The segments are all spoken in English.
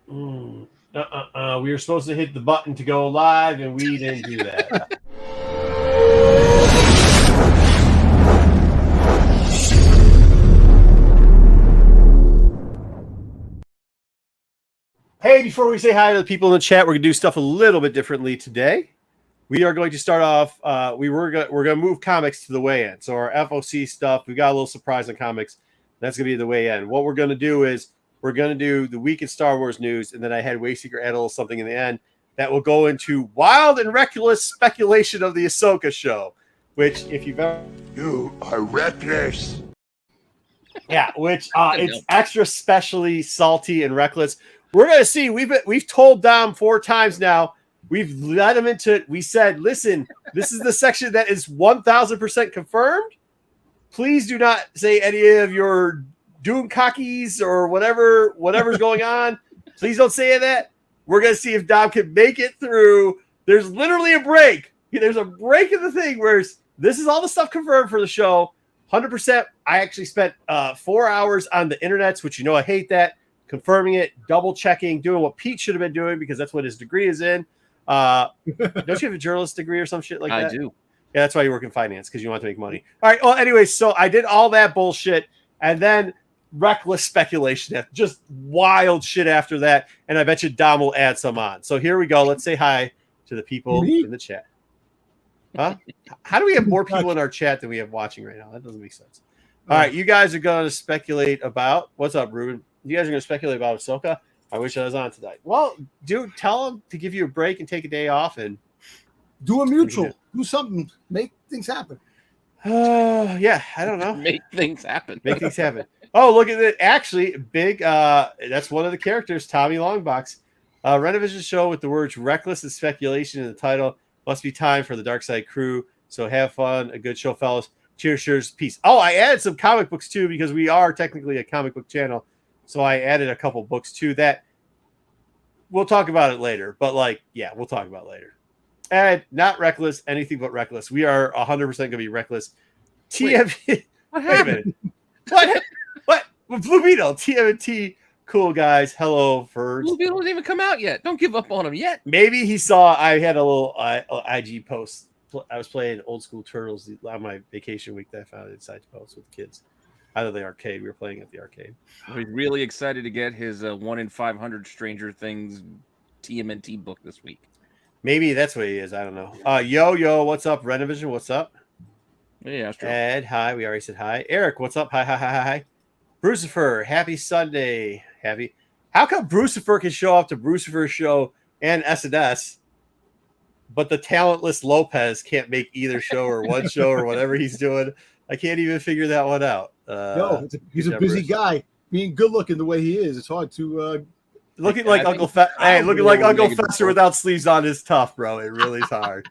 We were supposed to hit the button to go live, and we didn't do that. Hey, before we say hi to the people in the chat, we're going to do stuff a little bit differently today. We are going to start off. We're going to move comics to the way in. So our FOC stuff, we got a little surprise on comics. That's going to be the way in. What we're going to do is we're going to do the week in Star Wars news, and then I had Wayseeker add a little something in the end that will go into wild and reckless speculation of the Ahsoka show. Which, if you've ever, You are reckless. yeah, which it's extra specially salty and reckless. We're going to see. We've told Dom 4 times now. We've let him into it. We said, listen, this is the section that is 1,000% confirmed. Please do not say any of your doom cockies or whatever's going on. Please don't say that. We're going to see if Dom can make it through. There's literally a break. There's a break in the thing where this is all the stuff confirmed for the show. 100%. I actually spent 4 hours on the internets, which I hate that. Confirming it, double checking, doing what Pete should have been doing because that's what his degree is in. Don't you have a journalist degree or some shit like that? I do. Yeah, that's why you work in finance, because you want to make money. All right. Well, anyways, so I did all that bullshit and then reckless speculation, just wild shit after that. And I bet you Dom will add some on. So here we go. Let's say hi to the people in the chat. Huh? How do we have more people in our chat than we have watching right now? That doesn't make sense. All right. You guys are going to speculate about what's up, Ruben? You guys are going to speculate about Ahsoka. I wish I was on tonight. Well, dude, tell them to give you a break and take a day off and do a mutual. Do something. Make things happen. Yeah, I don't know. Make things happen. Make things happen. Oh, look at it. Actually, big. That's one of the characters, Tommy Longbox. Renovision show with the words reckless and speculation in the title. Must be time for the Dark Side crew. So have fun. A good show, fellas. Cheers, peace. Oh, I added some comic books too because we are technically a comic book channel. So I added a couple books too that we'll talk about it later. But we'll talk about it later. And not reckless, anything but reckless. We are 100% going to be reckless. TMT. What happened? What? Blue Beetle. TMT. Cool guys. Hello, Ferds. Blue Beetle hasn't even come out yet. Don't give up on him yet. Maybe he saw I had a little IG post. I was playing Old School Turtles on my vacation week that I found inside to post with the kids. Out of the arcade. We were playing at the arcade. He's really excited to get his 1 in 500 Stranger Things TMNT book this week. Maybe that's what he is. I don't know. Yo, what's up? Renovision, what's up? Yeah, that's true. Ed, hi. We already said hi. Eric, what's up? Hi. Brucifer, happy Sunday. Happy. How come Brucifer can show up to Brucifer's show and SNS, but the talentless Lopez can't make either show or one show or whatever he's doing? I can't even figure that one out. He's a busy guy. Being good looking the way he is, it's hard to looking like Uncle looking like Uncle Fester without sleeves on is tough, bro. It really is hard.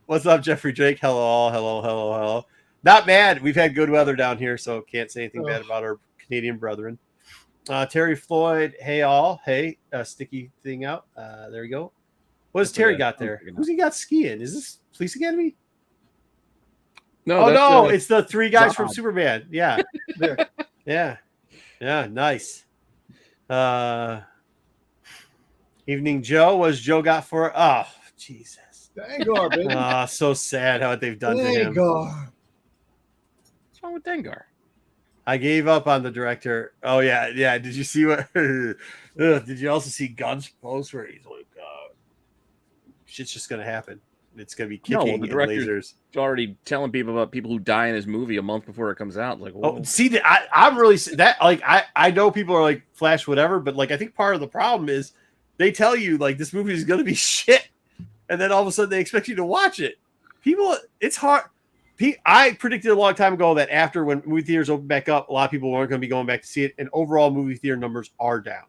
What's up, Jeffrey Drake? Hello. Not mad. We've had good weather down here, so can't say anything bad about our Canadian brethren. Terry Floyd, hey all. Hey, sticky thing out. There we go. What has Terry got there? Who's he got skiing? Is this Police Academy? No, it's the 3 guys from Superman. Yeah. Yeah, nice. Evening Joe. What has Joe got for? Oh, Jesus. Dengar, baby. So sad how they've done to him. Dengar. What's wrong with Dengar? I gave up on the director. Oh, yeah. Did you see what? Did you also see Gunn's post where he's like, shit's just going to happen. It's going to be kicking and lasers. Already telling people about people who die in his movie a month before it comes out. Like, whoa. Oh, see, I'm really that. Like, I know people are like Flash, whatever, but like, I think part of the problem is they tell you like this movie is going to be shit, and then all of a sudden they expect you to watch it. People, it's hard. I predicted a long time ago that after when movie theaters open back up, a lot of people weren't going to be going back to see it, and overall movie theater numbers are down.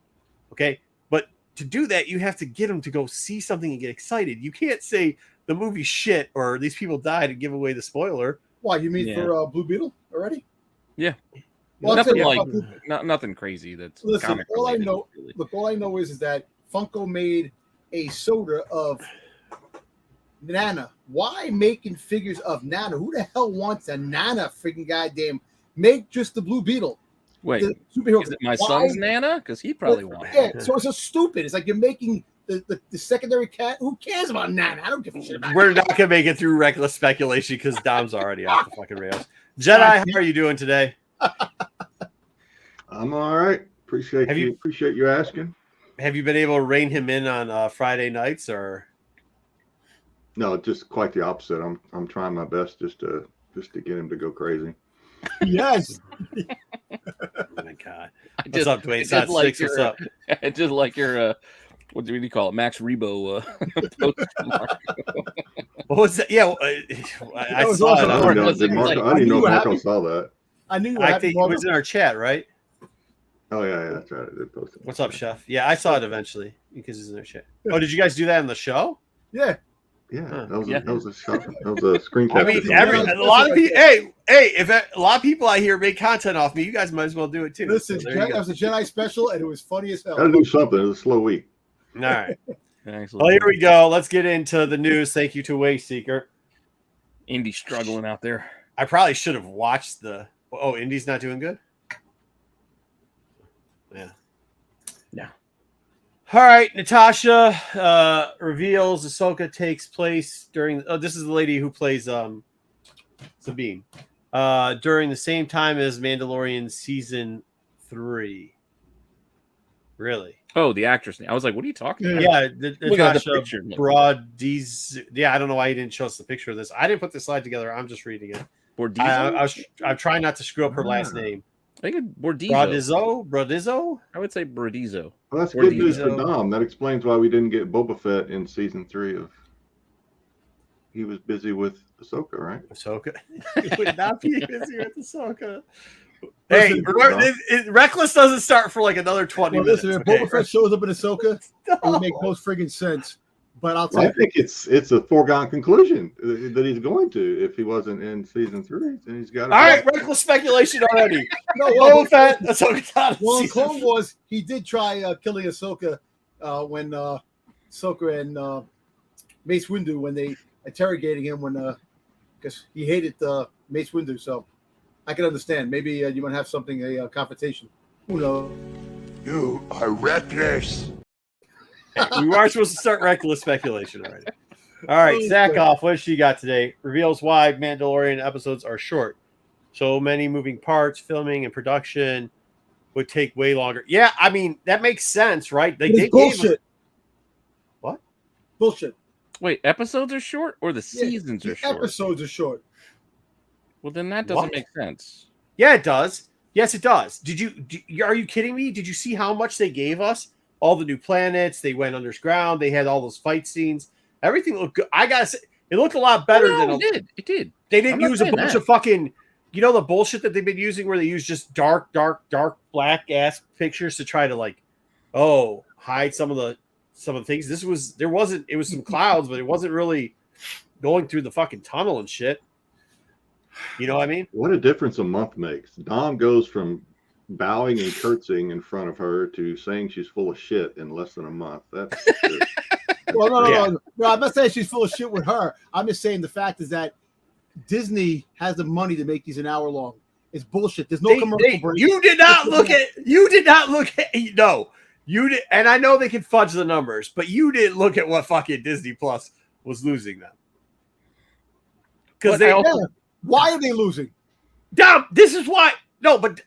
Okay, but to do that, you have to get them to go see something and get excited. You can't say the movie's shit or these people died and give away the spoiler. Why, you mean for Blue Beetle already? Yeah. Well, nothing crazy. That's listen. All I know is that Funko made a soda of Nana. Why making figures of Nana? Who the hell wants a Nana freaking goddamn? Make just the Blue Beetle. Wait, the superhero. is it my Why? son's Nana? Because he probably won. Yeah, so it's so stupid. It's like you're making the secondary cat. Who cares about Nana? I don't give a shit about We're not gonna make it through reckless speculation because Dom's already off the fucking rails. Jedi, how are you doing today? I'm all right. Appreciate you asking. Have you been able to rein him in on Friday nights or? No, just quite the opposite. I'm trying my best just to get him to go crazy. Yes. Oh my god! What's up, Dwayne? Side like Six. What's up? I just like your what do you call it? Max Rebo post. What was that? Yeah, I was saw awesome. it. I didn't know if Marco saw that. I knew you were I happy, think it was in our chat, right? Oh yeah, that's right. I did post it. What's up, Chef? Yeah, I saw it eventually because it's in our chat. Oh, did you guys do that in the show? Yeah. Yeah, Huh. that was a shot. That was a screen I capture. mean, a lot of people. Hey, if a lot of people out here make content off me, you guys might as well do it too. Listen, So that was a Jedi special, and it was funny as hell. Gotta do something. It was a slow week. All right. Excellent. Well, here we go. Let's get into the news. Thank you to Way Seeker. Indy's struggling out there. I probably should have watched the. Oh, Indy's not doing good. Yeah. Yeah. All right, Natasha reveals Ahsoka takes place during. Oh, this is the lady who plays Sabine. During the same time as Mandalorian season 3. Really? Oh, the actress name. I was like, what are you talking about? Yeah, Look at the Natasha picture. Broadiz. Yeah, I don't know why you didn't show us the picture of this. I didn't put the slide together. I'm just reading it. Bordizo? I'm trying not to screw up her last name. I think it's Bordizo. Brodizo? I would say Bordizo. Well, that's good news for Bordizo. Dom. That explains why we didn't get Boba Fett in season 3 of. He was busy with Ahsoka, right? Ahsoka. He would not be busy with Ahsoka. Hey, Listen, remember, Reckless doesn't start for like another 20 minutes. Listen, if okay? Boba Fett shows up in Ahsoka, it would make no friggin' sense. But I'll tell I you, think it's a foregone conclusion that he's going to if he wasn't in season 3. And he's got. All right, reckless speculation already. no, Boba Fett, Ahsoka's out of well, in season Clone Wars, he did try killing Ahsoka when Ahsoka and Mace Windu, when they interrogating him, because he hated Mace Windu. So I can understand. Maybe you might have something, a confrontation. Who knows? You are reckless. We are supposed to start reckless speculation already. All right, Zakoff, what has she got today? Reveals why Mandalorian episodes are short. So many moving parts, filming and production would take way longer. Yeah, I mean, that makes sense, right? It's bullshit. What? Bullshit. Wait, episodes are short or the seasons The are short? episodes are short. Well, then that doesn't What? make sense. Yeah, it does. Yes, it does. Are you kidding me? Did you see how much they gave us? All the new planets, they went underground, they had all those fight scenes. Everything looked good. I gotta say, it looked a lot better than it did. They didn't I'm not use a saying bunch that. of fucking, the bullshit that they've been using where they use just dark black ass pictures to try to like, hide some of the things. It was some clouds, but it wasn't really going through the fucking tunnel and shit. You know what I mean? What a difference a month makes. Dom goes from bowing and curtsying in front of her to saying she's full of shit in less than a month. That's Well, no. I'm not saying she's full of shit with her. I'm just saying the fact is that Disney has the money to make these an hour long. It's bullshit. There's no commercial break. You did not look at. No, you did, and I know they can fudge the numbers, but you didn't look at what fucking Disney Plus was losing them. Because Why are they losing? Dom, this is why. No, but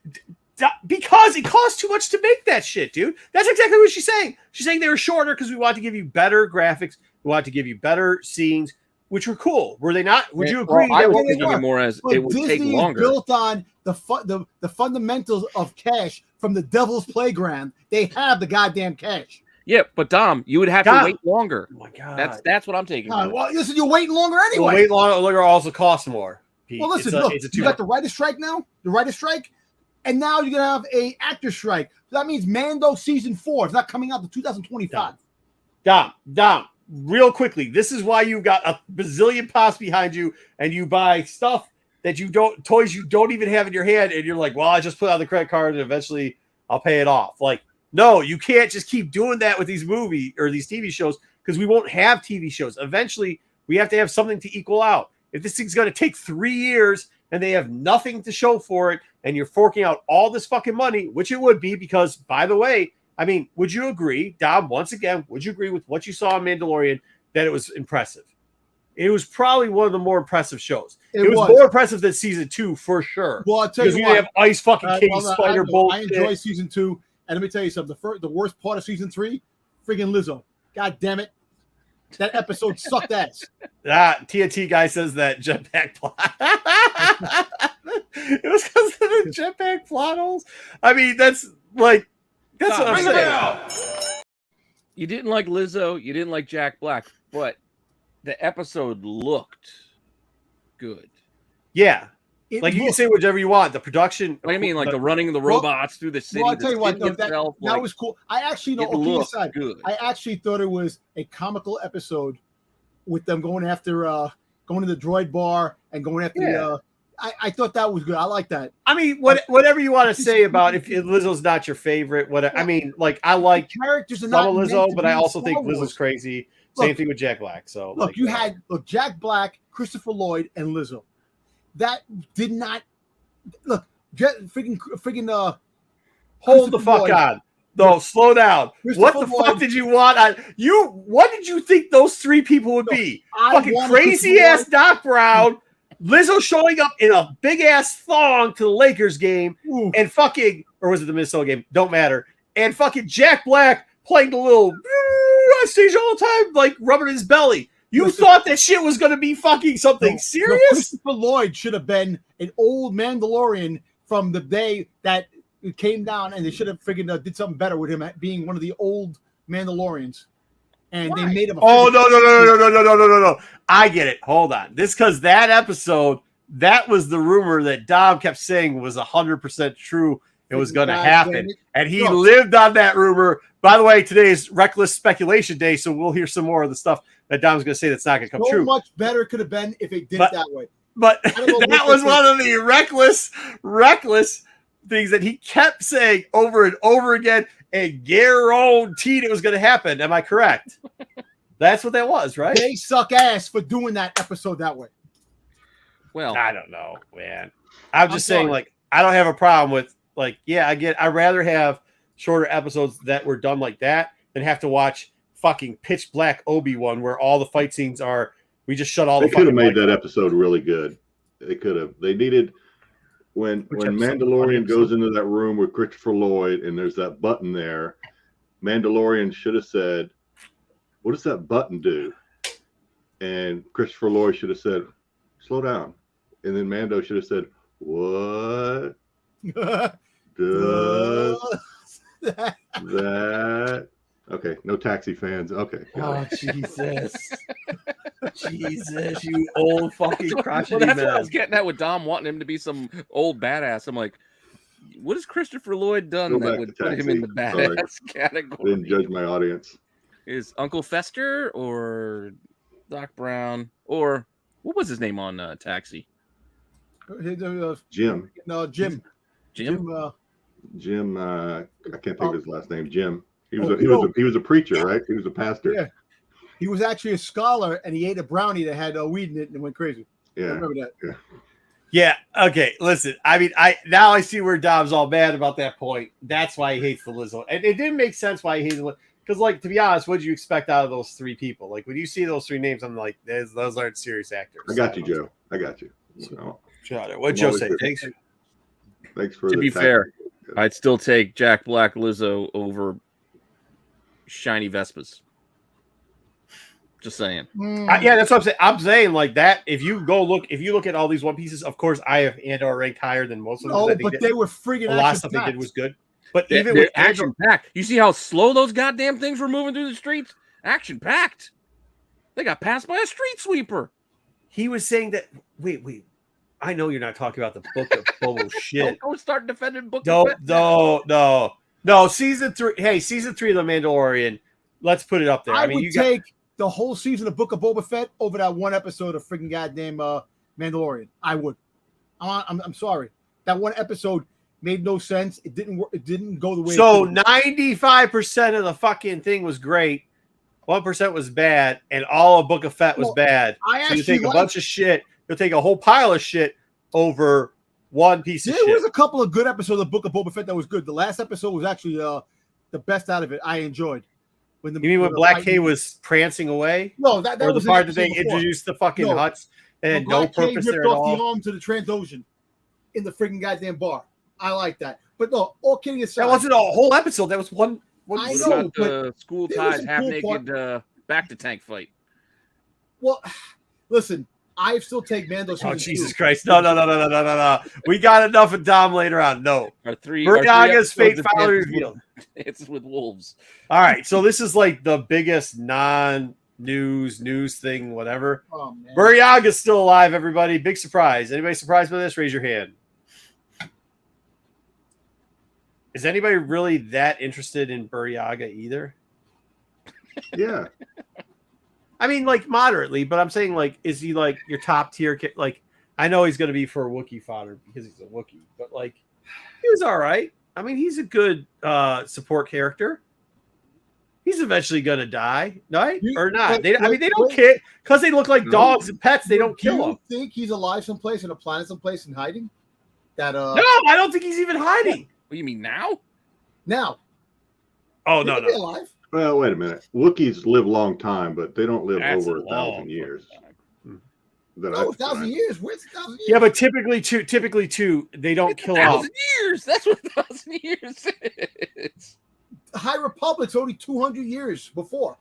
because it costs too much to make that shit, dude. That's exactly what she's saying. She's saying they were shorter because we want to give you better graphics. We want to give you better scenes, which were cool. Were they not? Would you agree? I that was was thinking it more as But it would Disney take longer. is built on the fundamentals of cash from the Devil's Playground. They have the goddamn cash. Yeah, but Dom, you would have to wait longer. Oh my god, That's what I'm taking. Well, listen, you're waiting longer anyway. Well, wait longer also costs more. Pete. Well, listen, look, you got the writer's strike now. The writer's strike, and now you're gonna have a actor strike. So that means Mando season 4 is not coming out to 2025. Dom, real quickly. This is why you got a bazillion pots behind you, and you buy stuff that toys you don't even have in your hand, and you're like, well, I just put out the credit card, and eventually I'll pay it off. Like, no, you can't just keep doing that with these movie or these TV shows because we won't have TV shows. Eventually, we have to have something to equal out. If this thing's going to take 3 years and they have nothing to show for it, and you're forking out all this fucking money, which it would be because, by the way, I mean, would you agree, Dom, once again, would you agree with what you saw on Mandalorian that it was impressive? It was probably one of the more impressive shows. It was more impressive than season 2 for sure. Well, I'll tell you because what. we have ice fucking cave spider bullshit. I enjoy season 2, and let me tell you something. The worst part of season 3, friggin' Lizzo. God damn it. That episode sucked ass. TNT guy says that jetpack plot. It was because of the jetpack plot holes. I mean, that's what I'm saying. You didn't like Lizzo, you didn't like Jack Black, but the episode looked good. Yeah. You can say whatever you want. The production. What I mean, like the running the robots through the city. Well, I'll tell you what, that was cool. I actually good. I actually thought it was a comical episode with them going after going to the droid bar and going after I thought that was good. I like that. I mean, whatever you want to say about if Lizzo's not your favorite, whatever. I mean, like I like characters are some not of Lizzo, but I also Star think Wars. Lizzo's crazy. Same thing with Jack Black. So look, you had Jack Black, Christopher Lloyd, and Lizzo. That did not freaking hold the fuck on. No, slow down. What the fuck did you want? What did you think those 3 people would be? Fucking crazy ass Doc Brown, Lizzo showing up in a big ass thong to the Lakers game, and fucking, or was it the Minnesota game? Don't matter. And fucking Jack Black playing the little on stage all the time, like rubbing his belly. You thought that shit was going to be fucking something serious? Christopher Lloyd should have been an old Mandalorian from the day that it came down, and they should have friggin' did something better with him being one of the old Mandalorians. And they made him a no. I get it. Hold on. Because that episode, that was the rumor that Dom kept saying was 100% true. It was going to happen. And he lived on that rumor. By the way, today is Reckless Speculation Day, so we'll hear some more of the stuff that Dom's going to say that's not going to come true. So much better could have been if it did it that way. But that was one of the reckless things that he kept saying over and over again and guaranteed it was going to happen. Am I correct? That's what that was, right? They suck ass for doing that episode that way. Well, I don't know, man. I'm just saying, like, I don't have a problem with, like, I'd rather have shorter episodes that were done like that than have to watch fucking pitch black Obi-Wan where all the fight scenes are, we just shut all the. They could have made that episode really good. They could have. They needed when Mandalorian goes into that room with Christopher Lloyd and there's that button there. Mandalorian should have said, "What does that button do?" And Christopher Lloyd should have said, "Slow down." And then Mando should have said, "What does that?" Okay, no Taxi fans. Okay. Oh, Jesus. Jesus, you old fucking crotchety that's man. what I was getting at with Dom wanting him to be some old badass. I'm like, what has Christopher Lloyd done that would put him in the badass category? Didn't judge my audience. Is Uncle Fester or Doc Brown or what was his name on Taxi? Jim. No, Jim. Jim. Jim. I can't think of his last name. Jim. He was a preacher, right? He was a pastor. Yeah. He was actually a scholar, and he ate a brownie that had weed in it and went crazy. Yeah. I remember that. Yeah. Okay. Listen, I mean, I see where Dom's all mad about that point. That's why he hates the Lizzo. And it didn't make sense why he hates it. Because, like, to be honest, what did you expect out of those 3 people? Like, when you see those 3 names, I'm like, those aren't serious actors. I got you, Joe. I got you. What'd Joe say? Thanks for to be fair, I'd still take Jack Black Lizzo over shiny Vespas. Just saying. Yeah, that's what I'm saying. I'm saying like that. If you look at all these One Pieces, of course, I have Andor ranked higher than most of them. Oh, but they were friggin' a lot of stuff they did was good. But even with action packed, you see how slow those goddamn things were moving through the streets? Action packed. They got passed by a street sweeper. He was saying that. Wait. I know you're not talking about the Book of Boba shit. Don't start defending Book. No. Season 3. Hey, season 3 of The Mandalorian. Let's put it up there. I mean, you take the whole season of Book of Boba Fett over that one episode of freaking goddamn Mandalorian. I would. I'm sorry. That one episode made no sense. It didn't work. It didn't go the way. So 95% of the fucking thing was great. 1% was bad, and all of Book of Fett was bad. So you take a bunch of shit. You'll take a whole pile of shit, over one piece of There shit. was a couple of good episodes of Book of Boba Fett that was good. The last episode was actually the best out of it. I enjoyed. You mean when Black K was prancing away? No, that or was the part that an they episode before. introduced the fucking No. huts and When had no Black K purpose ripped there at off the all? arm to the Trandoshan in the freaking goddamn bar. I like that. But no, all kidding aside, That wasn't a whole episode. That was one. I What know, about the school there was ties some half cool naked back to tank fight? Well, listen, I still take Mando. Oh, season Jesus 2. Christ. No. We got enough of Dom later on. No. Our three Burnyaga's fate episodes of finally Dances with- revealed. Dances with wolves. All right. So this is like the biggest news thing, whatever. Oh, man. Burnyaga's still alive, everybody. Big surprise. Anybody surprised by this? Raise your hand. Is anybody really that interested in Buryaga either? Yeah. I mean, like moderately, but I'm saying, like, is he like your top tier? Like, I know he's going to be for Wookiee fodder because he's a Wookiee, but like, he was all right. I mean, he's a good support character. He's eventually going to die, right? Or not? They don't care because they look like dogs and pets. They don't kill him. Do you think he's alive someplace in a planet someplace and hiding? That No, I don't think he's even hiding. What do you mean now? now. Oh He no, could be no. alive. Well, wait a minute. Wookiees live a long time, but they don't live That's over a 1,000 long years. time. That No, I've 1,000 tried. years. Where's 1,000 years? Yeah, but typically too, they don't It's kill off. 1,000 years. That's what 1,000 years is. High Republic's only 200 years before.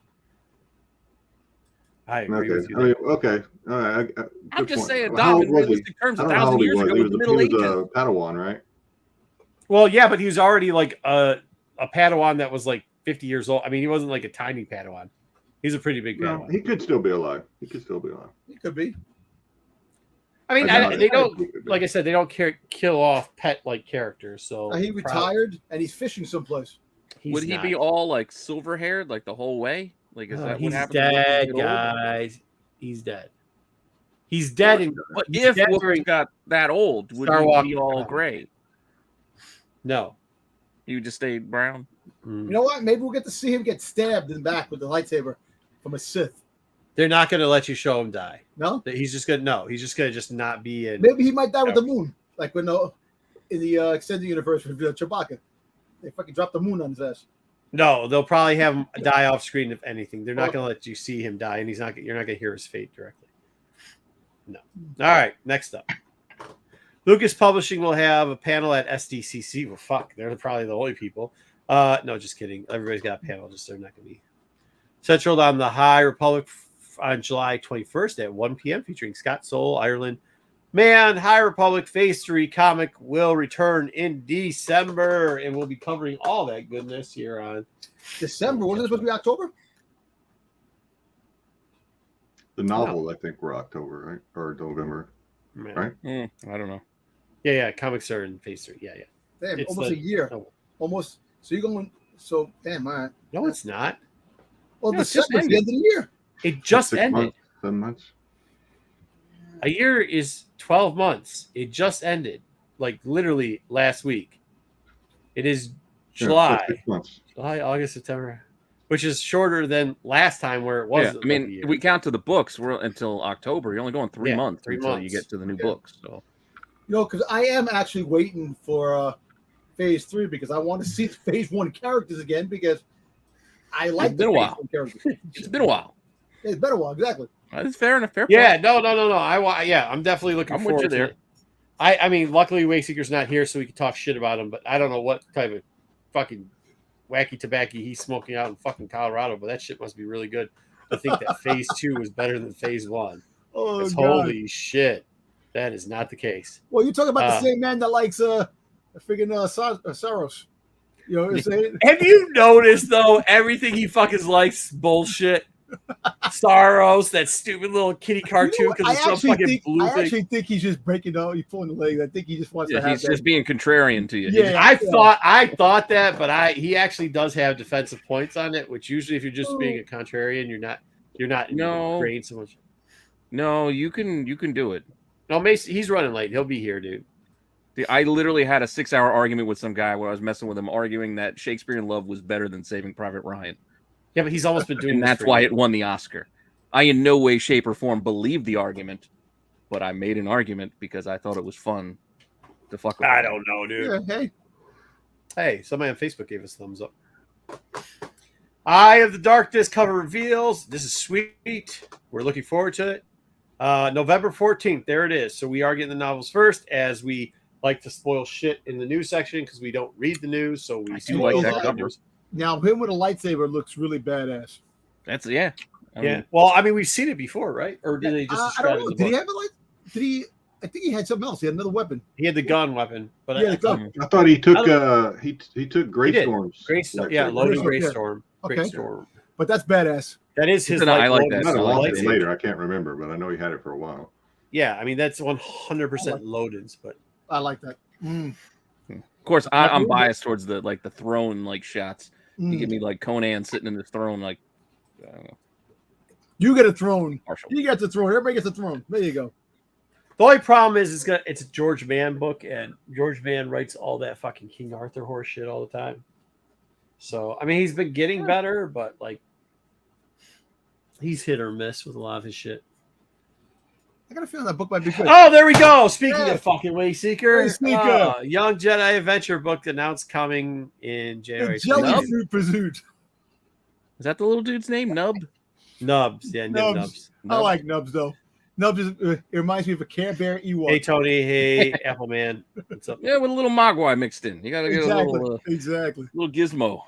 I agree with Okay. you. I mean, there. okay. All right. I'm just saying, How Dom, old in was he? realistic terms, I don't know how 1,000 old he years was. ago He was was the a, Middle he Ages. was a Padawan, right? Well, yeah, but he was already like a Padawan that was like 50 years old. I mean, he wasn't like a tiny Padawan. He's a pretty big No, Padawan. he could still be alive. He could still be alive. He could be. I mean, I doubt it. they don't, He could be. like I said, they don't kill off pet like characters. So He retired and he's fishing someplace. Would he be all like silver haired like the whole way? Like, is that what He's happens? when Wookiees dead, get old? guys. He's dead. He's dead. And But he's if dead Wookiees during- got that old, would Star he Walk- be all gray? no. He would just stay brown. You know what? Maybe we'll get to see him get stabbed in the back with the lightsaber from a Sith. They're not going to let you show him die. No? He's just going to just not be in. Maybe he might die with the moon. Like when in the extended universe with Chewbacca. They fucking dropped the moon on his ass. No, they'll probably have him die off screen if anything. They're not going to let you see him die, and you're not going to hear his fate directly. No. All right, next up. Lucas Publishing will have a panel at SDCC. Well, fuck, they're probably the only people. No, just kidding. Everybody's got a panel, just they're not going to be. Central on the High Republic on July 21st at 1 p.m. featuring Scott Soul, Ireland. Man, High Republic Phase 3 comic will return in December, and we'll be covering all that goodness here on December. Wasn't it supposed to be October? The novel, I think, were October, right? Or November. Man. Right? I don't know. Yeah, comics are in Phase 3. Yeah. Damn, It's almost the- a year. no. Almost. So you're going. So, damn, all right. No, it's not. Well, No, it's just December's the end of the year. It just 6 ended. months, 7 months. A year is 12 months. It just ended, like literally last week. It is Yeah, July, 6 months. July, August, September, which is shorter than last time where it was. Yeah, I like a mean, year. we count to the books. We're until October. You're only going 3 Yeah, months 3 until you months. get to the new Okay. books. So You know, because I am actually waiting for Phase 3 because I want to see the Phase 1 characters again because I like It's the been a Phase while. 1 characters. it's been a while. It's been a while, exactly. That's fair enough. Fair Yeah, point. no. I'm definitely looking I'm with forward you to there. it. I mean, luckily Wayseeker's not here, so we can talk shit about him. But I don't know what type of fucking wacky tobacco he's smoking out in fucking Colorado. But that shit must be really good. I think that Phase 2 was better than Phase 1. Oh, It's God. holy shit. That is not the case. Well, you're talking about Uh, the same man that likes friggin' Saros. You know what I'm saying? Have you noticed though everything he fucking likes bullshit? Saros, that stupid little kitty cartoon because it's some fucking blue I thing. actually think he's just breaking out. He's pulling the leg. I think he just wants Yeah, to have he's that. just being contrarian to you. Yeah. I thought that, but he actually does have defensive points on it, which usually if you're just being a contrarian, you're not No. grain so much. No, you can do it. No, Mason, he's running late. He'll be here, dude. I literally had a 6-hour argument with some guy where I was messing with him, arguing that Shakespeare in Love was better than Saving Private Ryan. Yeah, but he's almost been doing And this that's for why years. it won the Oscar. I in no way, shape, or form believe the argument. but I made an argument because I thought it was fun to fuck with. I don't know, dude. Yeah, hey. Hey, somebody on Facebook gave us a thumbs up. Eye of the Darkness cover reveals. This is sweet. We're looking forward to it. November 14th. There it is. So we are getting the novels first, as we like to spoil shit in the news section because we don't read the news. So we do like that cover. Now, him with a lightsaber looks really badass. That's yeah. Yeah. Well, I mean, we've seen it before, right? Or did they just? I don't know. Did he have a light? Did he? I think he had something else. He had another weapon. He had the gun weapon, but yeah, the gun. I thought he took he took Great Storm's. Great Storm, yeah, loading Great Storm. Great Storm. But that's badass. That is his. I like that. Might have lost it later. I can't remember, but I know he had it for a while. Yeah, I mean that's 100% loaded, but I like that. Of course, I'm biased towards the throne shots. You give me like Conan sitting in the throne, like. I don't know. You get a throne. Marshall. You get the throne. Everybody gets a throne. There you go. The only problem is it's a George Mann book, and George Mann writes all that fucking King Arthur horse shit all the time. So I mean, he's been getting better, but like he's hit or miss with a lot of his shit. I got a feeling that book might be good. Oh, there we go. Speaking of fucking Wayseeker, Wayseeker. Young Jedi Adventure book announced coming in January. Jellyfruit Pursuit. Is that the little dude's name? Nub? Nubs, yeah, Nubs. I like Nubs though. Nubs it reminds me of a Care Bear Ewok. Hey Tony, hey Appleman, what's up? Yeah, with a little Mogwai mixed in. You gotta get a little little gizmo.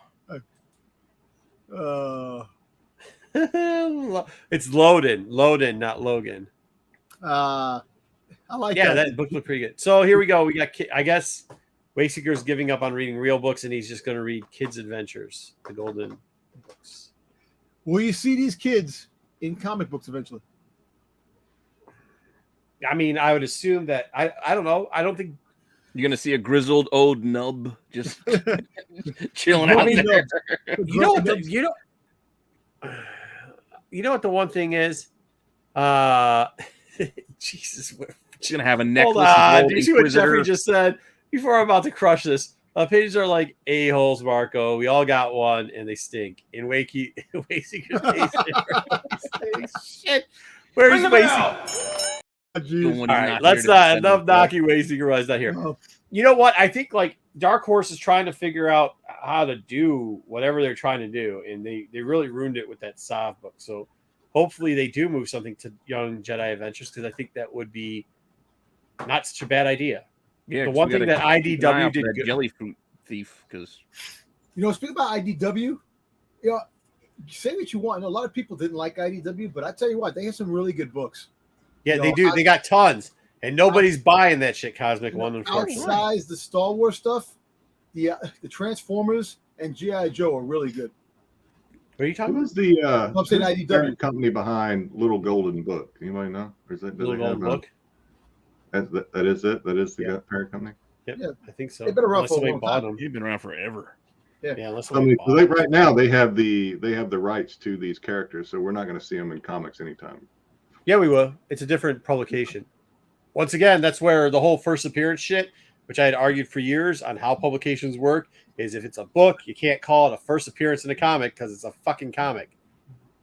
It's Loden, not Logan. I like that book looked pretty good. So here we go. We got, I guess, Wayseeker's giving up on reading real books, and he's just going to read kids' adventures, the golden books. Will you see these kids in comic books eventually? I mean, I would assume that. I don't know. I don't think you're going to see a grizzled old nub just chilling out there. You know what the one thing is? Jesus, she's gonna have a necklace. Hold on. Do you see what Jeffrey just said? Before I'm about to crush this, pages are like a-holes, Marco. We all got one, and they stink. In Wayseeker's case, shit. Where's Wayseeker? All right, let's not enough knocking Wayseeker while he's not here. Oh. You know what? I think like Dark Horse is trying to figure out how to do whatever they're trying to do, and they really ruined it with that Sav book. So hopefully they do move something to Young Jedi Adventures, because I think that would be not such a bad idea. Yeah, the one thing that IDW did good. Jelly fruit thief, because speaking about IDW, say what you want. A lot of people didn't like IDW, but I tell you what, they have some really good books. Yeah, they do. They got tons, and nobody's buying that shit. Cosmic One, unfortunately. Outside the Star Wars stuff, the Transformers and G.I. Joe are really good. What are you talking about? Who's the parent company behind Little Golden Book? Anybody know? Or is that Little Golden Book? That is it. That is the parent company. Yep, yeah, I think so. They've been around for a long time. You've been around forever. Yeah. Right now they have the rights to these characters, so we're not going to see them in comics anytime. Yeah, we will. It's a different publication. Once again, that's where the whole first appearance shit, which I had argued for years on how publications work, is if it's a book, you can't call it a first appearance in a comic because it's a fucking comic.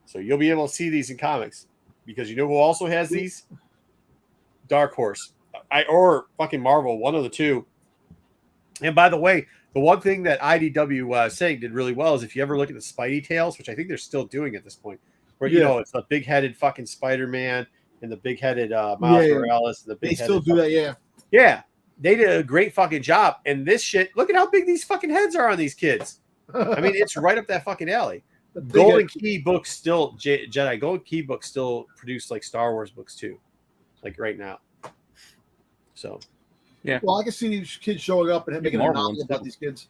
So you'll be able to see these in comics, because you know who also has these? Dark Horse, or fucking Marvel, one of the two. And by the way, the one thing that IDW saying did really well is if you ever look at the Spidey Tales, which I think they're still doing at this point, where it's the big-headed fucking Spider-Man and the big-headed Miles Morales and the big. They still do that, yeah. Yeah, they did a great fucking job. And this shit, look at how big these fucking heads are on these kids. I mean, it's right up that fucking alley. Golden Key books still Jedi Golden Key books still produce like Star Wars books too, like right now. So, yeah. Well, I can see these kids showing up and making a novel about these kids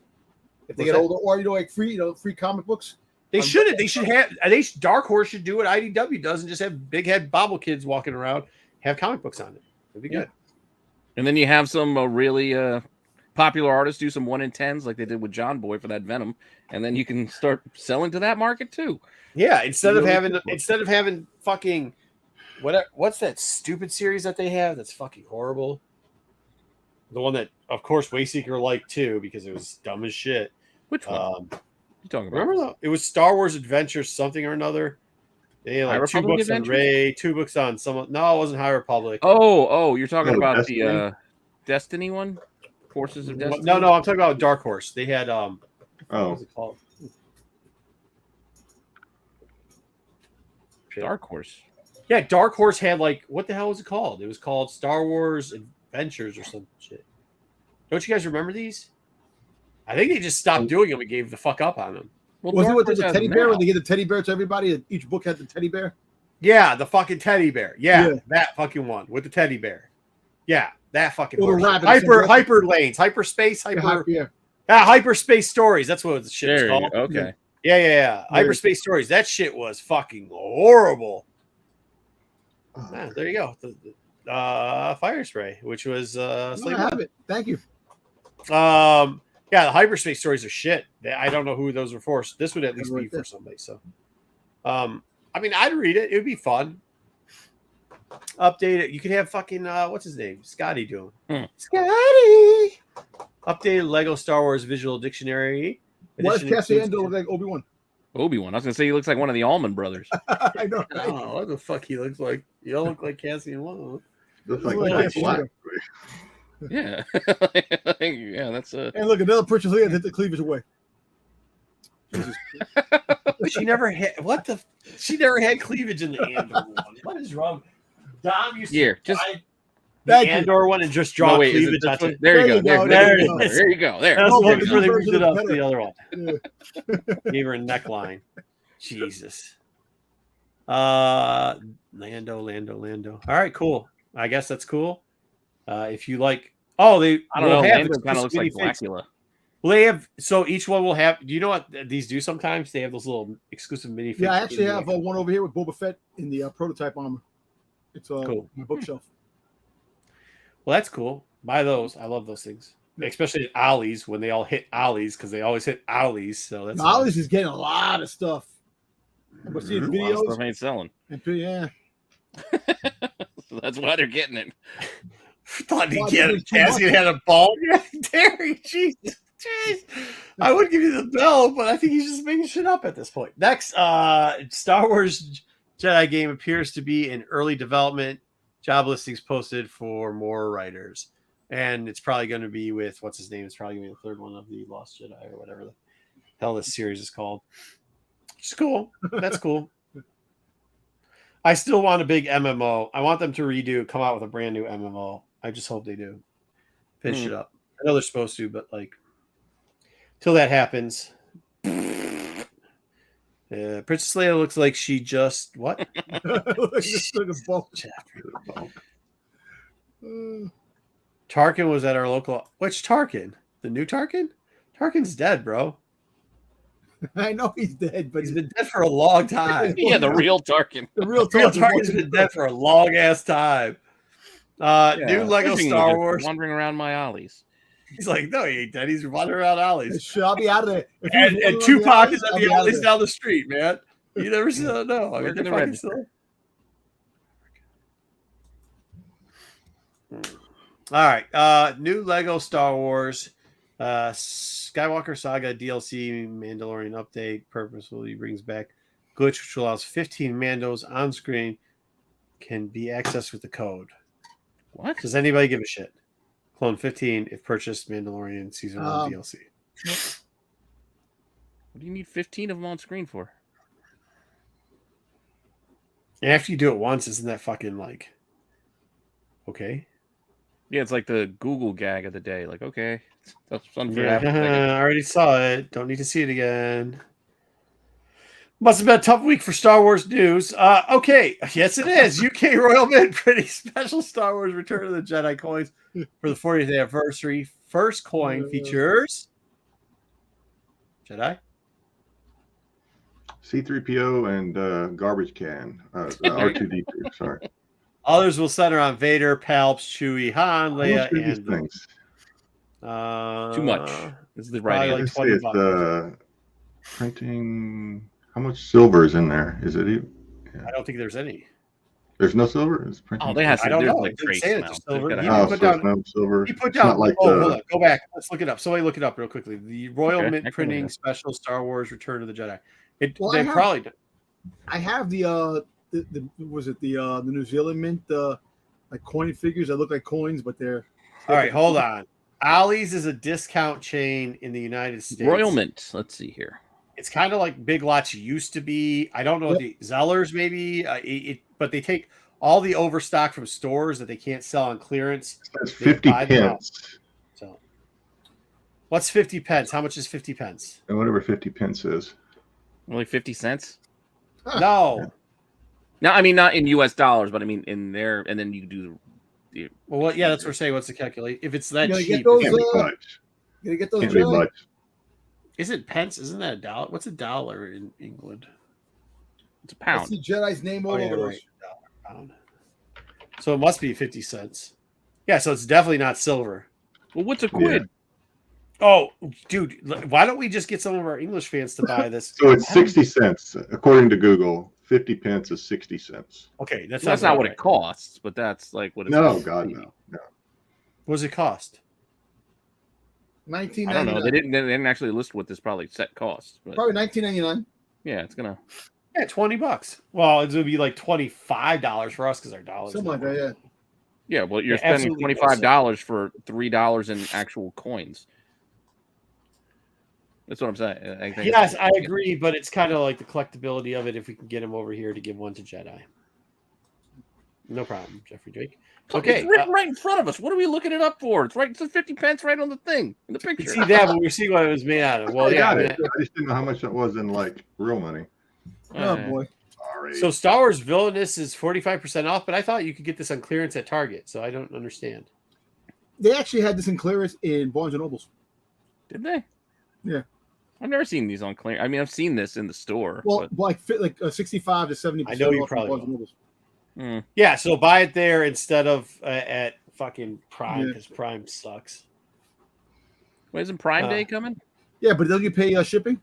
if they get older, or like free comic books. They should have. Dark Horse should do what IDW does and just have big head bobble kids walking around, have comic books on it. It'd be good. And then you have some really popular artists do some 1 in 10s like they did with John Boy for that Venom, and then you can start selling to that market too. Yeah, instead of having fucking what's that stupid series that they have that's fucking horrible. The one that, of course, Wayseeker liked too because it was dumb as shit. Which one? You talking about? Remember it was Star Wars Adventures something or another. They had High like 2 Republic books on Adventures? Ray, 2 books on someone. No, it wasn't High Republic. Oh, you're talking Oh, about Destiny? the Destiny one? Forces of Destiny? No, I'm talking about Dark Horse. They had what Oh, was it called? Dark Horse. Yeah, Dark Horse had like what the hell was it called? It was called Star Wars Adventures or some shit. Don't you guys remember these? I think they just stopped doing them and gave the fuck up on them. Well, Was it Dark with Horse the has teddy them bear now. when they give the teddy bear to everybody? Each book had the teddy bear. Yeah, the fucking teddy bear. Yeah, Yeah. that fucking one with the teddy bear. Yeah, that fucking Little horse. rabbit or something. hyper lanes, hyperspace, hyperspace stories. That's what the shit was There you called. go. Okay. Yeah. Hyperspace stories. That shit was fucking horrible. Ah, there you go. The fire spray, which was I Slave have it. Thank you. Yeah, the hyperspace stories are shit. I don't know who those are for. This would at least be for somebody. So, I mean, I'd read it. It would be fun. Update it. You could have fucking what's his name, Scotty do them. Scotty. Updated Lego Star Wars Visual Dictionary. Why does Edition Cassian includes- look like Obi-Wan? Obi-Wan. I was gonna say he looks like one of the Allman Brothers. I know. Oh, what the fuck he looks like? You don't look like Cassian. Whoa. looks like Well, Jack yeah, Black. Yeah. Yeah, that's a And look, another Princess Leia hit the cleavage away. She never had she never had cleavage in the Andor one. What is wrong? Dom used Here, to just- buy the Thank you. Andor one and just draw no, wait, is it cleavage this onto one? it. There you There go. you go. There There you it go. is. There you go. There. That's Oh, what the before they version moved it is up to better. the other one. Yeah. Gave her a neckline. Jesus. Lando. All right, cool. I guess that's cool. If you like, they I don't will know. have Lando kind of looks like exclusive minifigs. Blackula. Well, they have each one will have. Do you know what these do? Sometimes they have those little exclusive minifigs. Yeah, I actually have one over here with Boba Fett in the prototype armor. It's Cool. my bookshelf. Well, that's cool. Buy those. I love those things, especially at Ollie's when they all hit Ollie's because they always hit Ollie's. So that's Ollie's is getting a lot of stuff. But see the A lot of stuff videos. ain't selling. Yeah. So that's why they're getting it. Thought Why, he because Cassian had a ball. Yeah, Terry, Jesus. Jeez. I would give you the bell, but I think he's just making shit up at this point. Next, Star Wars Jedi game appears to be in early development. Job listings posted for more writers. And it's probably going to be with, what's his name? It's probably going to be the third one of the Lost Jedi or whatever the hell this series is called. It's cool. That's cool. I still want a big MMO. I want them to come out with a brand new MMO. I just hope they do. Finish it up. I know they're supposed to, but like, till that happens. Princess Leia looks like she just what? Just took a bump. Tarkin was at our local. Which Tarkin? The new Tarkin? Tarkin's dead, bro. I know he's dead, but He's been dead for a long time. Yeah, the real Tarkin. the real Real Tarkin Tarkin's been dead for a long ass time. New Lego Fishing Star lizard Wars. wandering around my ollies. He's like, no, he ain't dead. He's wandering around alleys. Shit, I'll be out of there. If he was And wandering around Tupac the is at I'll the be out of alleys there. down the street, man. You never see that? No, I mean, Working they're the fucking register. still. All right. New Lego Star Wars Skywalker Saga DLC Mandalorian update purposefully brings back glitch which allows 15 Mandos on screen can be accessed with the code. What? Does anybody give a shit? Clone 15 if purchased Mandalorian Season 1 DLC. What do you need 15 of them on screen for? And after you do it once, isn't that fucking like okay? Yeah, it's like the Google gag of the day. Like, okay, that's fun for Yeah, half a second. I already saw it. Don't need to see it again. Must have been a tough week for Star Wars news. Okay, yes, it is. UK Royal Mint printing special Star Wars Return of the Jedi coins for the 40th anniversary. First coin features Jedi, C3PO and garbage can. R2D2. Sorry. Others will center on Vader, Palps, Chewie, Han, How much Leia, are these and things? Too much. This is the probably right like answer. Say 20 it's bucks. printing. How much silver is in there? Is it? I don't think there's any. There's no silver. It's printing. Oh, they have I some. don't There's know. like It didn't trace say that amounts. there's silver. They've He gotta Oh, have- put so down- it's no silver. He put It's down. not like hold the. on. Go back. Let's look it up. Somebody look it up real quickly. The Royal Okay, I Mint can printing look. special Star Wars Return of the Jedi. Well, They I have- probably do. I have the was it the New Zealand Mint like coin figures that look like coins, but they're All right, hold on. Ollie's is a discount chain in the United States. Royal Mint. Let's see here. It's kind of like Big Lots used to be. I don't know the Zellers maybe, but they take all the overstock from stores that they can't sell on clearance. That's 50 pence. So, what's 50 pence? How much is 50 pence? And whatever 50 pence is. Only 50 cents? No. No, I mean not in US dollars, but I mean in there, and then you do the Well, what? Yeah, that's what we're saying. What's the calculate? If it's that You cheap, those, Can't be much. You gotta get those. Can't be much. isn't pence? Isn't that a dollar? What's a dollar in England? it's a I pound. see Jedi's name all over those. Pound. So it must be 50 cents. Yeah, so it's definitely not silver. Well, what's a quid? Oh, dude, why don't we just get some of our English fans to buy this? So it's 60 cents. According to Google, 50 pence is 60 cents. Okay, That's not what it costs, but that's like what it's No, God, no. What does it cost? I don't know. $19.99. They didn't actually list what this probably set costs. But Probably $19.99. yeah, it's gonna. Yeah, $20. Well, it's gonna be like $25 for us because our dollars. Something like that, yeah. Yeah, well, you're Yeah, spending absolutely $25 for $3 in actual coins. That's what I'm saying. I think Yes, I agree, but it's kind of like the collectability of it. If we can get him over here to give one to Jedi, no problem, Jeffrey Drake. Okay, it's written right in front of us. What are we looking it up for? It's right. It's 50 pence right on the thing in the picture. see that, but we see what it was made out of. Well, I yeah. got it. I just didn't know how much it was in like real money. Oh boy. Sorry. So Star Wars Villainous is 45% off, but I thought you could get this on clearance at Target, so I don't understand. They actually had this in clearance in Barnes and Nobles. Did they? Yeah. I've never seen these on clearance. I mean, I've seen this in the store. Well, but... like 65 to 70%. I know you off probably Barnes and will. Nobles. Yeah, so buy it there instead of at fucking Prime because Prime sucks. Wait, isn't Prime Day coming? Yeah, but they'll get pay shipping.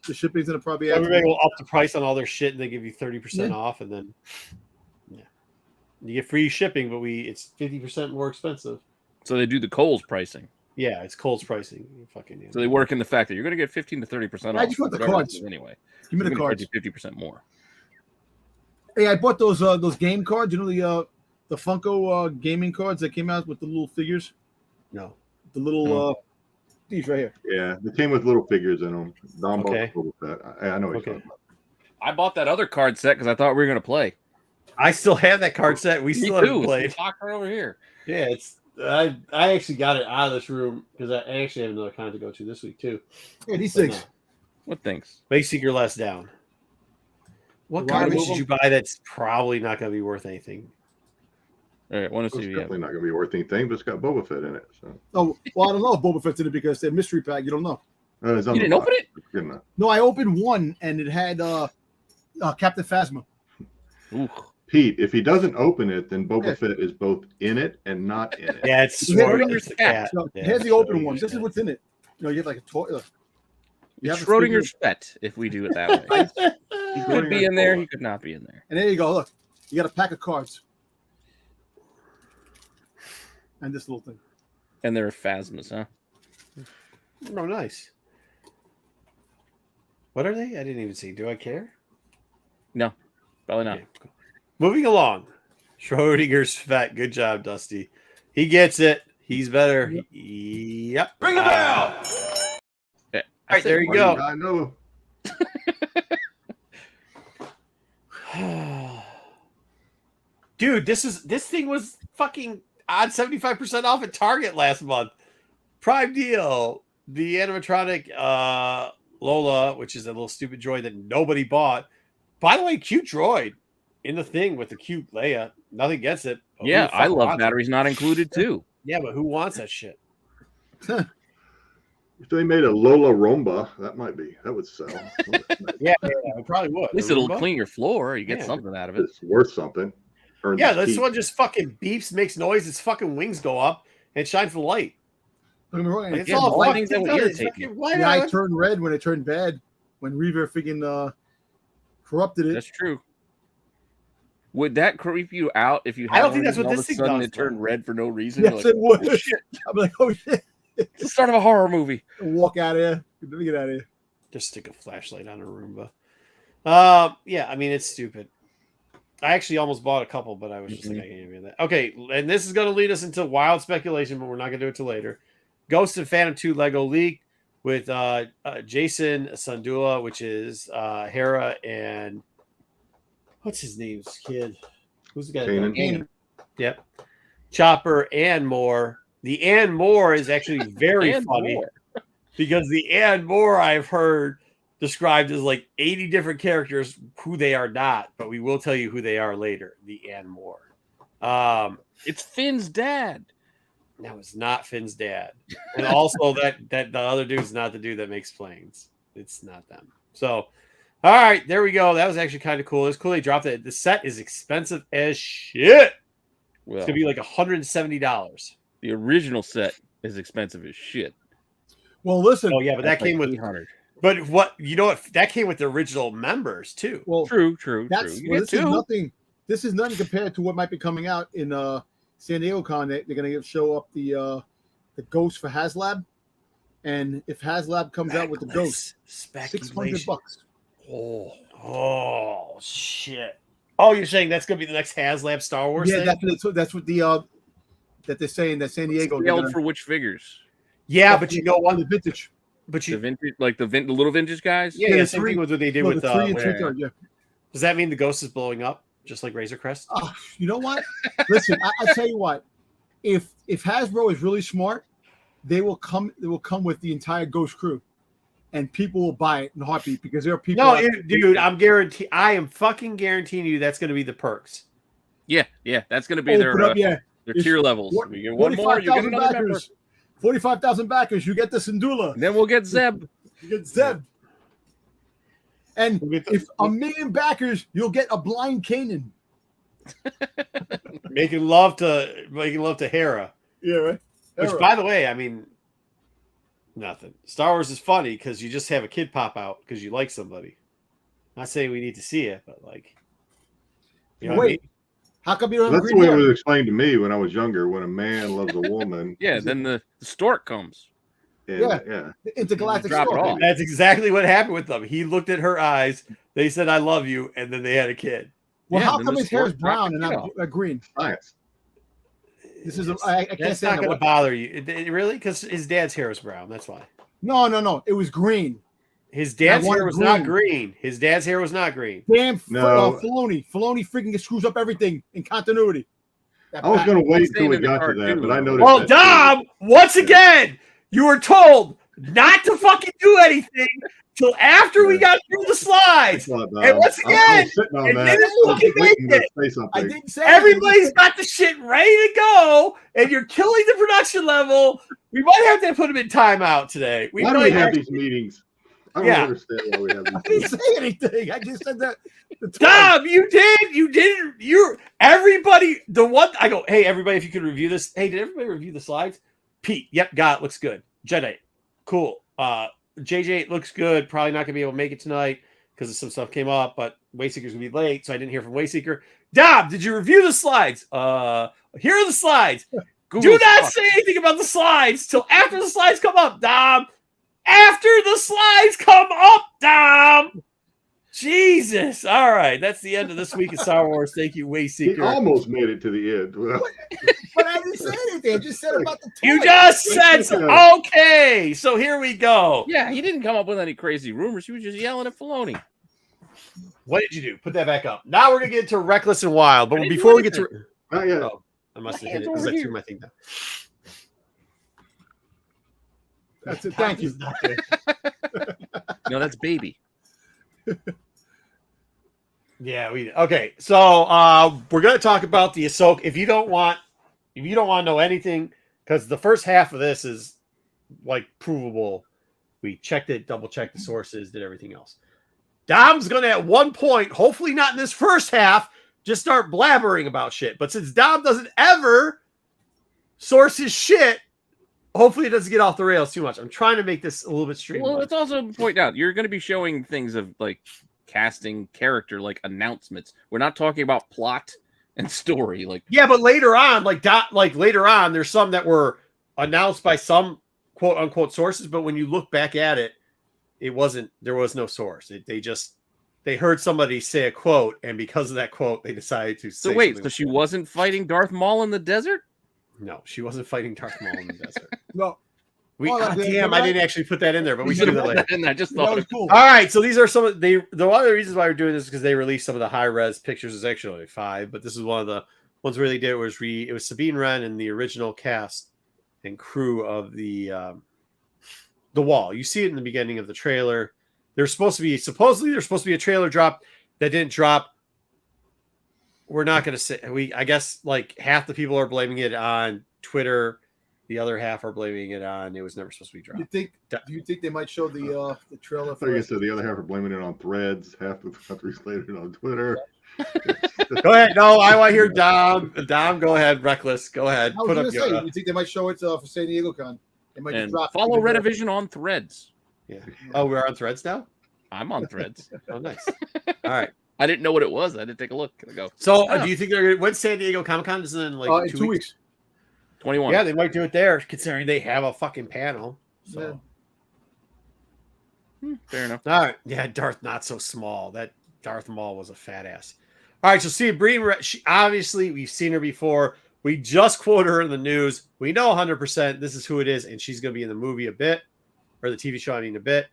The shipping's gonna probably. Everybody will up the price on all their shit, and they give you 30% off, and then you get free shipping, but it's 50% more expensive. So they do the Kohl's pricing. Yeah, it's Kohl's pricing. So they work in the fact that you're going to get 15 to 30% off. I just want the cards anyway. Give me the cards. 50% more. Hey, I bought those game cards. You know the Funko gaming cards that came out with the little figures. No, the little these right here. Yeah, they came with little figures in them. Don Okay. bought that. I know what you're talking about. I bought that other card set because I thought we were going to play. I still have that card set. We still haven't played. It's locked right over here. Yeah, it's. I actually got it out of this room because I actually have another con to go to this week too. Yeah, these things. No. What things? Make Seeker less down. What garbage did you buy that's probably not going to be worth anything? All right, want It's to see. definitely not going to be worth anything, but it's got Boba Fett in it. So Oh, well, I don't know if Boba Fett's in it because they're mystery pack. You don't know. it's on You the didn't box. open it? Good enough. No, I opened one and it had Captain Phasma. Ooh. Pete, if he doesn't open it, then Boba Fett is both in it and not in it. Yeah, it's Yeah, Schrodinger's Schrodinger's cat. cat. So Yeah, here's the open Schrodinger's one. This is cat. what's in it. You know, you have like a toy. You have a Schrodinger's figure. pet, if we do it that way. He could be in there. He could not be in there. And there you go. Look, you got a pack of cards. And this little thing. And there are phasmas, huh? Oh, nice. What are they? I didn't even see. Do I care? No, probably not. Okay, cool. Moving along. Schrodinger's fat. Good job, Dusty. He gets it. He's better. Yep. Ring the bell! Yeah. All right, there you go. I know. Dude, this thing was fucking on 75% off at Target last month. Prime deal. The animatronic Lola, which is a little stupid droid that nobody bought. By the way, cute droid in the thing with the cute Leia. Nothing against it. But Yeah, who the fuck I love wants batteries not included too. it? Yeah, but who wants that shit? If they made a Lola Romba, that would sell. Yeah, it probably would. At least A it'll Roomba? clean your floor. You get Yeah. something out of it. It's worth something. Earns Yeah, its this keep. one just fucking beeps, makes noise, its fucking wings go up, and shines the light. Don't get me wrong. Like, it's Yeah, all why fucking things that would done. irritate It's you? fucking- why The eye not? turned red when it turned bad. When Reaver freaking corrupted it. That's true. Would that creep you out if you had I don't think one that's and what all this of a thing sudden does, it turned though. red for no reason? Yes, Like, it would. oh, shit. I'm like, oh shit. It's the start of a horror movie. Walk out of here. Let me get out of here. Just stick a flashlight on a Roomba. Yeah, I mean, it's stupid. I actually almost bought a couple, but I was just like, I can't do that. Okay, and this is going to lead us into wild speculation, but we're not going to do it till later. Ghost and Phantom 2 Lego leak with Jason Sandula, which is Hera and what's his name's kid? Who's the guy? Kanan. Yep. Chopper and more. The and more is actually very funny because the and more I've heard described as like 80 different characters who they are not, but we will tell you who they are later. The and more. It's Finn's dad. No, it's not Finn's dad. And also that the other dude's not the dude that makes planes. It's not them. So, all right, there we go. That was actually kind of cool. It's cool they dropped it. The set is expensive as shit. Well, It's gonna be like $170. the original set is expensive as shit. Well, listen. Oh yeah, but that came with 800. But what you know what that came with the original members too. Well, True. that's You well, get this is two. nothing. This is nothing compared to what might be coming out in San Diego Con. They're going to show up the Ghost for HasLab, and if HasLab comes out with the Ghost, $600. Oh shit! Oh, you're saying that's gonna be the next HasLab Star Wars? Yeah, thing? that's what the that they're saying that San Diego. Scaled for which figures? Yeah, but you know what? The vintage. But The you vintage, like the little vintage guys. yeah, the same three- thing with what they did No, with the 3 and where- 2/3, yeah. Does that mean the Ghost is blowing up just like Razor Crest? Oh, you know what? Listen, I tell you what. If Hasbro is really smart, they will come. They will come with the entire Ghost crew, and people will buy it in a heartbeat because there are people. No, out there- dude, I am fucking guaranteeing you that's gonna be the perks. Yeah. That's going to be Oh, their put up, yeah. their It's tier levels. What- We get one more, you get 45,000 another member. backers. 45,000 backers. You get the Syndulla. And then we'll get Zeb. You get Zeb. And We'll get the- if 1,000,000 backers, you'll get a blind Kanan. making love to Hera. Yeah, right. Which, Hera. by the way, I mean, nothing. Star Wars is funny because you just have a kid pop out because you like somebody. Not saying we need to see it, but like, you know what I mean? Wait, how come you don't have That's the green way it hair? was explained to me when I was younger. When a man loves a woman, Yeah, then the stork comes. and, Yeah. yeah. The intergalactic Drop it Storm. off. That's exactly what happened with them. He looked at her eyes. They said, "I love you," and then they had a kid. Well, Yeah, how then come the his hair is stork dropped brown the and kid not green? Science. This is I can't That's say not that. going to bother you, really, because his dad's hair is brown. That's why. No. It was green. His dad's I want hair was not green. His dad's hair was not green. Damn, No. Filoni. Filoni freaking screws up everything in continuity. That I was back- going to wait Staying until we in the got to that, cartoon. but I noticed. Well, that Dom, once again, you were told not to fucking do anything till after we got through the slides. too. And once I again, was sitting on it that. didn't I was fucking waiting make to say something. I didn't say Everybody's got the shit ready to go, and you're killing the production level. We might have to put him in timeout today. Why do we have these meetings? I don't Yeah. understand why we have I these didn't meetings. say anything. I just said that. Dom, you didn't. You're everybody. The one I go, hey, everybody, if you could review this. Hey, did everybody review the slides? Pete, yep, got it. Looks good. Jedi, cool. JJ looks good. Probably not gonna be able to make it tonight because some stuff came up, but Wayseeker's gonna be late, so I didn't hear from Wayseeker. Dom, did you review the slides? Here are the slides. Do not say anything about the slides till after the slides come up, Dom. After the slides come up, Dom. Jesus. All right. That's the end of this week of Star Wars. Thank you, He Wayseeker. almost made it to the end. Well, But I didn't say anything. I just said about the toy. You just said so. Okay. So here we go. Yeah, he didn't come up with any crazy rumors. He was just yelling at Filoni. What did you do? Put that back up. Now we're gonna get to Reckless and Wild. I But didn't before do we get to not yet. oh, I must have My hit hand's it because over I here. threw my thing down. That's it. Thank you. No, that's baby. Yeah, we okay. So we're gonna talk about the Ahsoka. If you don't want to know anything, because the first half of this is like provable. We checked it, double checked the sources, did everything else. Dom's gonna at one point, hopefully not in this first half, just start blabbering about shit. But since Dom doesn't ever source his shit, hopefully it doesn't get off the rails too much. I'm trying to make this a little bit streamlined. Well, let's also point out you're going to be showing things of like casting character, like announcements. We're not talking about plot and story. Like, yeah, but later on, later on, there's some that were announced by some quote unquote sources, but when you look back at it, there was no source. They just they heard somebody say a quote, and because of that quote, they decided to say So wait, something. so she wasn't fighting Darth Maul in the desert? No, she wasn't fighting Darth Maul in the desert. No, Damn, I didn't actually put that in there, but we should do that later. And I just that thought was cool. All right, so these are some of the one of the reasons why we're doing this is because they released some of the high res pictures. There's actually only 5, but this is one of the ones where they did it was Sabine Wren and the original cast and crew of the Wall. You see it in the beginning of the trailer. Supposedly there's supposed to be a trailer drop that didn't drop. We're not going to say I guess like half the people are blaming it on Twitter. The other half are blaming it on it was never supposed to be dropped. Do you think they might show the trailer? Like I said, the other half are blaming it on Threads. Half the country's blaming it on Twitter. Go ahead. No, I want to hear Dom. Dom, go ahead. Reckless, go ahead. I was going to say, you think they might show it for San Diego Con? They might and drop follow Redivision on Threads. Yeah. Oh, we're on Threads now? I'm on Threads. Oh, nice. All right. I didn't know what it was. I didn't take a look. I go. So, do you think when's San Diego Comic Con? Is in like in 2 weeks? 21. Yeah, they might do it there, considering they have a fucking panel. So, fair enough. all right. Yeah, Darth not so small. That Darth Maul was a fat ass. All right, so see, obviously we've seen her before. We just quoted her in the news. We know 100% this is who it is, and she's going to be in the movie a bit, or the TV show a bit.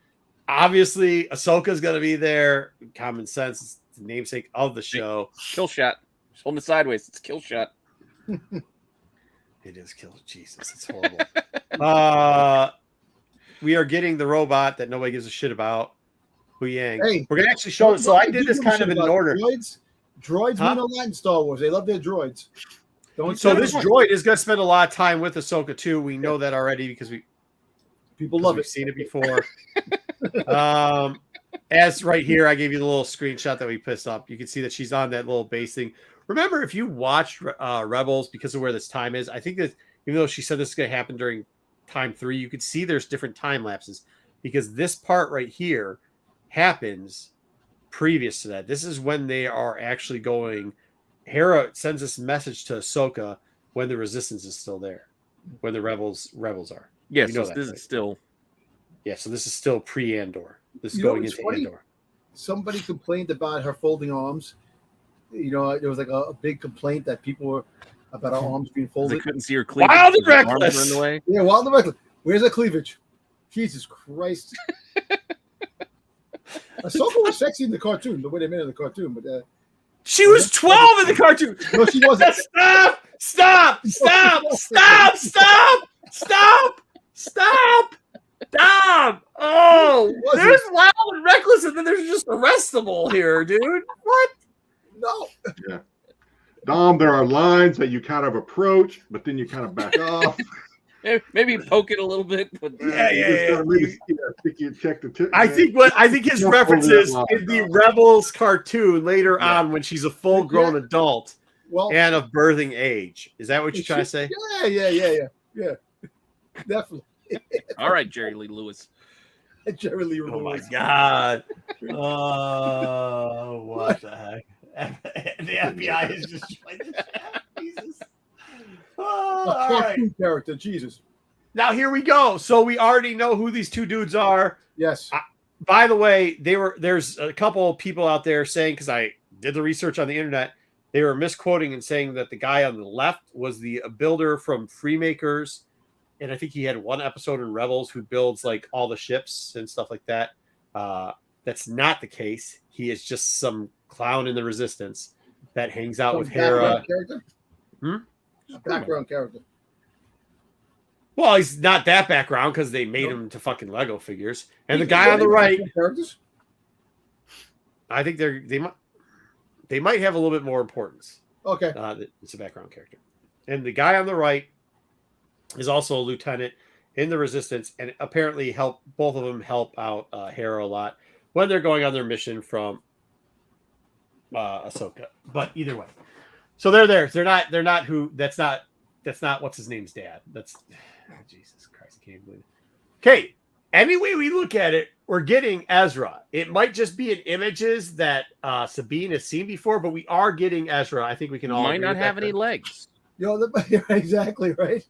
Obviously, Ahsoka's going to be there. Common sense. It's the namesake of the show. Kill shot. She's holding it sideways. It's kill shot. It is kill. Jesus, it's horrible. We are getting the robot that nobody gives a shit about. Hu Yang. Hey, we're gonna actually show it. So I did this kind of in order. Droids mean a lot in Star Wars. They love their droids. So this droid is gonna spend a lot of time with Ahsoka too. We know that already because people love it. We've seen it before. As right here, I gave you the little screenshot that we pissed up. You can see that she's on that little base thing. Remember, if you watched Rebels, because of where this time is, I think that even though she said this is going to happen during time 3, you could see there's different time lapses because this part right here happens previous to that. This is when they are actually going. Hera sends this message to Ahsoka when the Resistance is still there, when the rebels are. Yes, you know so this is still. Yeah, so this is still pre-Andor. This is going into Andor. Somebody complained about her folding arms. You know, there was like a big complaint that people were about her arms being folded. They couldn't see her cleavage. Wild and reckless. Yeah, wild and reckless. Where's the cleavage? Jesus Christ. Ahsoka was sexy in the cartoon, the way they made it in the cartoon, but she was 12 in the cartoon. No, she wasn't. Stop! Stop! Oh, there's wild and reckless, and then there's just arrestable here, dude. What? No. Yeah. Dom, there are lines that you kind of approach, but then you kind of back off. Maybe poke it a little bit, but yeah. Check the I think his reference is in the Rebels cartoon later on when she's a full-grown adult and of birthing age. Is that what you're trying to say? Yeah. Definitely. All right, Jerry Lee Lewis. Jerry Lee Lewis. Oh my God. Oh, what the heck? The FBI is just like, Jesus. Oh, all right. Character, Jesus. Now here we go. So we already know who these two dudes are. Yes. By the way, there's a couple of people out there saying, because I did the research on the internet, they were misquoting and saying that the guy on the left was the builder from Freemakers, and I think he had one episode in Rebels who builds like all the ships and stuff like that. That's not the case. He is just some clown in the Resistance that hangs out with Hera. Background character. Well, he's not that background because they made him to fucking Lego figures. And the guy on the right, I think they might have a little bit more importance. Okay, it's a background character. And the guy on the right is also a lieutenant in the Resistance, and apparently both of them help out Hera a lot when they're going on their mission from Ahsoka. But either way, so they're there. They're not who. That's not what's his name's dad. That's Jesus Christ. I can't believe it. Okay. Any way we look at it, we're getting Ezra. It might just be in images that Sabine has seen before, but we are getting Ezra. I think we can all might not have any legs. Exactly right.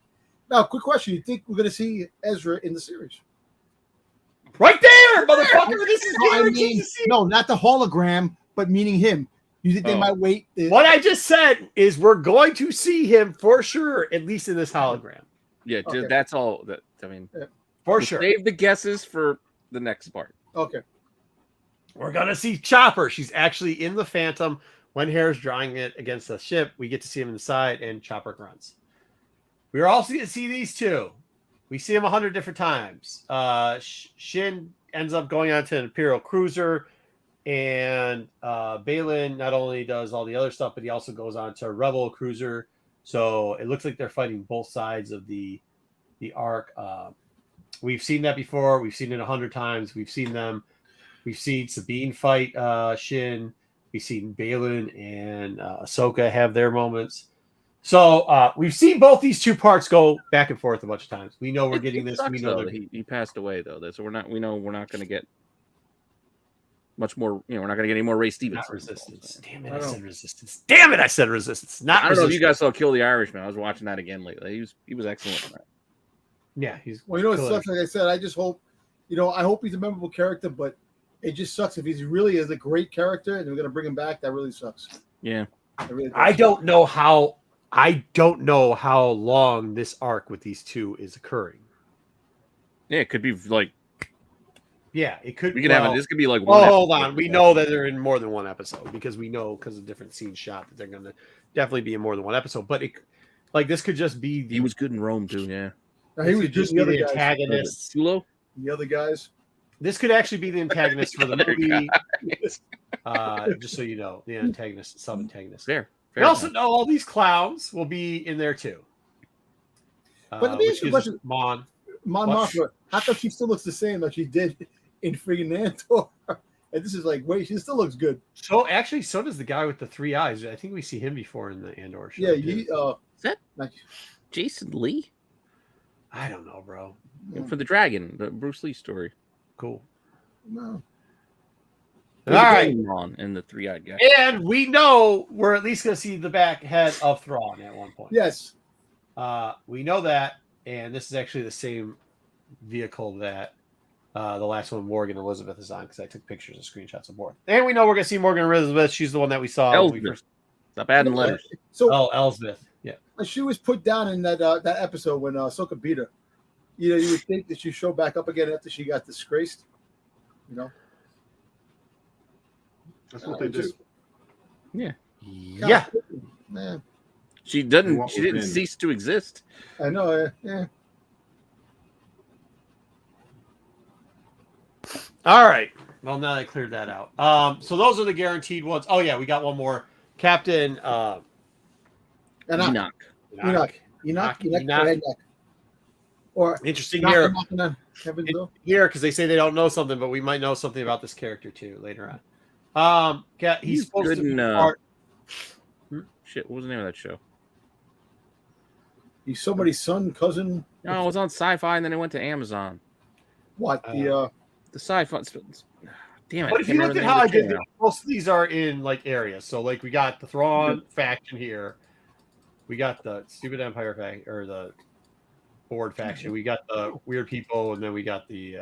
Now, quick question: you think we're going to see Ezra in the series? Right there, motherfucker. This is No, I guaranteed mean, to see. no, not the hologram, but meaning him. You think they Oh. might wait? What I just said is we're going to see him for sure, at least in this hologram. Yeah, Okay. that's all. That I mean, For we'll sure. save the guesses for the next part. Okay. We're going to see Chopper. She's actually in the Phantom. When Hare's drawing it against the ship, we get to see him inside, and Chopper grunts. We're also going to see these two. We see him 100 different times. Shin ends up going on to an Imperial cruiser, and Balin not only does all the other stuff, but he also goes on to a Rebel cruiser. So it looks like they're fighting both sides of the arc. We've seen that before. We've seen it 100 times. We've seen Sabine fight Shin. We've seen Balin and Ahsoka have their moments. So we've seen both these two parts go back and forth a bunch of times. We know we're getting this. Sucks, We know though. He passed away though, so we're not going to get much more. We're not going to get any more Ray Stevens. Not Resistance. Damn it! I said Resistance. Damn it! I said Resistance. Not. I don't know if you Resistance. guys saw Kill the Irishman. I was watching that again lately. He was excellent in that. Yeah, he's. Well, you know, it killer. sucks. Like I said, I just hope, I hope he's a memorable character, but it just sucks if he's really is a great character and we're gonna bring him back. That really sucks. Yeah. That really I does. don't know how long this arc with these two is occurring. Yeah, it could be like Yeah, it could. we could have it. This could be like. Well, one hold episode. on. We know that they're in more than one episode because we know because of different scenes shot that they're going to definitely be in more than one episode. But this could just be He was good in Rome too. Yeah. Now, this he was could just just be the the other guys. antagonist. Sulo? The other guys. This could actually be the antagonist for the Other movie. Just so you know, the antagonist, sub antagonist. Fair. We also know all these clowns will be in there too. But let me ask you a which gives question. us Mon. Mon What? Mothma, how come she still looks the same that she did in friggin' Andor? And this is like, wait, she still looks good. So actually, so does the guy with the 3 eyes. I think we see him before in the Andor show. Yeah, too. Is that like, Jason Lee I don't know, bro. for the Dragon, the Bruce Lee story? Cool. no. All right. On in the 3-eyed guy. And we know we're at least going to see the back head of Thrawn at one point. Yes. We know that, and this is actually the same vehicle that the last one Morgan Elizabeth is on because I took pictures and screenshots of both. And we know we're going to see Morgan Elizabeth. She's the one that we saw. When we Elsbeth. first... Stop adding letters. So Oh, Elsbeth. Yeah. she was put down in that that episode when Ahsoka beat her. You would think that she showed back up again after she got disgraced. That's what they do. Yeah. Man, She didn't. What She was didn't in? cease to exist. I know. Yeah. All right. Well, now they cleared that out. So those are the guaranteed ones. Oh, yeah. We got one more. Captain And Enoch. Enoch. Or Interesting Enoch here. knocking on Kevin's door. Here, because they say they don't know something, but we might know something about this character too later on. He's He's supposed good to be in, part. Shit, what was the name of that show? He's somebody's son, cousin. No, it was on Sci-Fi, and then it went to Amazon. What? The Sci-Fi. Damn it! But I if can't you look remember at the how name I of the did, channel. most of these are in like areas. So like we got the Thrawn faction here, we got the Stupid Empire faction or the Board faction, we got the Weird People, and then we got the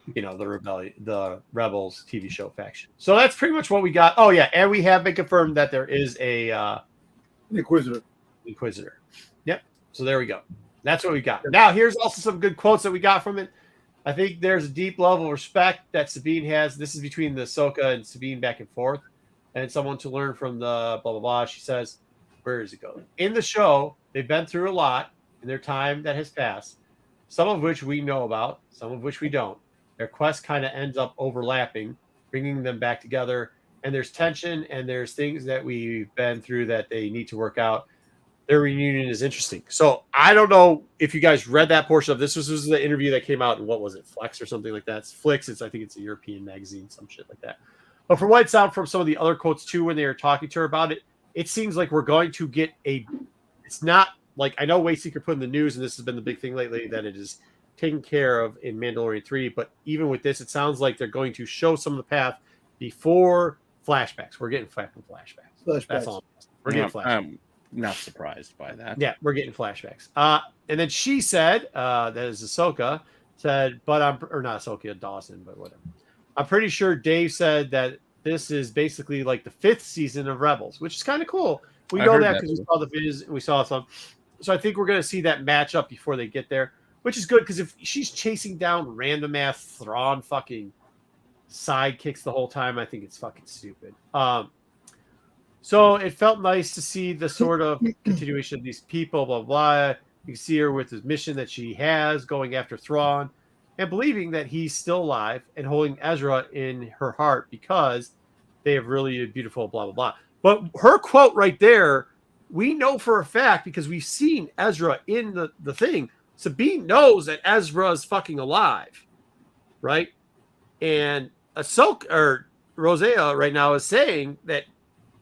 the Rebels TV show faction. So that's pretty much what we got. Oh yeah, and we have been confirmed that there is a Inquisitor. Yep. So there we go. That's what we got. Now here's also some good quotes that we got from it. I think there's a deep level of respect that Sabine has. This is between the Ahsoka and Sabine back and forth, and someone to learn from the blah blah blah. She says, "Where is it going?" In the show, they've been through a lot in their time that has passed, some of which we know about, some of which we don't. Their quest kind of ends up overlapping, bringing them back together. And there's tension and there's things that we've been through that they need to work out. Their reunion is interesting. So I don't know if you guys read that portion of this. This was the interview that came out in, what was it, Flex or something like that? It's Flix. I think it's a European magazine, some shit like that. But from what it sounded from some of the other quotes too, when they were talking to her about it, it seems like we're going to get it's not like, I know Wayseeker put in the news, and this has been the big thing lately, that it is taken care of in Mandalorian 3. But even with this, it sounds like they're going to show some of the path before flashbacks. We're getting fucking flashbacks. That's all. We're getting flashbacks. I'm not surprised by that. Yeah, we're getting flashbacks. And then she said, that is Ahsoka, said, but or not Ahsoka, Dawson, but whatever. I'm pretty sure Dave said that this is basically like the 5th season of Rebels, which is kind of cool. We know that because we saw the vids and we saw some. So I think we're going to see that match up before they get there, which is good because if she's chasing down random ass Thrawn fucking sidekicks the whole time, I think it's fucking stupid. So it felt nice to see the sort of continuation of these people, blah, blah. You can see her with the mission that she has going after Thrawn and believing that he's still alive and holding Ezra in her heart because they have really beautiful blah, blah, blah. But her quote right there, we know for a fact because we've seen Ezra in the thing. Sabine knows that Ezra is fucking alive, right? And Ahsoka or Rosea right now is saying that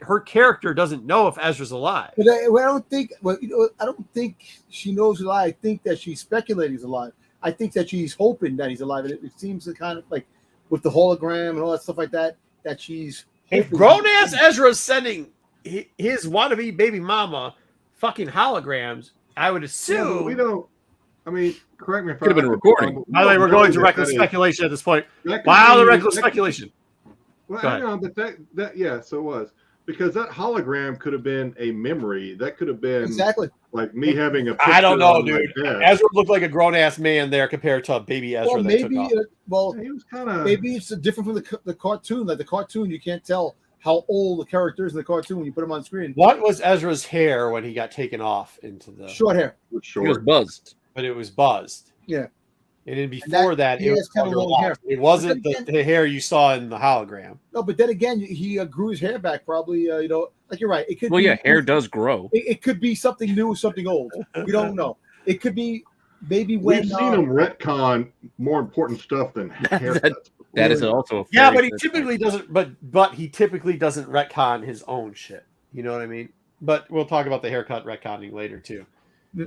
her character doesn't know if Ezra's alive. But I don't think. Well, I don't think she knows he's alive. I think that she's speculating he's alive. I think that she's hoping that he's alive. And it seems to kind of like with the hologram and all that stuff like that. That she's. If grown ass Ezra's sending his wannabe baby mama fucking holograms, I would assume. Yeah, we don't. I mean, correct me if could have been a recording. By the way, we're going to reckless speculation at this point. Wow, the reckless speculation. Well, I know, but that yeah, so it was. Because that hologram could have been a memory. That could have been exactly like me having a picture. I don't know, dude. Ezra looked like a grown ass man there compared to a baby Ezra. Well, maybe he was kind of maybe it's different from the cartoon. Like the cartoon, you can't tell how old the character is in the cartoon when you put him on screen. What was Ezra's hair when he got taken off into the short hair? He was buzzed, but it was buzzed. Yeah. And then before that, it was kind of long hair. It wasn't the hair you saw in the hologram. No, but then again, he grew his hair back. Probably, like you're right. It could. Well, yeah, hair does grow. It could be something new, something old. We don't know. It could be maybe when we've seen him retcon more important stuff than hair. That is also a yeah, but he typically doesn't. But he typically doesn't retcon his own shit. You know what I mean? But we'll talk about the haircut retconning later too.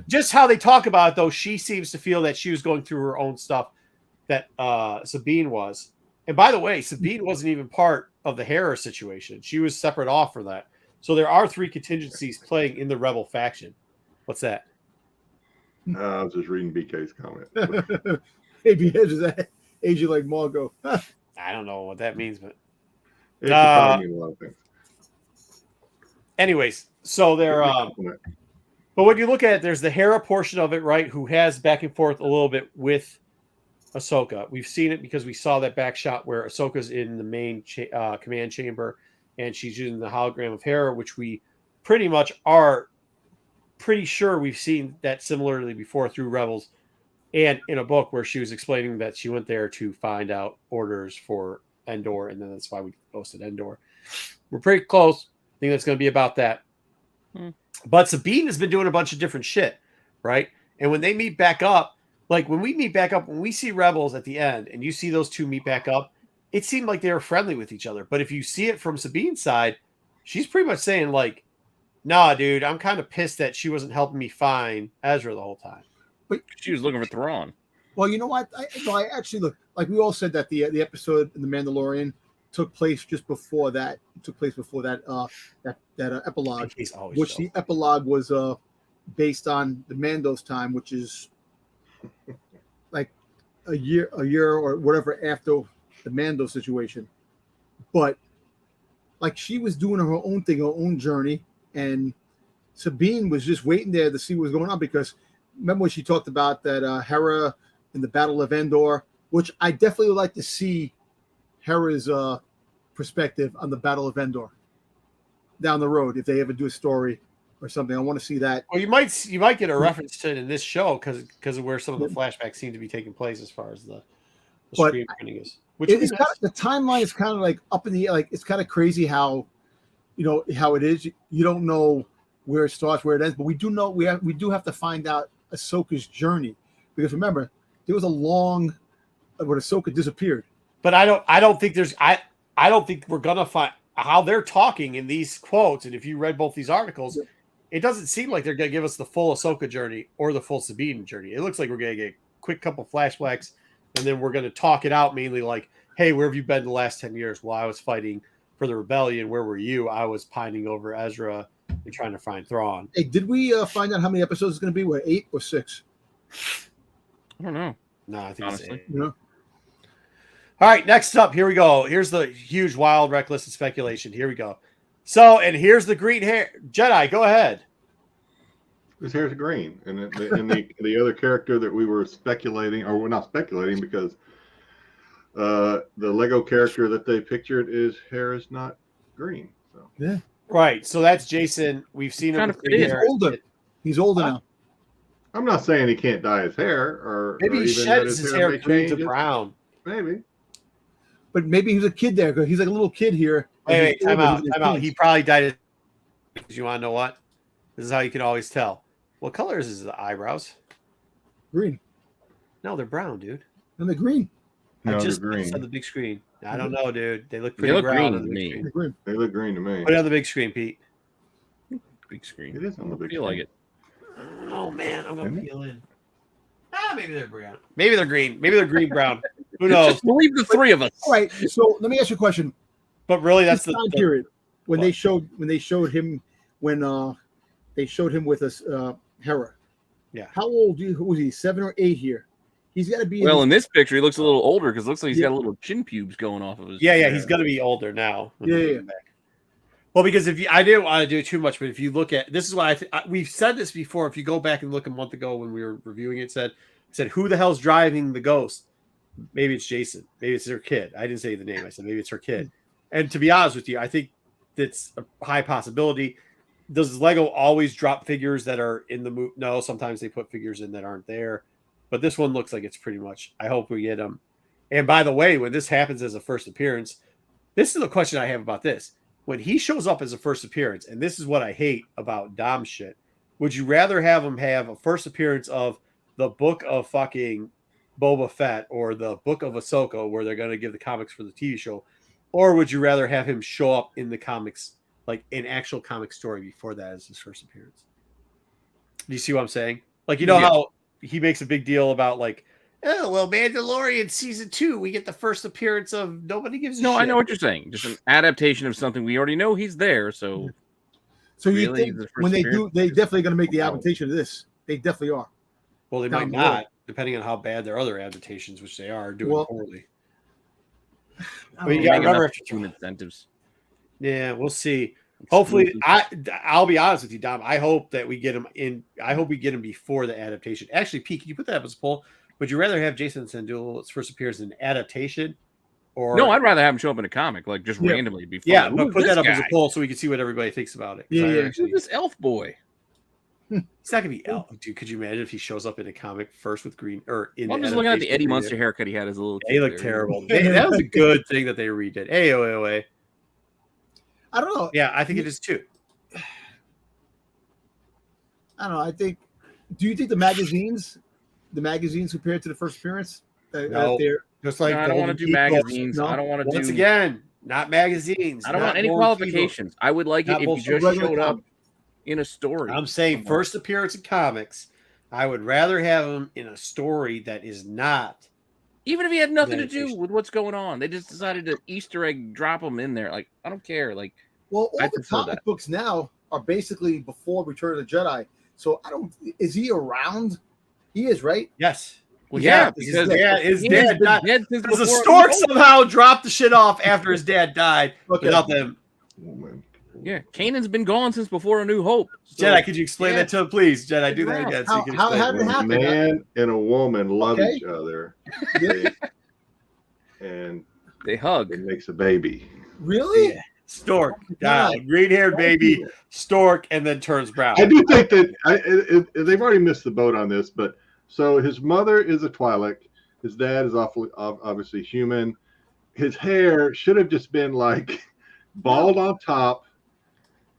Just how they talk about it, though, she seems to feel that she was going through her own stuff that Sabine was. And by the way, Sabine wasn't even part of the Hera situation. She was separate off for that. So there are 3 contingencies playing in the Rebel faction. What's that? I was just reading BK's comment. Maybe is aging like Margot. I don't know what that means, but it probably mean a lot of things. Anyways, so they're but when you look at it, there's the Hera portion of it, right? Who has back and forth a little bit with Ahsoka. We've seen it because we saw that back shot where Ahsoka's in the main command chamber and she's using the hologram of Hera, which we pretty much are pretty sure we've seen that similarly before through Rebels and in a book where she was explaining that she went there to find out orders for Endor, and then that's why we posted Endor. We're pretty close. I think that's going to be about that. But Sabine has been doing a bunch of different shit, right? And when they meet back up, like when we meet back up, when we see Rebels at the end and you see those two meet back up, it seemed like they were friendly with each other. But if you see it from Sabine's side, she's pretty much saying like, nah, dude, I'm kind of pissed that she wasn't helping me find Ezra the whole time. But she was looking for Thrawn. Well, you know what? I actually look, like we all said that the episode in The Mandalorian took place just before that. It took place before that epilogue, which the epilogue was based on the Mando's time, which is like a year or whatever after the Mando situation. But like she was doing her own thing, her own journey, and Sabine was just waiting there to see what was going on, because remember when she talked about that Hera in the Battle of Endor, which I definitely would like to see Hera's perspective on the Battle of Endor down the road if they ever do a story or something. I want to see that. Well, you might get a reference to it in this show because of where some of the flashbacks seem to be taking place as far as the screen printing is. Which is kind of, the timeline is kind of like up in the air. Like it's kind of crazy how how it is. You don't know where it starts, where it ends, but we do know we do have to find out Ahsoka's journey, because remember there was a long when Ahsoka disappeared. But I don't think there's I don't think we're gonna find how they're talking in these quotes. And if you read both these articles, it doesn't seem like they're gonna give us the full Ahsoka journey or the full Sabine journey. It looks like we're gonna get a quick couple flashbacks, and then we're gonna talk it out mainly like, hey, where have you been the last 10 years? Well, I was fighting for the rebellion. Where were you? I was pining over Ezra and trying to find Thrawn. Hey, did we find out how many episodes it's going to be? What, 8 or 6? I don't know. No, I think Honestly. it's A. Yeah. All right, next up, here we go. Here's the huge, wild, reckless speculation. Here we go. So, and here's the green hair. Jedi, go ahead. His hair's green, and the other character that we were speculating, or we're not speculating because the Lego character that they pictured, his hair is not green. So Yeah. Right. So that's Jason. We've seen him Kind with of green fit in. hair. He's older. He's older now. I'm not saying he can't dye his hair, or Maybe or he even that sheds his may hair green to change it. brown. Maybe. But maybe he was a kid there because he's like a little kid here. Wait, He's time older out. than his Time out. kids. He probably dyed it. Because you want to know what? This is how you can always tell. What color is his eyebrows? green. No, they're brown, dude. And the green. No, I they're just green. on the big screen. I don't know, dude. They look They pretty look brown green on the to big me. screen. The green. They look green to me. Put it on the big screen, Pete. Big screen. It is on the big feel like screen. it. Oh man, I'm gonna Isn't it? peel in. Maybe they're brown. Maybe they're green. Maybe they're green brown. Who Just knows? believe the three of us. All right. So let me ask you a question. But really, that's This the time period when what? they showed him they showed him with us Hera. Yeah. How old was he? 7 or 8 here. He's got to be. Well, in this picture, he looks a little older because it looks like he's Yeah. got a little chin pubes going off of his. Yeah, hair. he's gonna be older now. Yeah. Well, because if you, I didn't want to do too much, but if you look at this is why we've said this before. If you go back and look a month ago when we were reviewing it, said who the hell's driving the Ghost? Maybe it's Jason. Maybe it's her kid. I didn't say the name. I said maybe it's her kid. And to be honest with you, I think that's a high possibility. Does Lego always drop figures that are in the movie? No, sometimes they put figures in that aren't there. But this one looks like it's pretty much. I hope we get them. And by the way, when this happens as a first appearance, this is the question I have about this. When he shows up as a first appearance, and this is what I hate about Dom shit, would you rather have him have a first appearance of the book of fucking Boba Fett or the book of Ahsoka, where they're going to give the comics for the TV show, or would you rather have him show up in the comics, like an actual comic story before that as his first appearance? Do you see what I'm saying? Like, you know how he makes a big deal about like, oh, well, Mandalorian season 2, we get the first appearance of nobody gives a shit. No, I know what you're saying. Just an adaptation of something we already know he's there. So So you Really? think The first when they do, appearance? they definitely going to make the Wow. adaptation of this. They definitely are. Well, they down might the road. not, depending on how bad their other adaptations, which they are doing Well, poorly. I But don't you know. gotta Make remember enough if team incentives. Yeah, we'll see. Hopefully, I'll be honest with you, Dom. I hope that we get him in. I hope we get him before the adaptation. Actually, Pete, can you put that up as a poll? Would you rather have Jason Sandul's first appearance in adaptation, or No, I'd rather have him show up in a comic, like just Yeah. randomly before. yeah, but put that up as a guy? poll so we can see what everybody thinks about it. 'Cause Yeah, I yeah. actually- Who's this elf boy? It's not gonna be Elf, dude. Could you imagine if he shows up in a comic first with green or in? Well, I'm the just looking at the adaptation Eddie with green Munster hair? haircut he had as a little Yeah, he kid looked there. terrible. That was a good thing that they redid. Hey. I don't know. Yeah, I think it is too. I don't know. I think. Do you think the magazines compared to the first appearance, No. they're Just like No, I the don't want Golden to do Eagles. magazines. No. I don't want to Once do. again, not magazines. I don't not want any Golden Eagles. qualifications. I would like it Not if you bullshit. just Regular showed up comic. in a story. I'm saying first appearance in comics. I would rather have him in a story that is not. Even if he had nothing to do Meditation. with what's going on, they just decided to Easter egg drop him in there. Like, I don't care. Like, well, all I the prefer comic that. books now are basically before Return of the Jedi. So I don't. Is he around? He is, right? Yes. well, Yeah, yeah, because because his he dad has been died. dead since Because the before- stork somehow dropped the shit off after his dad died Okay. without them. Oh, man. Yeah, Kanan's been gone since before A New Hope. So, Jedi, could you explain yeah. that to him, please? Jedi, do Figure that out again. So you can how explain did it it. happen? A man and a woman love Okay. each other, Yeah. and they hug. it makes a baby. Really? Yeah. Stork, God. green-haired baby, stork, and then turns brown. I do think that they've already missed the boat on this, but so his mother is a Twi'lek. His dad is obviously human. His hair should have just been like bald on top,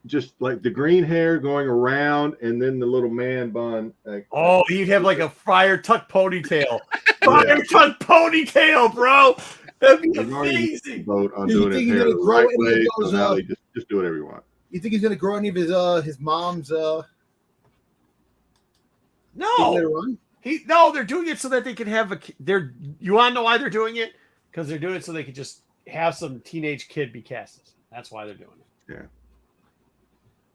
just like the green hair going around, and then the little man bun. Like, Oh, he'd have like a friar tuck ponytail. Friar tuck ponytail, bro. That'd be they've already missed the amazing. boat on Do you doing his think he's hair gonna the grow right any of way. those, So now they just do whatever you want. You think he's going to grow any of his mom's No, later on? they're doing it so that they can have you want to know why they're doing it? Because they're doing it so they can just have some teenage kid be cast. That's why they're doing it.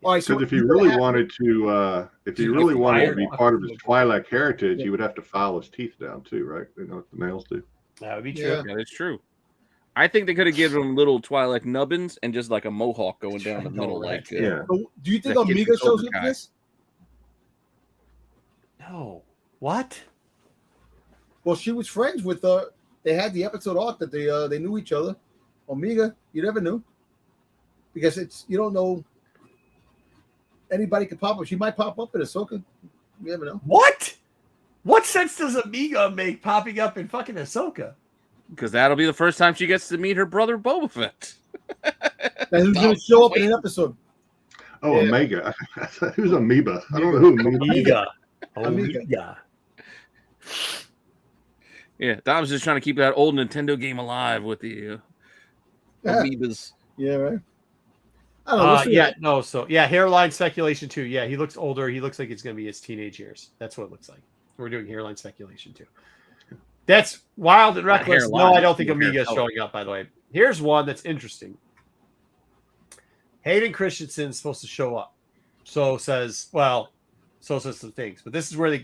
All right, so Because if he you're really gonna have- wanted to, be part of his Twi'lek heritage, he would have to file his teeth down too, right? You know what the males do. That would be true. Yeah. Yeah, that's true. I think they could have given him little Twi'lek nubbins and just like a mohawk going down the I know, middle. right? Like, Yeah. So, do you think That kid Omega from shows Cobra up Kai. for this? No. What? Well, she was friends with they had the episode arc that they knew each other. Omega, you never knew. Because you don't know anybody could pop up. She might pop up in Ahsoka. You never know. What? What sense does Amiga make popping up in fucking Ahsoka? because that'll be the first time she gets to meet her brother Boba Fett. And who's gonna show up in an episode? Oh, Yeah. Omega. Who's Amoeba? I don't know who Amoeba. Amiga. Yeah, Dom's just trying to keep that old Nintendo game alive with the amoebas. Yeah, right. I don't know. We'll see. Yeah, no, so yeah, hairline speculation too. Yeah, he looks older. He looks like it's gonna be his teenage years. That's what it looks like. We're doing hairline speculation too. That's wild and reckless. hairline, No, I don't think your hair Amiga is color. showing up, by the way. Here's one that's interesting. Hayden Christensen's supposed to show up. So says some things. But this is where they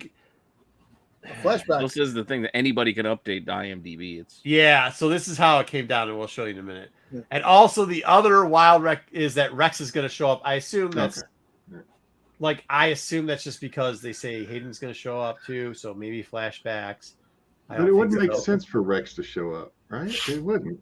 Flashback. This is the thing that anybody can update IMDb. It's yeah, so this is how it came down, and we'll show you in a minute. Yeah. And also the other wild wreck is that Rex is going to show up. I assume that's Okay. Yeah. like I assume that's just because they say Hayden's going to show up too, so maybe flashbacks. I But don't it think wouldn't make so. sense for Rex to show up, right? It wouldn't.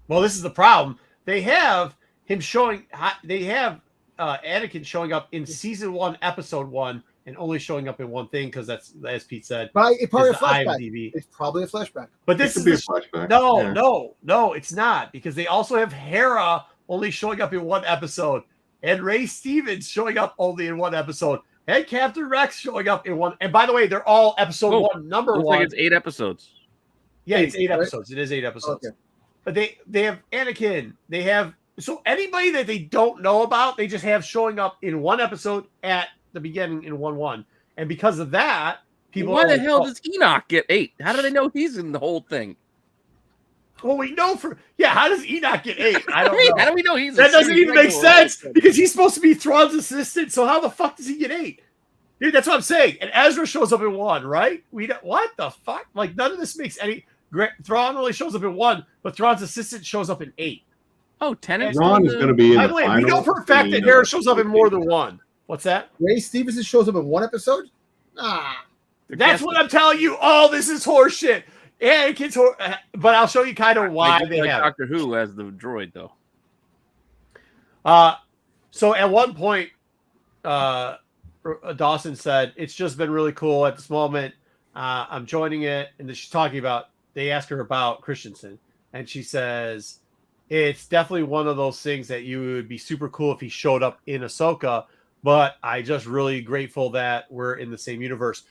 Well, this is the problem. They have him showing. They have Anakin showing up in season 1, episode 1, and only showing up in one thing because that's, as Pete said, But it's probably a is the flashback. IMDb. It's probably a flashback. But It this could is be a the flashback. No, Yeah. it's not, because they also have Hera only showing up in one episode, and Ray Stevens showing up only in one episode, and Captain Rex showing up in one. And by the way, they're all episode 1, number looks 1. like it's 8 episodes. Yeah, it's 8 right? episodes. It is 8 episodes. Okay. But they have Anakin. They have anybody that they don't know about, they just have showing up in one episode at the beginning in 1-1. And because of that, people Why are the like, hell oh, does Enoch get 8? How do they know he's in the whole thing? well, we know how does Enoch get 8? I don't know. How do we know he's? That doesn't even make regular? sense because he's supposed to be Thrawn's assistant. So how the fuck does he get 8? Dude, that's what I'm saying. And Ezra shows up in 1, right? What the fuck? Like, none of this makes any. Thrawn only shows up in 1, but Thrawn's assistant shows up in 8. Oh, Tennant's Ron is going to be in By the the way, final. we know for a fact that scene Hera of shows up in more than 1. What's that? Ray Stevenson shows up in one episode? Ah. That's what I'm telling you. Oh, this is horseshit. Anakin's but I'll show you kind of why I do they like have. Doctor Who as the droid, though. So at one point, Dawson said, "It's just been really cool at this moment. I'm joining it," and then she's talking about. They ask her about Christensen, and she says, "It's definitely one of those things that you would be super cool if he showed up in Ahsoka, but I just really grateful that we're in the same universe."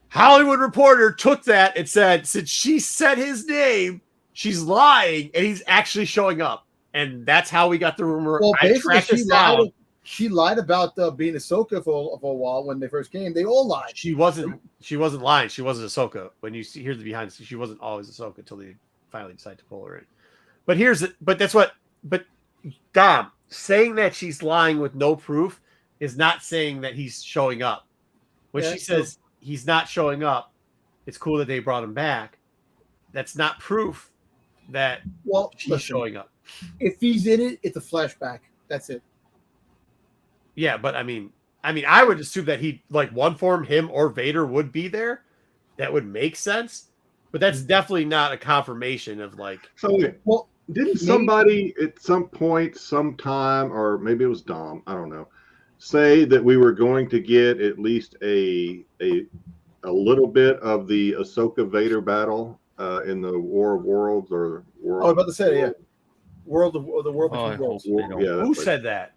Hollywood Reporter took that and said, since she said his name, she's lying, and he's actually showing up. And that's how we got the rumor. Well, I basically, tracked this down. she lied about being Ahsoka for a while when they first came. They all lied. She wasn't lying. She wasn't Ahsoka. When you hear the behind the scenes, she wasn't always Ahsoka until they finally decided to pull her in. But Dom, saying that she's lying with no proof is not saying that he's showing up. When Yeah, she says he's not showing up, it's cool that they brought him back. That's not proof that Well, she's listen, showing up. if he's in it, it's a flashback. That's it. Yeah, but I mean, I would assume that he like one form him or Vader would be there. That would make sense, but that's definitely not a confirmation of like. So wait, Well, didn't somebody at some point, sometime, or maybe it was Dom, I don't know, say that we were going to get at least a little bit of the Ahsoka Vader battle in the War of Worlds or I was World? about to say, yeah. The world Oh, I between worlds. hope they don't. Yeah, Who that's what- said that?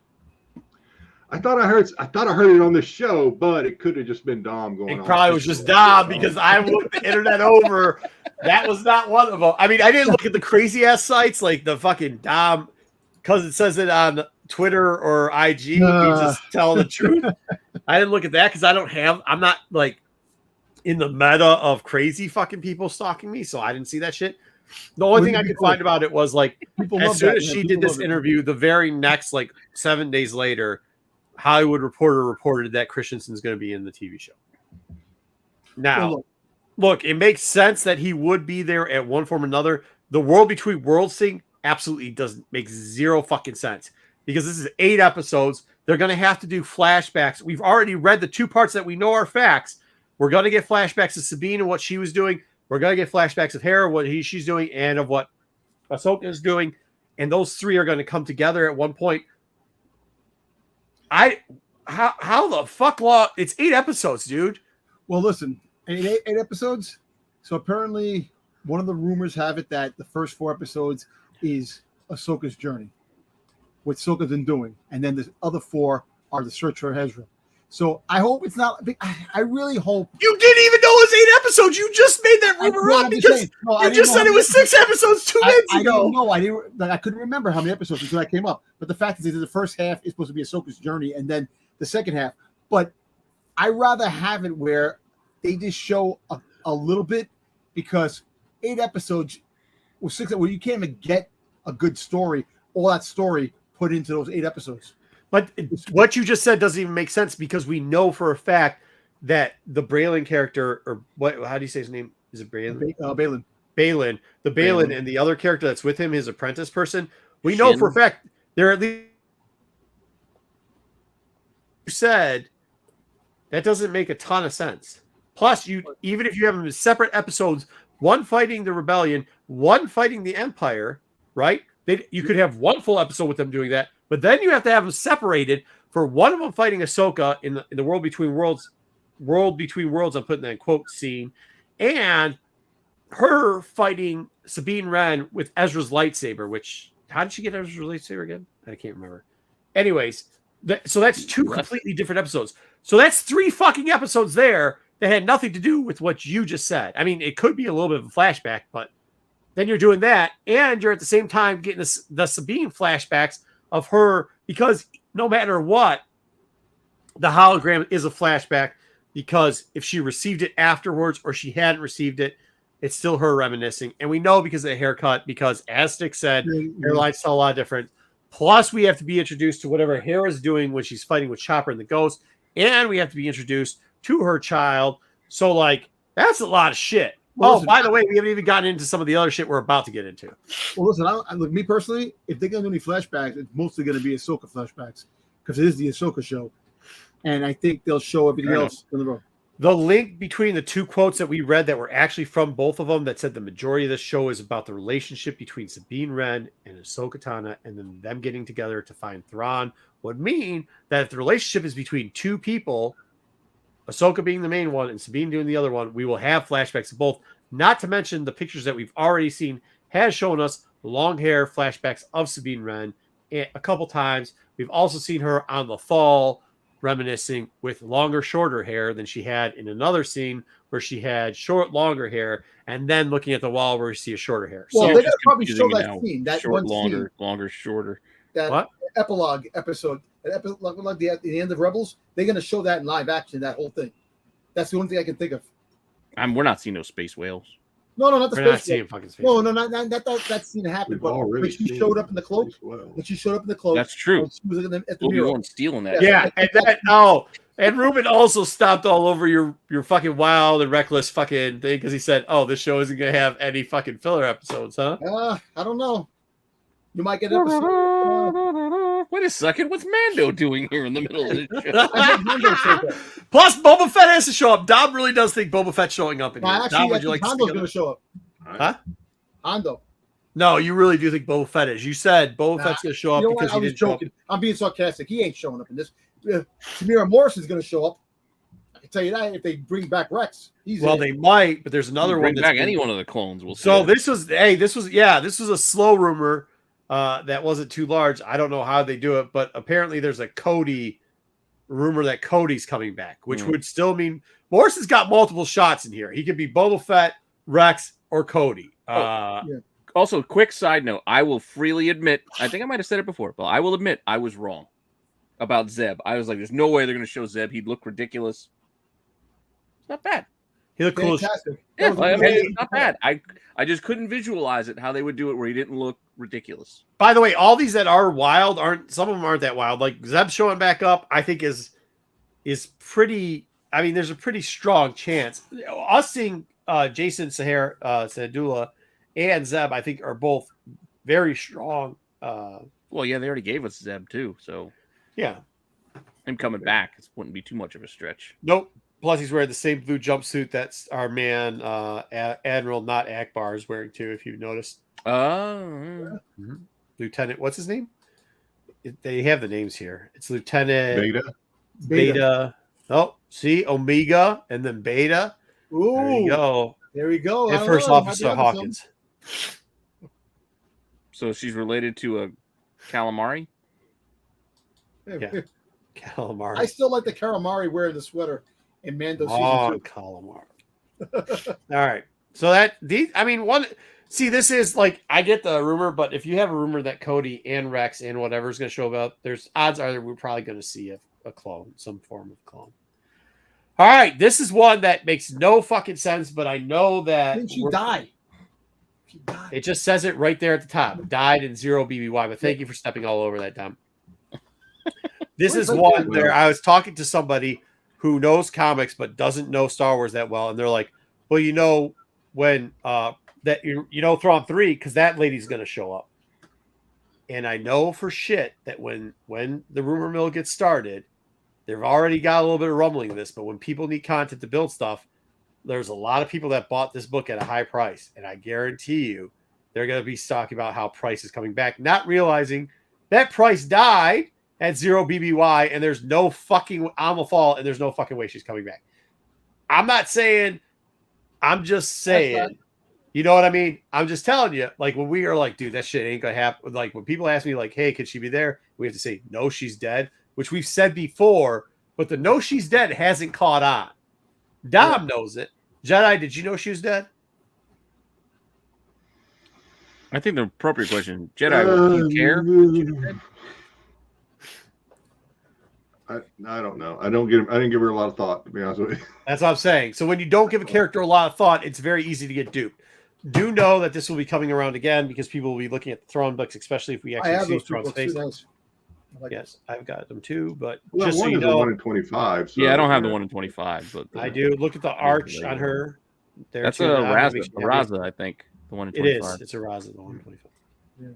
I thought I heard it on the show, but it could have just been Dom going. It on. probably was just Dom because I looked the internet over. That was not one of them. I mean, I didn't look at the crazy ass sites like the fucking Dom because it says it on Twitter or IG. He's just telling the truth. I didn't look at that because I'm not like in the meta of crazy fucking people stalking me, so I didn't see that shit. The only thing I could find about it was like People as love soon that, as man. she People did this love it. interview, the very next like 7 days later, Hollywood Reporter reported that Christensen's going to be in the TV show. Now, Well, look, it makes sense that he would be there at one form or another. The World Between Worlds thing absolutely doesn't make zero fucking sense because this is 8 episodes. They're going to have to do flashbacks. We've already read the 2 parts that we know are facts. We're going to get flashbacks of Sabine and what she was doing. We're going to get flashbacks of Hera, what she's doing, and of what Ahsoka is doing. And those 3 are going to come together at one point. How the fuck long? It's 8 episodes, dude. Well, listen, 8 episodes. So apparently, one of the rumors have it that the first 4 episodes is Ahsoka's journey, what Ahsoka's been doing, and then the other 4 are the search for Ezra. So I hope it's not. I really hope you didn't even know it was 8 episodes. You just made that rumor up because you just said it was 6 episodes 2 minutes ago. No, I didn't. I couldn't remember how many episodes until that came up. But the fact is that the first half is supposed to be Ahsoka's journey, and then the second half. But I rather have it where they just show a little bit because 8 episodes or 6 where you can't even get a good story, all that story put into those 8 episodes. But what you just said doesn't even make sense because we know for a fact that the Braylon character, or what? How do you say his name? Is it Braylon? Balin. Balin. The Balin and the other character that's with him, his apprentice person. We know for a fact they're at least. You said that doesn't make a ton of sense. Plus, even if you have them as separate episodes, one fighting the rebellion, one fighting the Empire, right? You could have one full episode with them doing that. But then you have to have them separated for one of them fighting Ahsoka in the World Between Worlds, I'm putting that in quote scene, and her fighting Sabine Wren with Ezra's lightsaber, which, how did she get Ezra's lightsaber again? I can't remember. Anyways, so that's 2 completely different episodes. So that's 3 fucking episodes there that had nothing to do with what you just said. I mean, it could be a little bit of a flashback, but then you're doing that, and you're at the same time getting the Sabine flashbacks of her, because no matter what, the hologram is a flashback, because if she received it afterwards or she hadn't received it, it's still her reminiscing. And we know because of the haircut, because as Stick said, hairlines tell a lot different. Plus, we have to be introduced to whatever Hera's doing when she's fighting with Chopper and the Ghost, and we have to be introduced to her child. So, like, that's a lot of shit. Well, listen, by the way, we haven't even gotten into some of the other shit we're about to get into. Well, listen, look, me personally, if they're going to do any flashbacks, it's mostly going to be Ahsoka flashbacks because it is the Ahsoka show. And I think they'll show everything else in the row. The link between the 2 quotes that we read that were actually from both of them that said the majority of this show is about the relationship between Sabine Wren and Ahsoka Tano, and then them getting together to find Thrawn would mean that if the relationship is between 2 people, Ahsoka being the main one and Sabine doing the other one, we will have flashbacks of both. Not to mention the pictures that we've already seen has shown us long hair flashbacks of Sabine Wren a couple times. We've also seen her on the fall reminiscing with longer, shorter hair than she had in another scene where she had longer hair, and then looking at the wall where we see a shorter hair. Well, so they're going to probably show that scene, that short, one longer, scene, longer, shorter. That epilogue episode, like the end of Rebels. They're going to show that in live action, that whole thing. That's the only thing I can think of. We're not seeing no space whales. No, not the We're not space seeing whale. fucking space. No, that scene happened. But when she showed up in the cloak, That's true. She was at the mirror. Obi-Wan's stealing that. Yeah, and Ruben also stopped all over your fucking wild and reckless fucking thing because he said, "Oh, this show isn't gonna have any fucking filler episodes, huh?" I don't know. You might get an episode. Wait a second, what's Mando doing here in the middle of the show? I heard Mando say that. Plus, Boba Fett has to show up. Dom really does think Boba Fett's showing up in here. Actually, Dom, would you like Hondo's to going to show up. Huh? Hondo. No, you really do think Boba Fett is. You said Boba Fett's going to show up because he didn't show up. I'm being sarcastic. He ain't showing up in this. Tamira Morrison's going to show up. I can tell you that if they bring back Rex. They might, but there's another one. Bring back any one of the clones. We'll see. So this was a slow rumor. That wasn't too large. I don't know how they do it, but apparently there's a Cody rumor that Cody's coming back, which would still mean Morrison's got multiple shots in here. He could be Boba Fett, Rex, or Cody. Also, quick side note, I will freely admit, I think I might have said it before, but I will admit I was wrong about Zeb. I was like, there's no way they're going to show Zeb. He'd look ridiculous. It's not bad. He looked cool. Fantastic. Yeah, That was I mean, amazing. it's not bad. I just couldn't visualize it how they would do it where he didn't look ridiculous. By the way, all these that are wild aren't. Some of them aren't that wild. Like Zeb showing back up, I think is pretty. I mean, there's a pretty strong chance. Us seeing Jason Sadula and Zeb, I think, are both very strong. Well, yeah, they already gave us Zeb too, so Yeah. him coming back wouldn't be too much of a stretch. Nope. Plus, he's wearing the same blue jumpsuit that's our man Admiral Not Akbar is wearing too. If you've noticed, Lieutenant. What's his name? They have the names here. It's Lieutenant Beta. Oh, see Omega and then Beta. Ooh, There you go. There we go. And First Officer Hawkins. So she's related to a calamari. Yeah. Calamari. I still like the calamari wearing the sweater in Mando season 2. Calamari. All right. So this is like, I get the rumor, but if you have a rumor that Cody and Rex and whatever is going to show up, there's odds are that we're probably going to see a clone, some form of clone. All right. This is one that makes no fucking sense, but I know that. Didn't she die? She died. It just says it right there at the top. Died in 0 BBY, but thank you for stepping all over that, Dom. This is one where I was talking to somebody who knows comics but doesn't know Star Wars that well, and they're like, well, you know, when that you know Thrawn 3, because that lady's going to show up. And I know for shit that when the rumor mill gets started, they've already got a little bit of rumbling of this, but when people need content to build stuff, there's a lot of people that bought this book at a high price, and I guarantee you they're going to be talking about how price is coming back, not realizing that price died at 0 BBY, and there's no fucking Amafal, and there's no fucking way she's coming back. I'm not saying, I'm just saying, you know what I mean? I'm just telling you, like when we are like, dude, that shit ain't gonna happen. Like when people ask me, like, hey, could she be there? We have to say, no, she's dead, which we've said before, but the no, she's dead hasn't caught on. Dom knows it. Jedi, did you know she was dead? I think the appropriate question, Jedi, do you care? I don't know. I didn't give her a lot of thought, to be honest with you. That's what I'm saying. So when you don't give a character a lot of thought, it's very easy to get duped. Do know that this will be coming around again because people will be looking at the Thrawn books, especially if we actually see Thrawn's face. Nice. Yes, I've got them too, but Well, just so one you is the know, one in 25. So Yeah, I don't have the one in 25, but I do. Look at the arch on her. There that's too. a Obviously, Raza, I think. The one in It 25. is. It's a Raza, the one in 25. Yeah.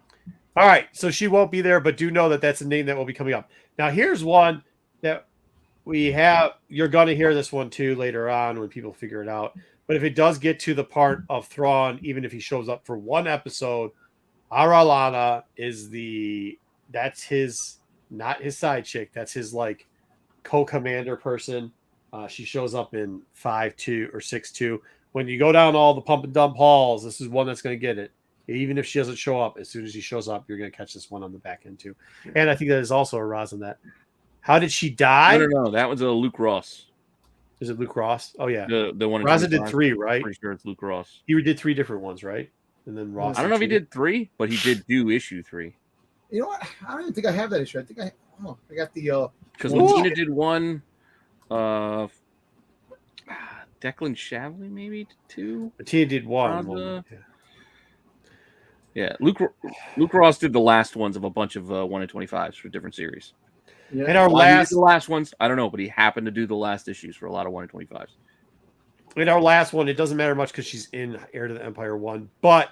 All right, so she won't be there, but do know that that's a name that will be coming up. Now, here's one that we have. You're going to hear this one too later on when people figure it out. But if it does get to the part of Thrawn, even if he shows up for one episode, Aralana is that's his, not his side chick. That's his like co-commander person. She shows up in 5.2 or 6.2. When you go down all the pump and dump halls, this is one that's going to get it. Even if she doesn't show up, as soon as she shows up, you're going to catch this one on the back end too. And I think that is also a Roz in that. How did she die? I don't know. That was a Luke Ross. Is it Luke Ross? Oh yeah, the one. Raza did 3, right? Pretty sure it's Luke Ross. He did 3 different ones, right? And then Ross. I don't know if he did 3, but he did do issue 3. You know what? I don't even think I have that issue. I think I got the because Latina did 1. Declan Shavley maybe 2. Latina did 1. Yeah, Luke Ross did the last ones of a bunch of 1 in 25s for different series. Yeah. And our the last ones, I don't know, but he happened to do the last issues for a lot of 1 in 25s. In our last one, it doesn't matter much because she's in Heir to the Empire 1. But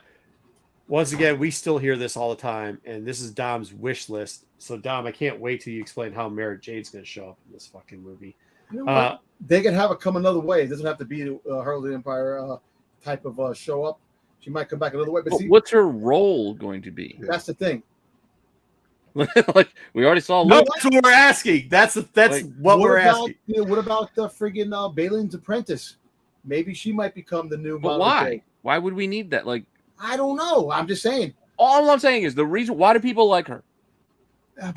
once again, we still hear this all the time, and this is Dom's wish list. So Dom, I can't wait till you explain how Mara Jade's going to show up in this fucking movie. You know they can have it come another way. It doesn't have to be Heir to the Empire type of show up. She might come back another way. But see, what's her role going to be? That's the thing. Like we already saw. No, that's what we're asking. That's what we're asking. What about the friggin' Balin's apprentice? Maybe she might become the new. But why? Why would we need that? Like, I don't know. I'm just saying. All I'm saying is the reason. Why do people like her?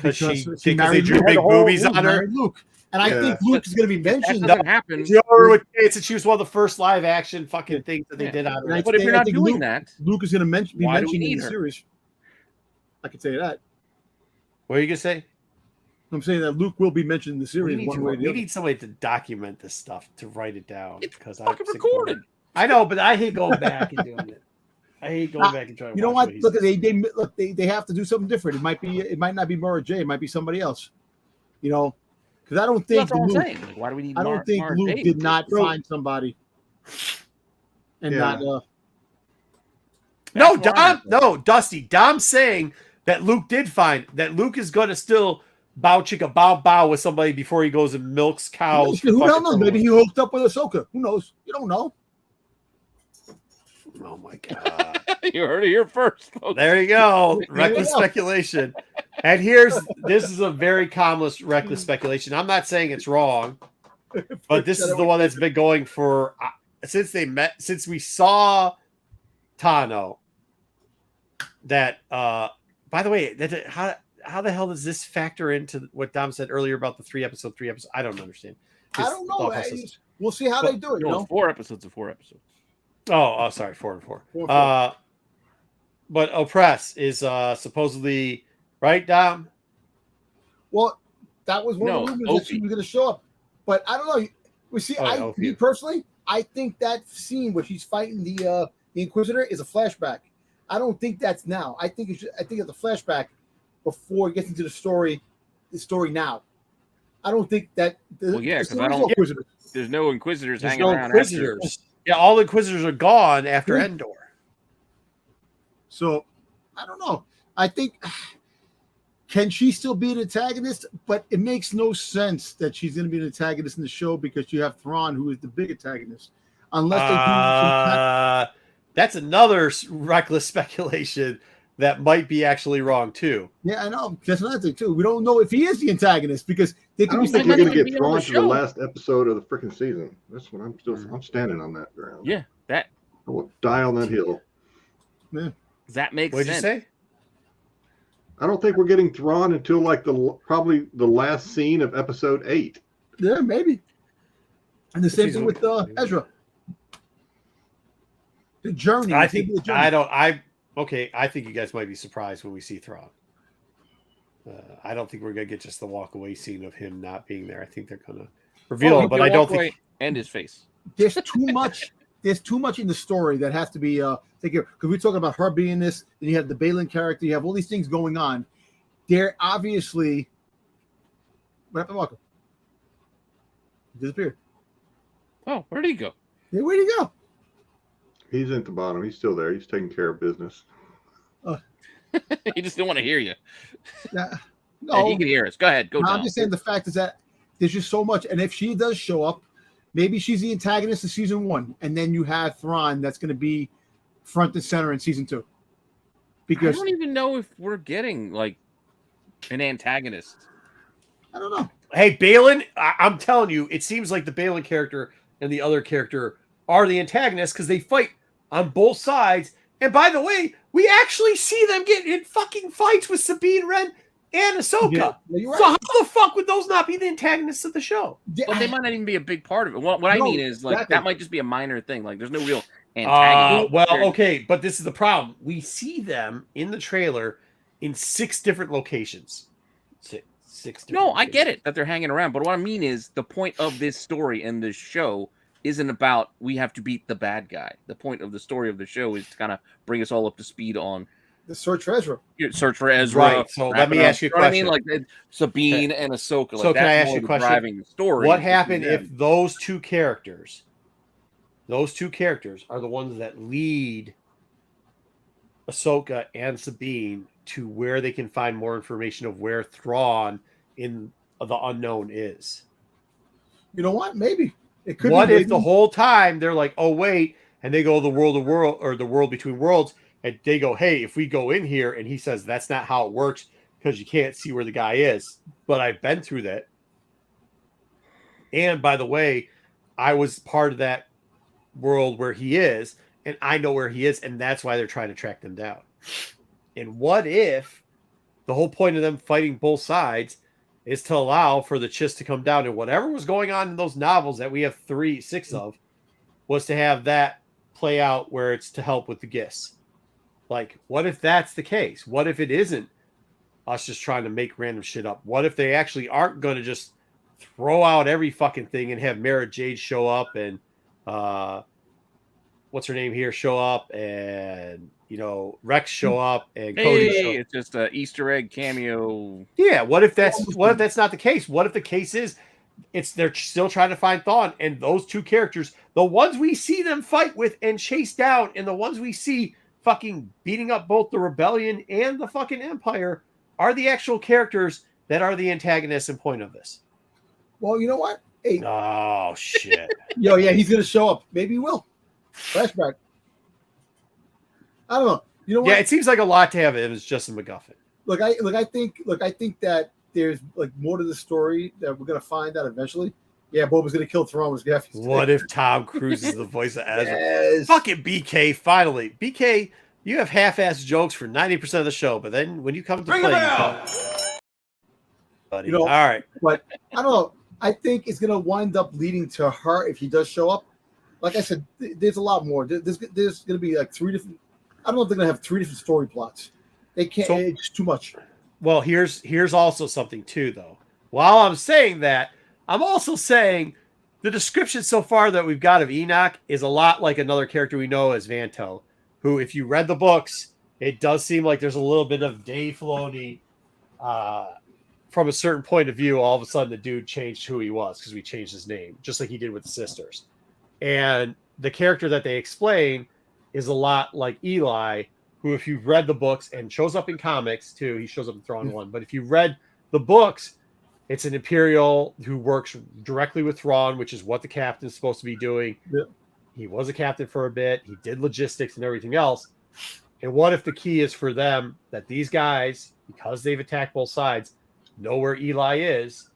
Because they drew big boobies on her. Luke, and I think Luke is going to be mentioned. That doesn't happen. You know, she was one of the first live action fucking things that they did on her. But if you're not doing that, Luke is going to be mentioned in the her? series. I can tell you that. What are you gonna say? I'm saying that Luke will be mentioned in the series one way or the we other. need somebody to document this stuff, to write it down. It's because fucking recorded. I know, but I hate going back and doing it. I hate going back and trying to You know watch what? he's Look, they have to do something different. It might not be Mara J. It might be somebody else. You know, because I don't think That's all I'm Luke. saying. Like, why do we need? I don't think Mara Luke Jade? did not find somebody, and Yeah. not. No, That's why. Dom. No, Dusty. Dom's saying that Luke did find that Luke is going to still bow chicka bow with somebody before he goes and milks cows. Who the hell knows? Maybe he hooked up with Ahsoka. Who knows? You don't know. Oh my god! You heard it here first, folks. There you go. There you Reckless go. speculation. And this is a very harmless reckless speculation. I'm not saying it's wrong, but this is the one that's been going for since they met, since we saw Tano. That by the way, how the hell does this factor into what Dom said earlier about the 3 episode? I don't understand. I don't know. We'll see how they do it. You know, 4 episodes of 4 episodes. Oh, sorry, 4 and 4. 4 and 4. But Oppress is supposedly right, Dom. Well, that was one of the rumors that she was going to show up, but I don't know. We see, me personally, I think that scene where she's fighting the Inquisitor is a flashback. I don't think that's now. I think it's a flashback before it gets into the story now. I don't think that. Because there's no Inquisitors hanging around. Inquisitors. Yeah, all the Inquisitors are gone after Endor. So, I don't know. I think, can she still be an antagonist? But it makes no sense that she's going to be an antagonist in the show because you have Thrawn, who is the big antagonist. Unless they do that's another reckless speculation that might be actually wrong too. Yeah, I know. That's another thing too. We don't know if he is the antagonist because they could I don't think we're going to get thrown to the last episode of the freaking season. That's what I'm standing on that ground. Yeah, that I will die on that hill. Yeah. That makes What'd sense. you say? I don't think we're getting Thrawn until like probably the last scene of episode 8. Yeah, maybe. And the same thing with Ezra. The journey. I think you guys might be surprised when we see Thrawn. I don't think we're gonna get just the walk away scene of him not being there. I think they're gonna reveal it, but I don't think and his face. There's too much. There's too much in the story that has to be taken care of. Because we're talking about her being this, then you have the Balin character, you have all these things going on. They're obviously. What happened, Walker? He disappeared. Oh, where did he go? Yeah, where'd he go? He's at the bottom. He's still there. He's taking care of business. He just didn't want to hear you. No, And he can hear us. Go ahead. Go down. I'm just saying the fact is that there's just so much. And if she does show up, maybe she's the antagonist of season 1. And then you have Thrawn that's going to be front and center in season 2. Because I don't even know if we're getting like an antagonist. I don't know. Hey, Balin, I'm telling you, it seems like the Balin character and the other character are the antagonists because they fight on both sides. And by the way, we actually see them get in fucking fights with Sabine Wren and Ahsoka. Yeah, you're right. So how the fuck would those not be the antagonists of the show? But they might not even be a big part of it. What I mean is, like, exactly. that might just be a minor thing. Like, there's no real antagonist. Okay, but this is the problem. We see them in the trailer in 6 different locations. Six different I get it that they're hanging around. But what I mean is, the point of this story and this show isn't about we have to beat the bad guy. The point of the story of the show is to kind of bring us all up to speed on The search for Ezra. Search for Ezra. Right. So let me ask you a question. You know what I mean? Like Sabine and Ahsoka. Like, So can I that's ask you a more question? driving the story. What happened if those two characters are the ones that lead Ahsoka and Sabine to where they can find more information of where Thrawn in the unknown is? You know what? Maybe it could. What be if the whole time they're like, oh wait, and they go the world or the world between worlds, and they go, hey, if we go in here, and he says that's not how it works because you can't see where the guy is, but I've been through that. And by the way, I was part of that world where he is, and I know where he is, and that's why they're trying to track them down. And what if the whole point of them fighting both sides is to allow for the Chiss to come down, and whatever was going on in those novels that we have 6 of was to have that play out where it's to help with the Gis. Like, what if that's the case? What if it isn't us just trying to make random shit up? What if they actually aren't going to just throw out every fucking thing and have Mara Jade show up and what's her name here show up and Rex show up and Cody show up? It's just an Easter egg cameo. Yeah, what if that's not the case? What if the case is they're still trying to find Thrawn, and those two characters, the ones we see them fight with and chase down, and the ones we see fucking beating up both the Rebellion and the fucking Empire, are the actual characters that are the antagonists and point of this? Well, you know what? Hey. Oh shit. Yeah, he's gonna show up. Maybe he will. Flashback. I don't know. You know what? Yeah, it seems like a lot to have it as just a MacGuffin. I think that there's like more to the story that we're gonna find out eventually. Yeah, Boba's gonna kill Thrawn. What if Tom Cruise is the voice of Ezra? Yes. Fucking BK, finally. BK, you have half-assed jokes for 90% of the show, but then when you come to play, buddy. All right. But I don't know. I think it's gonna wind up leading to her if he does show up. Like I said, there's a lot more. There's gonna be like 3 different. I don't know if they're gonna have 3 different story plots. They can't. It's too much. Well, here's also something too, though. While I'm saying that, I'm also saying the description so far that we've got of Enoch is a lot like another character we know as Vanto, who, if you read the books, it does seem like there's a little bit of Dave Filoni. From a certain point of view, all of a sudden the dude changed who he was because we changed his name, just like he did with the sisters. And the character that they explain is a lot like Eli, who, if you've read the books and shows up in comics too, he shows up in Thrawn 1. But if you read the books, it's an Imperial who works directly with Thrawn, which is what the captain's supposed to be doing. Yeah. He was a captain for a bit. He did logistics and everything else. And what if the key is for them that these guys, because they've attacked both sides, know where Eli is,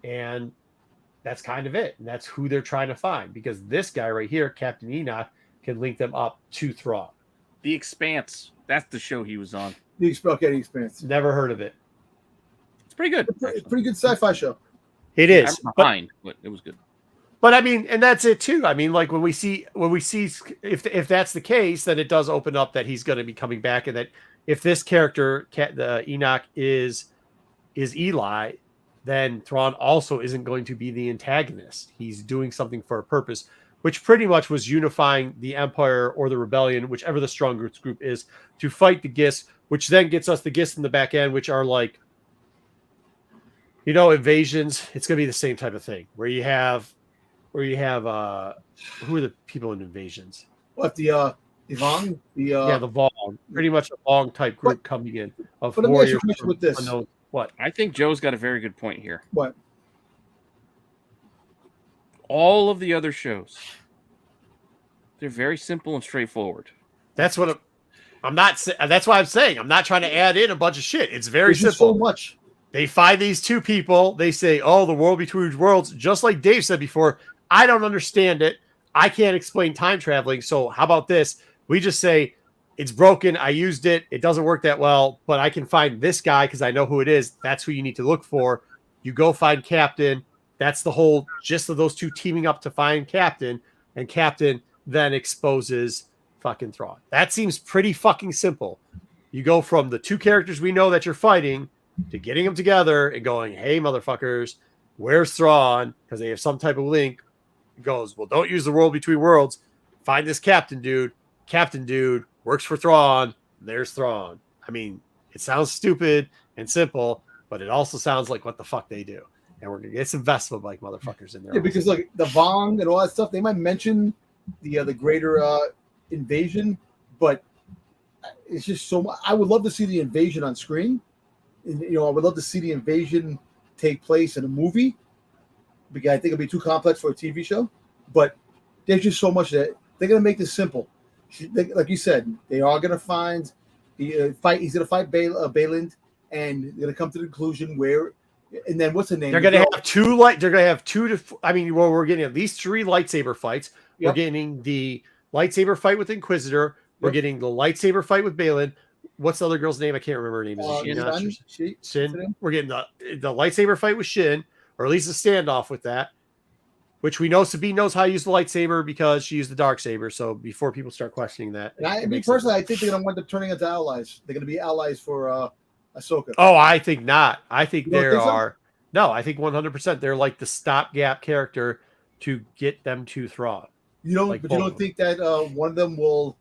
and that's kind of it. And that's who they're trying to find, because this guy right here, Captain Enoch, can link them up to Thrawn. The Expanse. That's the show he was on. The Expanse. Never heard of it. It's pretty good. It's a pretty good sci-fi show. It is. I'm behind, but it was good. But I mean, and that's it too. I mean, like when we see if that's the case, then it does open up that he's going to be coming back, and that if this character, the Enoch, is Eli, then Thrawn also isn't going to be the antagonist. He's doing something for a purpose, which pretty much was unifying the Empire or the Rebellion, whichever the strongest group is, to fight the Gis, which then gets us the Gis in the back end, which are like, invasions. It's going to be the same type of thing where you have who are the people in invasions? What, the Vong? The Vong. Pretty much a Vong type group coming in of warriors. Let me ask you a question with this. Unknown. What? I think Joe's got a very good point here. What? All of the other shows, they're very simple and straightforward. That's what I'm not. That's why I'm saying I'm not trying to add in a bunch of shit. It's very simple. So much. They find these two people. They say, "Oh, the world between worlds." Just like Dave said before, I don't understand it. I can't explain time traveling. So how about this? We just say, it's broken. I used it. It doesn't work that well, but I can find this guy because I know who it is. That's who you need to look for. You go find Captain. That's the whole gist of those two teaming up to find Captain, and Captain then exposes fucking Thrawn. That seems pretty fucking simple. You go from the two characters we know that you're fighting to getting them together and going, "Hey, motherfuckers, where's Thrawn?" Because they have some type of link. It goes, "Well, don't use the world between worlds. Find this Captain dude. Captain dude works for Thrawn. There's Thrawn." I mean, it sounds stupid and simple, but it also sounds like what the fuck they do. And we're gonna get some Vespa like motherfuckers in there. Yeah, because like the Vong and all that stuff, they might mention the greater invasion, but it's just so much. I would love to see the invasion on screen. And, I would love to see the invasion take place in a movie, because I think it'd be too complex for a TV show. But there's just so much that they're gonna make this simple. Like you said, they are gonna find the fight. He's gonna fight Bayland, and they're gonna come to the conclusion where. And then what's the name? They're gonna have two. They're gonna have two. We're getting at least 3 lightsaber fights. Yep. We're getting the lightsaber fight with Inquisitor. We're getting the lightsaber fight with Baylan. What's the other girl's name? I can't remember her name. Is it Shin? We're getting the lightsaber fight with Shin, or at least a standoff with that. Which we know Sabine knows how to use the lightsaber because she used the dark saber. So before people start questioning that, I think they're gonna wind up turning into allies. They're gonna be allies for Ahsoka. Oh, I think not. I think You don't there think so? are. No, I think 100%. They're like the stopgap character to get them to Thrawn. You don't, Like but you both don't of them. think that one of them will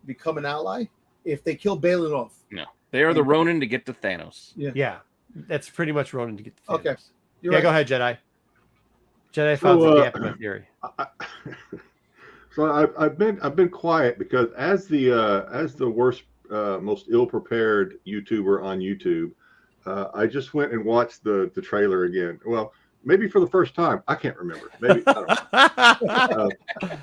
become an ally if they kill Balin off? No, they are the Ronin to get to Thanos. Yeah, that's pretty much Ronan to get the Thanos. Okay. You're Yeah, right. go ahead, Jedi. Jedi So, found the gap in my theory. So I've been quiet because as the worst, most ill-prepared YouTuber on YouTube, I just went and watched the trailer again. Well, maybe for the first time. I can't remember. Maybe I don't know.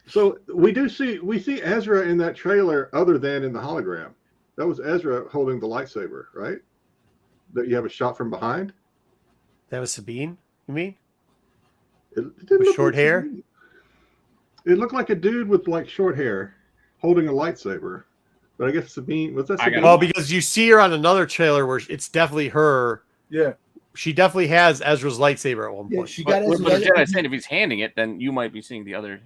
So we see Ezra in that trailer, other than in the hologram. That was Ezra holding the lightsaber, right? That you have a shot from behind. That was Sabine, you mean? It didn't With look short like hair? Sabine. It looked like a dude with like short hair holding a lightsaber. But I guess Sabine was that I got Sabine? it. Oh, because you see her on another trailer where it's definitely her. Yeah. She definitely has Ezra's lightsaber at one Yeah, point. she got But Ezra. if Jedi's saying if he's handing it, then you might be seeing the other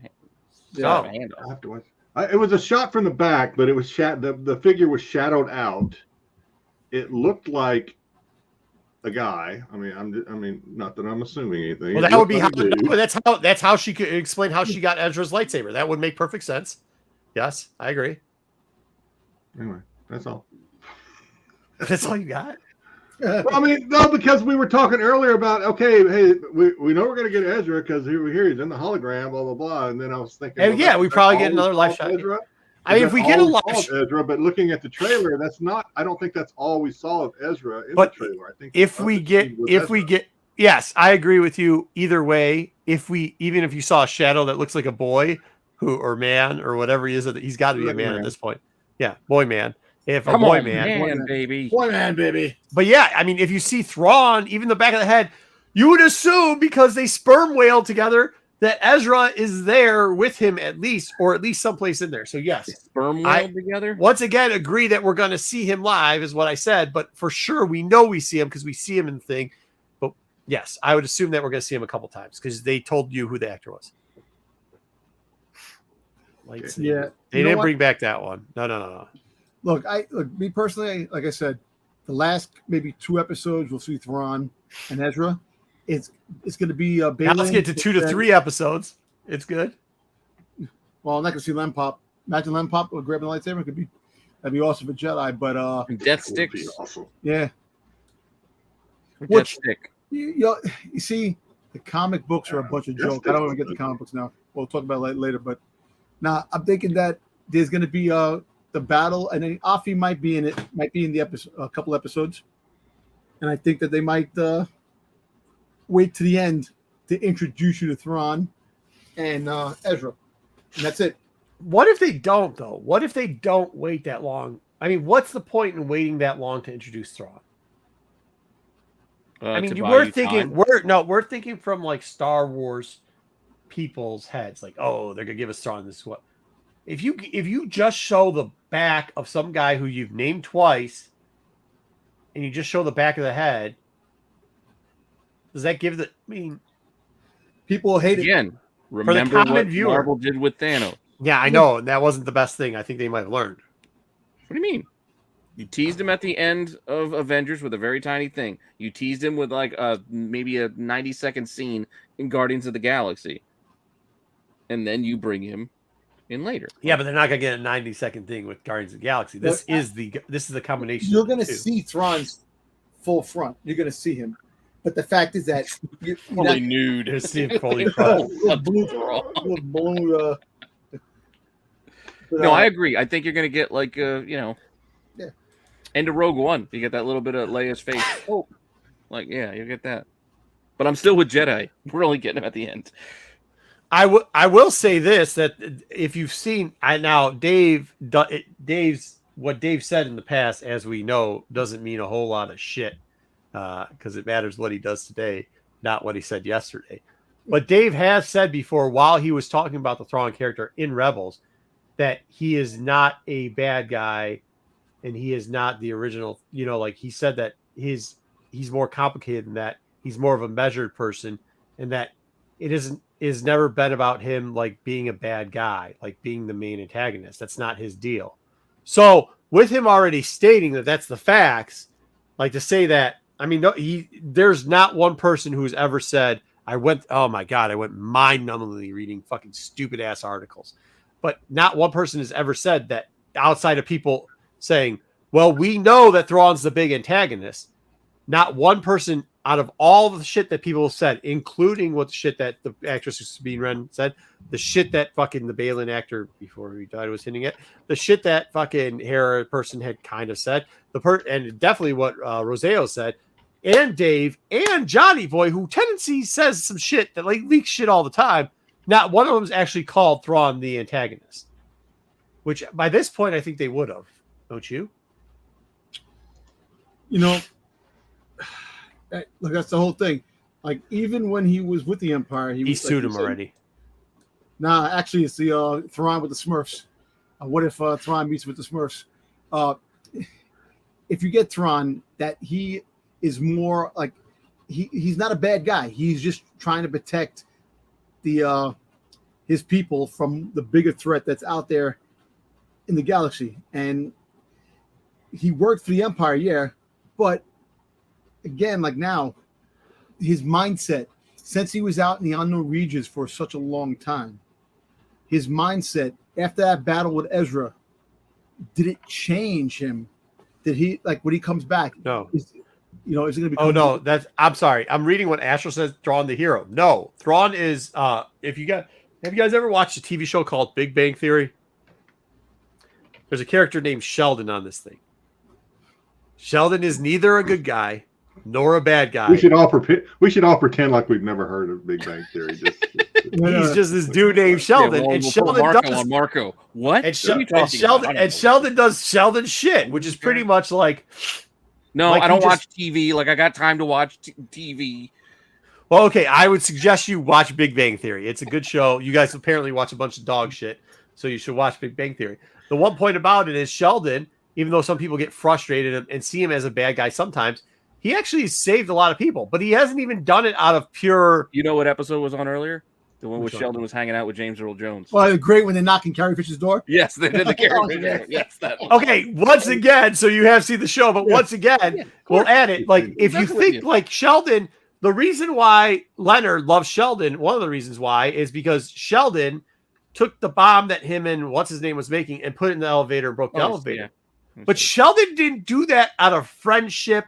Yeah. hand I off. have to watch. It was a shot from the back, but it was the figure was shadowed out. It looked like a guy. I mean, not that I'm assuming anything. Well, It that would looked be like a dude. no, that's how she could explain how she got Ezra's lightsaber. That would make perfect sense. Yes, I agree. Anyway, that's all. That's all you got. Well, I mean, no, because we were talking earlier about hey, we know we're gonna get Ezra because here he's in the hologram, blah blah blah, and then I was thinking, And yeah, we probably get all we another saw live of shot. Ezra? I mean, Is if we that get a all live saw of shot, Ezra, but looking at the trailer, that's not. I don't think that's all we saw of Ezra in But the trailer. I think if the we other get scene was if we Ezra. get yes, I agree with you either way. Even if you saw a shadow that looks like a boy or man or whatever he is, he's got to be a man at this point. Yeah, boy man. If a Come boy on, man, baby. Boy, man, baby. But yeah, I mean, if you see Thrawn, even the back of the head, you would assume because they sperm whale together that Ezra is there with him at least, or at least someplace in there. So yes, Sperm whale together. once again agree that we're going to see him live is what I said. But for sure, we know we see him because we see him in the thing. But yes, I would assume that we're going to see him a couple times because they told you who the actor was. Yeah, they didn't bring back that one. No. Look, me personally, like I said, the last maybe 2 episodes we'll see Thrawn and Ezra. It's going to be Now Balin. let's get to 2 to 3 episodes. It's good. Well, I'm not going to see Lem Pop. Imagine Lem Pop grabbing the lightsaber. That'd be awesome for Jedi. But Death Would be sticks. awesome. yeah, Death stick. you see, the comic books are a bunch of jokes. I don't want to get the comic books now. We'll talk about it later. But now I'm thinking that there's going to be the battle, and then Afi might be in it. Might be in the episode, a couple episodes, and I think that they might wait to the end to introduce you to Thrawn and Ezra, and that's it. What if they don't, though? What if they don't wait that long? I mean, what's the point in waiting that long to introduce Thrawn? I mean, we're thinking from like Star Wars people's heads, like, oh, they're gonna give us Thrawn. This is what. If you just show the back of some guy who you've named twice, and you just show the back of the head, does that give the? I mean, People hate it. Again, remember common what viewer. Marvel did with Thanos. yeah, I know and that wasn't the best thing. I think they might have learned. What do you mean? You teased him at the end of Avengers with a very tiny thing. You teased him with like maybe a 90-second scene in Guardians of the Galaxy. And then you bring him in later. Yeah, but they're not gonna get a 90-second thing with Guardians of the Galaxy. This is the combination. You're going to two. see Thrawn's full front. You're going to see him, but the fact is that you're Fully nude. You're seeing fully front. blue. No, I agree. I think you're going to get like, Yeah. End of Rogue One. You get that little bit of Leia's face. Oh, like, yeah, you get that. But I'm still with Jedi. We're only getting him at the end. I will say this, that if you've seen Dave's what Dave said in the past, as we know, doesn't mean a whole lot of shit because it matters what he does today, not what he said yesterday. But Dave has said before, while he was talking about the Thrawn character in Rebels, that he is not a bad guy and he is not the original. You know, like he said that he's more complicated than that. He's more of a measured person, and that it is never been about him like being a bad guy, like being the main antagonist. That's not his deal. So with him already stating that that's the facts, like to say that, I mean, no, there's not one person who's ever said, oh my God, I went mind-numbingly reading fucking stupid-ass articles. But not one person has ever said that outside of people saying, well, we know that Thrawn's the big antagonist. Not one person out of all the shit that people said, including what the shit that the actress Sabine Wren said, the shit that fucking the Balin actor before he died was hinting at, the shit that fucking Hera person had kind of said, and definitely what Roseo said, and Dave and Johnny Boy, who tendency says some shit that like leaks shit all the time. Not one of them's actually called Thrawn the antagonist, which by this point I think they would have, don't you? You know, look, that's the whole thing. Like even when he was with the Empire, he sued him already. Nah, actually, it's the Thrawn with the Smurfs. What if Thrawn meets with the Smurfs? If you get Thrawn, that he is more like he's not a bad guy. He's just trying to protect the his people from the bigger threat that's out there in the galaxy. And he worked for the Empire, yeah, but again, like now, his mindset, since he was out in the unknown regions for such a long time, his mindset after that battle with Ezra, did it change him? Did he, like, when he comes back? No. Is it going to be? Oh no, I'm sorry. I'm reading what Astro says. Thrawn the hero. No, Thrawn is. Have you guys ever watched a TV show called Big Bang Theory? There's a character named Sheldon on this thing. Sheldon is neither a good guy nor a bad guy. We should all pretend like we've never heard of Big Bang Theory. He's just this dude named Sheldon, and Sheldon does Marco. What? And Sheldon does Sheldon shit, which is pretty much like. No, like I don't watch TV. Like I got time to watch TV. Well, okay, I would suggest you watch Big Bang Theory. It's a good show. You guys apparently watch a bunch of dog shit, so you should watch Big Bang Theory. The one point about it is Sheldon, even though some people get frustrated and see him as a bad guy sometimes, he actually saved a lot of people, but he hasn't even done it out of pure. You know what episode was on earlier? The one where Sheldon was hanging out with James Earl Jones. Well, great when they knock on Carrie Fisher's door. Yes, they did the Carrie Fisher. Yes, that one. Okay, once again, so you have seen the show, but once again, we'll add it. Like, if you think like Sheldon, the reason why Leonard loves Sheldon, one of the reasons why is because Sheldon took the bomb that him and what's his name was making and put it in the elevator and broke the elevator. Yeah. But Sheldon didn't do that out of friendship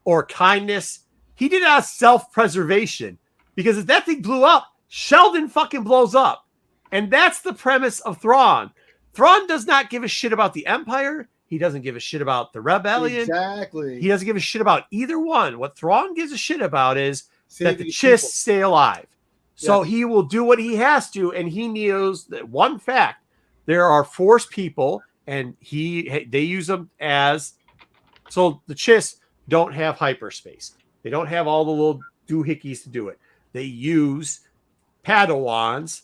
or kindness. He did it out of self-preservation, because if that thing blew up, Sheldon fucking blows up. And that's the premise of Thrawn. Thrawn does not give a shit about the Empire. He doesn't give a shit about the Rebellion. Exactly. He doesn't give a shit about either one. What Thrawn gives a shit about is that the Chiss stay alive. So he will do what he has to, and he knows that one fact: there are Force people, and they use them as. So the Chiss don't have hyperspace. They don't have all the little doohickeys to do it. They use Padawans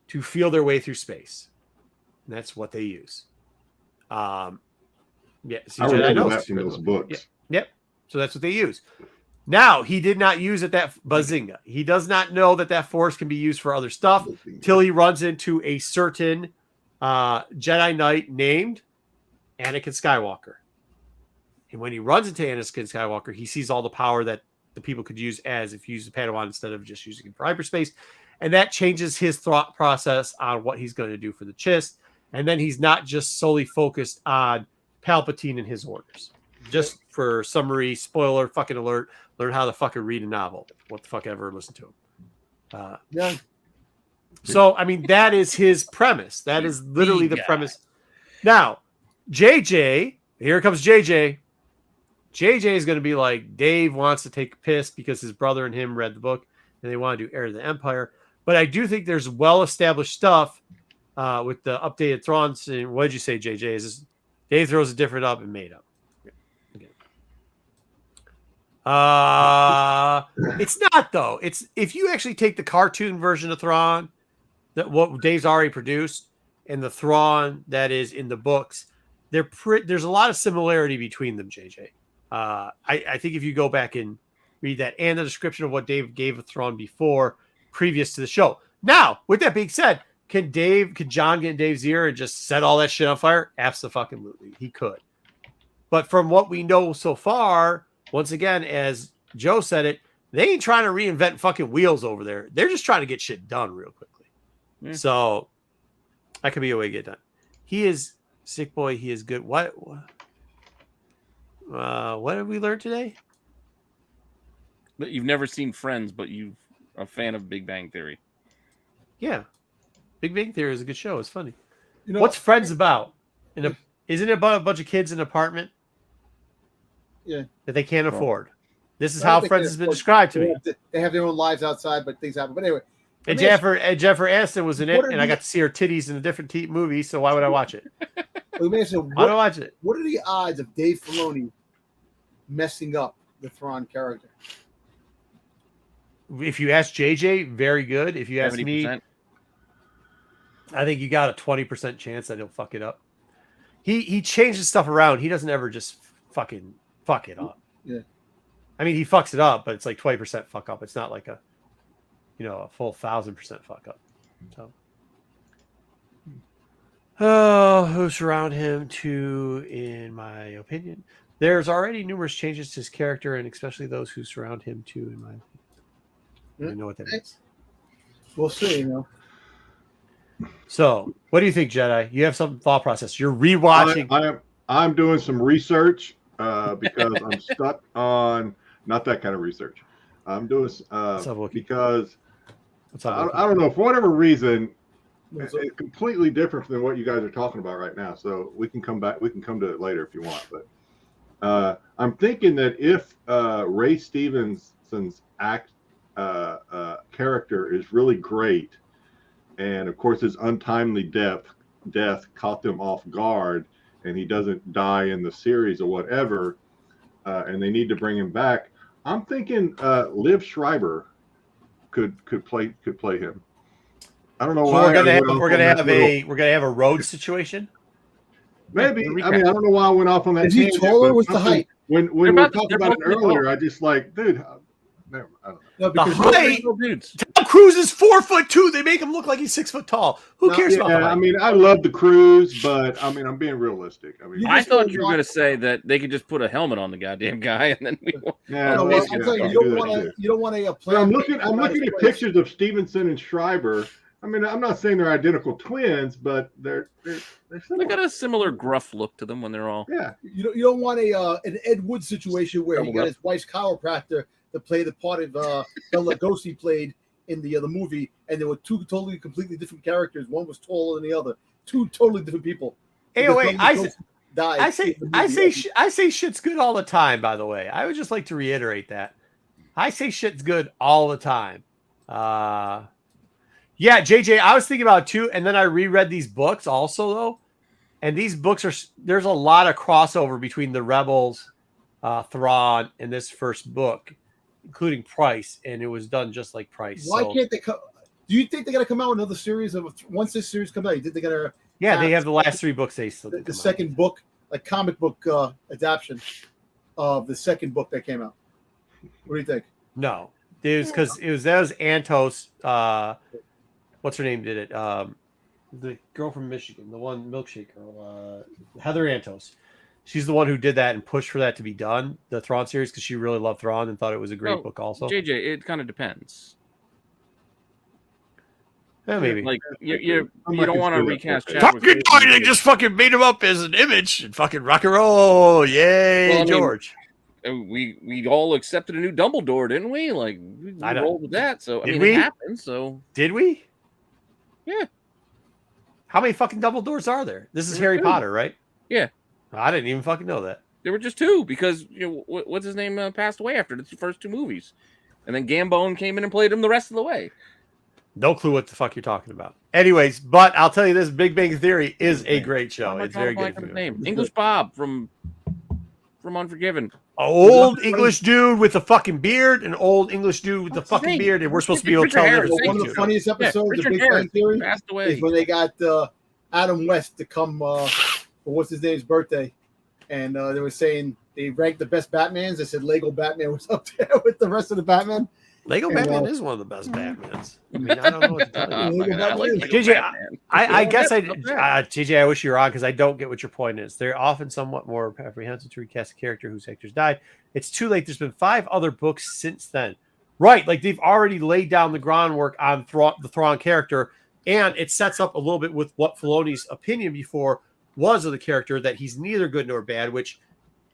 to feel their way through space. And that's what they use. Yeah, see, I remember that from those books. Yep. So that's what they use. Now, he did not use it that Bazinga. He does not know that force can be used for other stuff till he runs into a certain Jedi Knight named Anakin Skywalker. And when he runs into Anakin Skywalker, he sees all the power that the people could use as if you use the Padawan instead of just using it for hyperspace. And that changes his thought process on what he's going to do for the Chiss. And then he's not just solely focused on Palpatine and his orders. Just for summary, spoiler, fucking alert, learn how to fucking read a novel. What the fuck ever listen to him. Yeah. So, I mean, that is his premise. That is literally the premise. Now, JJ, here comes JJ. JJ is going to be like, Dave wants to take a piss because his brother and him read the book and they want to do Heir to the Empire. But I do think there's well-established stuff with the updated Thrawn. What did you say, JJ? Is this Dave throws a different up and made up? Okay. It's not, though. It's if you actually take the cartoon version of Thrawn, that what Dave's already produced, and the Thrawn that is in the books, there's a lot of similarity between them, JJ. I think if you go back and read that and the description of what Dave gave of Thrawn before, previous to the show. Now, with that being said, could John get in Dave's ear and just set all that shit on fire? Absolutely, he could. But from what we know so far, once again, as Joe said it, they ain't trying to reinvent fucking wheels over there. They're just trying to get shit done real quickly. Yeah. So that could be a way to get done. He is sick boy. He is good. What have we learned today? But you've never seen Friends, but you're a fan of Big Bang Theory. Yeah. Big Bang Theory is a good show. It's funny. You know, What's Friends about? Isn't it about a bunch of kids in an apartment? Yeah. That they can't Well, afford. This is I don't how think Friends they has been afford- described to me. They have their own lives outside, but things happen. But anyway, And let me ask Jennifer Aniston was in it, What are and I the- got to see her titties in a different movie, so why would I watch it? let me ask you, Why do I watch it? what are the odds of Dave Filoni messing up the Thrawn character? If you ask JJ, very good. If you ask me, 70%. I think you got a 20% chance that he'll fuck it up. He changes stuff around. He doesn't ever just fucking fuck it up. Yeah. I mean, he fucks it up, but it's like 20% fuck up. It's not like a full 1,000% fuck up. So, who surround him to, in my opinion, there's already numerous changes to his character, and especially those who surround him to, in my opinion. I don't know what that means. We'll see. So, what do you think, Jedi? You have some thought process. You're rewatching. I'm doing some research because I'm stuck on not that kind of research. I'm doing because What's up, I don't know, for whatever reason, What's it's completely different than what you guys are talking about right now. So we can come back. We can come to it later if you want. But I'm thinking that if Ray Stevenson's character is really great, and of course his untimely death caught them off guard, and he doesn't die in the series or whatever, and they need to bring him back. I'm thinking Liv Schreiber could play him. I don't know So why. we're gonna have a road situation. Maybe. I mean, I don't know why I went off on that. Is he tangent, taller? but What's the height? When we They're talked they're about it both earlier, tall. I just like, dude. I don't know. No, The because height. Dudes. Tom Cruise is 4'2". They make him look like he's 6 foot tall. Who No, cares about the Yeah, height? I mean, I love the cruise, but I mean, I'm being realistic. I mean, You I just thought don't you were want- going to say that they could just put a helmet on the goddamn guy and then we. yeah, No, well, well, I'm yeah, telling you, I you do don't that want too. to. You don't want a But plan. I'm looking at pictures of Stevenson and Schreiber. I mean, I'm not saying they're identical twins, but they're They similar. got a similar gruff look to them when they're all. Yeah, You don't want an Ed Wood situation where he Double got up. his wife's chiropractor to play the part of Bela Lugosi played in the other movie, and there were two totally, completely different characters. One was taller than the other. Two totally different people. Hey, Because wait, Bela I Lugosi say, died I say, in the I movie. say, I say shit's good all the time. By the way, I would just like to reiterate that I say shit's good all the time. Yeah, JJ, I was thinking about it too, and then I reread these books also though, and these books there's a lot of crossover between the Rebels, Thrawn, and this first book, including Price, and it was done just like Price. Why So, can't they come? Do you think they're gonna come out with another series of once this series comes out? You think they're gonna yeah, they have the last 3 books. They still the second book, like comic book adaptation of the second book that came out? What do you think? No, it was because that was Antos. What's her name did it? The girl from Michigan, the one milkshake girl, Heather Antos. She's the one who did that and pushed for that to be done, the Thrawn series, because she really loved Thrawn and thought it was a great Well, book. Also, JJ, it kind of depends. yeah, maybe. Like you I'm don't not want to consider that recast okay. Chadwick. They just fucking made him up as an image and fucking rock and roll. Yay, Well, I mean, George. We all accepted a new Dumbledore, didn't we? Like we I know. rolled with that. So I Did mean, we? it happened. So Did we? Yeah. How many fucking Dumbledores are there? This is There were Harry 2. Potter, right? Yeah. I didn't even fucking know that. there were just 2 because what's his name passed away after the first 2 movies, and then Gambone came in and played him the rest of the way. No clue what the fuck you're talking about. Anyways, but I'll tell you this: Big Bang Theory is a great Why show. am I It's drawing very a blank good. on his name. English Bob from Unforgiven. Old English dude with the fucking beard, an old English dude with the What's his fucking name? beard, and we're supposed to be able to Richard tell Harris. them. One of the funniest episodes of Richard Big Harris Bang Theory passed is away. when they got Adam West to come for what's his name's birthday, and they were saying they ranked the best Batmans. They said Lego Batman was up there with the rest of the Batman, Lego And, Batman is one of the best Batmans. I mean, I don't know what to tell you. Lego I like Batman. Lego JJ, Batman. I guess Not bad. JJ, I wish you were on because I don't get what your point is. They're often somewhat more apprehensive to recast a character whose actors died. It's too late. There's been 5 other books since then. Right, like they've already laid down the groundwork on the Thrawn character, and it sets up a little bit with what Filoni's opinion before was of the character, that he's neither good nor bad, which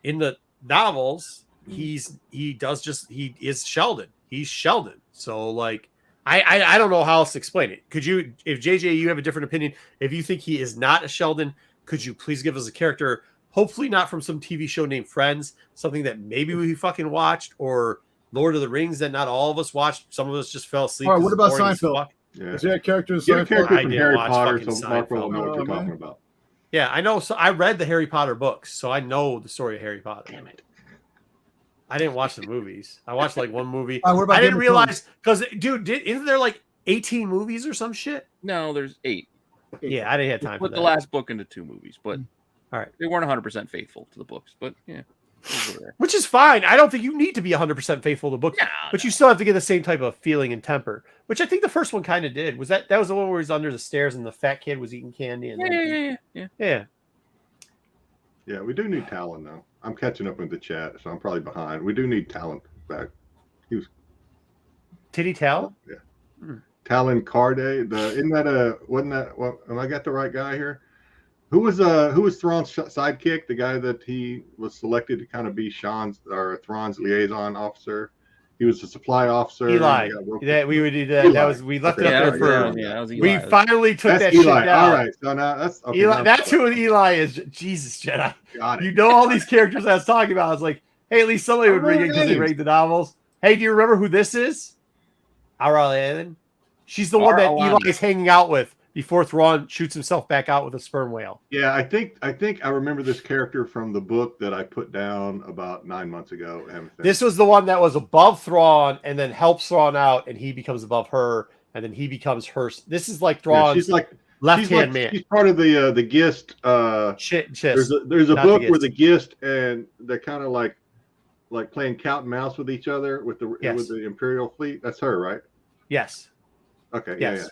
in the novels he is Sheldon. He's Sheldon. So like I don't know how else to explain it. Could you, if JJ, you have a different opinion, if you think he is not a Sheldon, could you please give us a character, hopefully not from some TV show named Friends, something that maybe we fucking watched, or Lord of the Rings that not all of us watched. Some of us just fell asleep. All right, what 'cause about it's boring as Seinfeld? fuck. Yeah. Is there a character in Get a Seinfeld? character I from didn't Harry watch Potter, fucking so Mark will Seinfeld. know what you're Oh, man. talking about. Yeah, I know. So I read the Harry Potter books, so I know the story of Harry Potter. Damn it. I didn't watch the movies. I watched like one movie. What about I didn't Game of realize, because dude, isn't there like 18 movies or some shit? No, there's 8. Yeah, I didn't have time for Put that. the last book into 2 movies, but All right. they weren't 100% faithful to the books. But yeah, Which is fine. I don't think you need to be 100% faithful to the book, but you still have to get the same type of feeling and temper, which I think the first one kind of did. Was that was the one where he's under the stairs and the fat kid was eating candy? And yeah. Yeah, we do need Talon though. I'm catching up with the chat, so I'm probably behind. We do need Talon back. Titty Tal? Talon Carde. Wasn't that what, am I got the right guy here? Who was Thrawn's sidekick? The guy that he was selected to kind of be Thrawn's liaison officer. He was a supply officer. Eli. That we would do that. Eli. that was we left Okay. it up there for. that was We Eli. finally took That's that Eli. shit down. All right, so now that's okay, Eli, now- that's who Eli is. Jesus, Jedi. Got it. You know all these characters I was talking about. I was like, hey, at least somebody would bring it because they read the novels. Hey, do you remember who this is? Aurelian. She's the one that Aurelian. Eli's hanging out with before Thrawn shoots himself back out with a sperm whale. Yeah, I think I remember this character from the book that I put down about 9 months ago. This was the one that was above Thrawn and then helps Thrawn out, and he becomes above her, and then he becomes her. This is like Thrawn's she's like left-hand man. She's part of the Gist. There's a book where the Gist and they're kind of like playing cat and mouse with each other with the Imperial fleet. That's her, right? Yes. Okay. Yes. Yeah.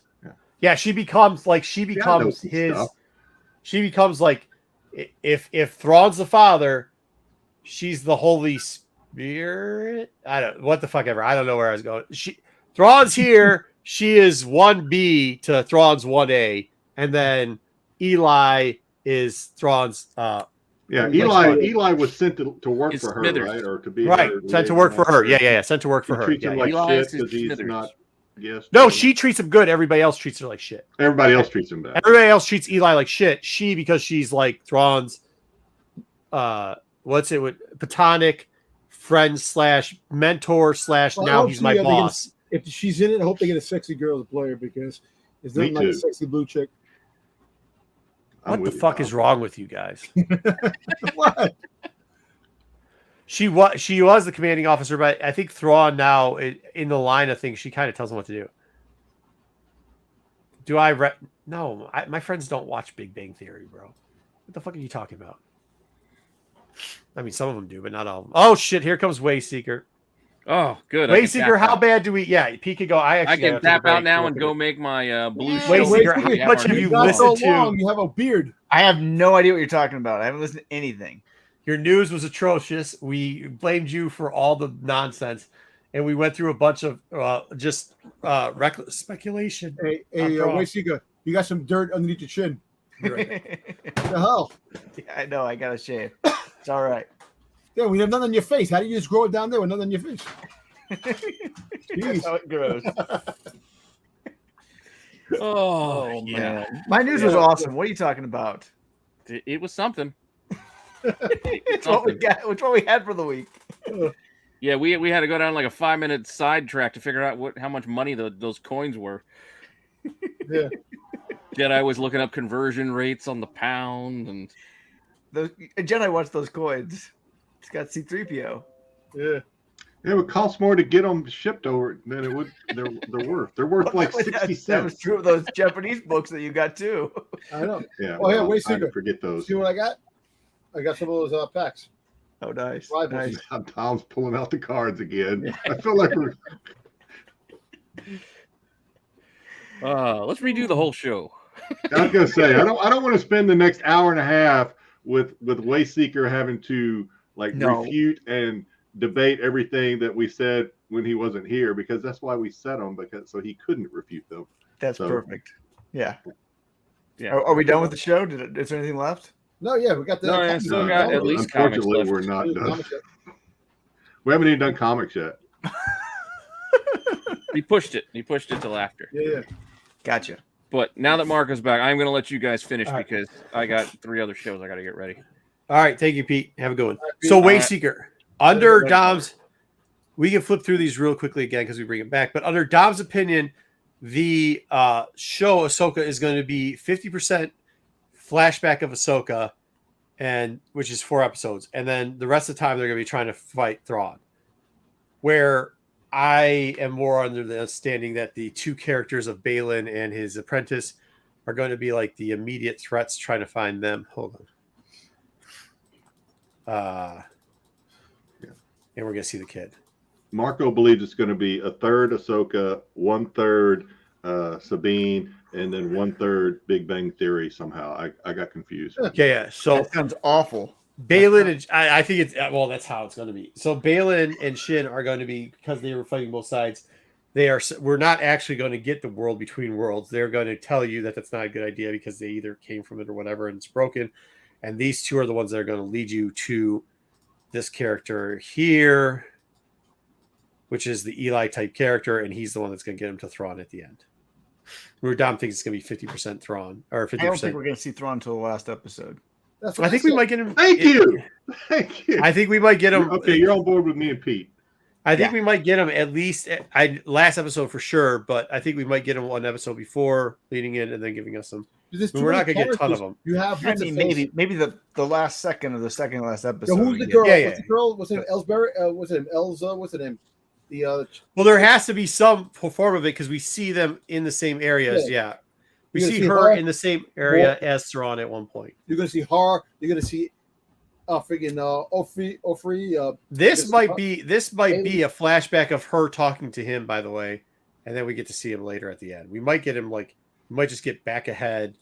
Yeah, she becomes like his. Stuff. She becomes like if Thrawn's the father, she's the Holy Spirit. I don't what the fuck ever. I don't know where I was going. Thrawn's here. She is 1B to Thrawn's 1A, and then Eli is Thrawn's. Eli was sent to work It's for her, Smithers. right? Or to be Right, her sent to work for her. Yeah, sent to work for her. Treats him like Eli shit is his because he's Smithers. not. Yes. No, she treats him good. Everybody else treats her like shit. Everybody else treats him bad. Everybody else treats Eli like shit. She, because she's like Thrawn's, platonic friend / mentor / now he's my boss. If she's in it, I hope they get a sexy girl to play her because it's Me not like a too. sexy blue chick. What the fuck is wrong with you guys? What? She was the commanding officer, but I think Thrawn now in the line of things, she kind of tells him what to do. No, my friends don't watch Big Bang Theory, bro. What the fuck are you talking about? I mean, some of them do, but not all of them. Oh shit! Here comes Wayseeker. Oh, good. Wayseeker, how bad do we? Yeah, Pete could go. I can tap out now and go make my blue show. Wayseeker, how much have you got listened so to? long, you have a beard. I have no idea what you're talking about. I haven't listened to anything. Your news was atrocious. We blamed you for all the nonsense, and we went through a bunch of reckless speculation. Hey, Wayseeker, you got some dirt underneath your chin. Right. What the hell? Yeah, I know. I got to shave. It's all right. Yeah, we have nothing on your face. How do you just grow it down there with nothing on your face? That's how it grows. Oh, man. My news was awesome. What are you talking about? It was something. It's what we got. Which one we had for the week? Yeah, we had to go down like a 5-minute sidetrack to figure out how much money those coins were. Yeah. Jedi was looking up conversion rates on the pound, and Jedi wants those coins. It's got C-3PO. Yeah. It would cost more to get them shipped over than it would. They're worth. They're worth like 60 cents. That was true of those Japanese books that you got too. I know. Yeah. Oh, yeah, I Wayseeker. forget those. See what I got? I got some of those packs. Oh, nice. Rivals. Nice. Tom's pulling out the cards again. I feel like we're. Let's redo the whole show. I was gonna say I don't want to spend the next hour and a half with Wayseeker having to refute and debate everything that we said when he wasn't here, because that's why we set him, because so he couldn't refute them. That's perfect. Yeah. Yeah. Are we done with the show? Is there anything left? No, yeah, we got the. No, I still got at least comics unfortunately, left. we're not done. We haven't even done comics yet. He pushed it. He pushed it till after. Yeah. Gotcha. But now that Marco's back, I'm going to let you guys finish All right. because I got 3 other shows I got to get ready. All right, thank you, Pete. Have a good one. So, Wayseeker, under Dom's, we can flip through these real quickly again because we bring it back. But under Dom's opinion, the show Ahsoka is going to be 50% flashback of Ahsoka, and which is 4 episodes, and then the rest of the time they're going to be trying to fight Thrawn. Where I am more under the understanding that the 2 characters of Balin and his apprentice are going to be like the immediate threats, trying to find them. Hold on. And we're going to see the kid. Marco believes it's going to be a third Ahsoka, 1/3 Sabine, and then 1/3 Big Bang Theory somehow. I got confused. Okay, yeah. So That sounds awful. Balin and I think it's that's how it's going to be. So Balin and Shin are going to be, because they were fighting both sides. We're not actually going to get the world between worlds. They're going to tell you that that's not a good idea because they either came from it or whatever, and it's broken. And these 2 are the ones that are going to lead you to this character here, which is the Eli type character, and he's the one that's going to get him to Thrawn at the end. Dom thinks it's going to be 50% Thrawn or 50%. I don't think we're going to see Thrawn until the last episode. I think we might get him. Thank you. I think we might get him. Okay, you're on board with me and Pete. I think we might get him at least last episode for sure, but I think we might get him 1 episode before leading in and then giving us some. We're not going to get a ton of them. You have. I mean, maybe the last second of the second last episode. So who's the girl? Yeah. What's the girl? What's her name? Ellsbury? What's her name? Elza? What's her name? Well, there has to be some form of it because we see them in the same areas. Yeah. We see her in the same area as Thrawn at one point. You're going to see her. You're going to see friggin' Ofri. This might be a flashback of her talking to him, by the way, and then we get to see him later at the end. We might get him we might just get back ahead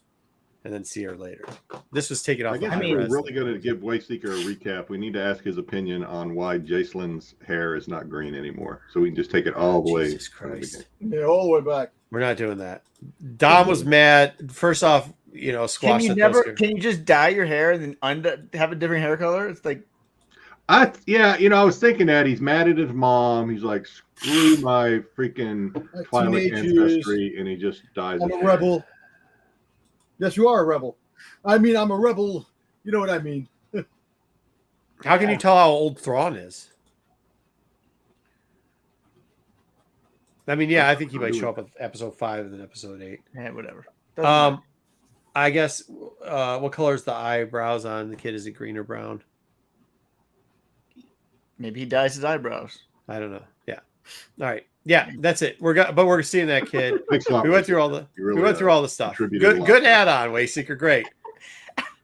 and then see her later. This was taken off. I guess we're really going to give Wayseeker a recap. We need to ask his opinion on why Jacelin's hair is not green anymore, so we can just take it all the way. Jesus Christ! Yeah, all the way back. We're not doing that. Dom was mad. First off, squash. Can you just dye your hair and then have a different hair color? It's like, I was thinking that he's mad at his mom. He's like, screw my freaking Twi'lek ancestry, and he just dies. I'm a rebel. Yes, you are a rebel. I mean, I'm a rebel. You know what I mean. How can you tell how old Thrawn is? I mean, yeah, I think he might show up at episode 5 and then episode 8. Yeah, whatever. I guess what color is the eyebrows on the kid? Is it green or brown? Maybe he dyes his eyebrows. I don't know. Yeah. All right. Yeah, that's it. We're seeing that kid. We went through all the stuff. Good add-on, Wayseeker. Great.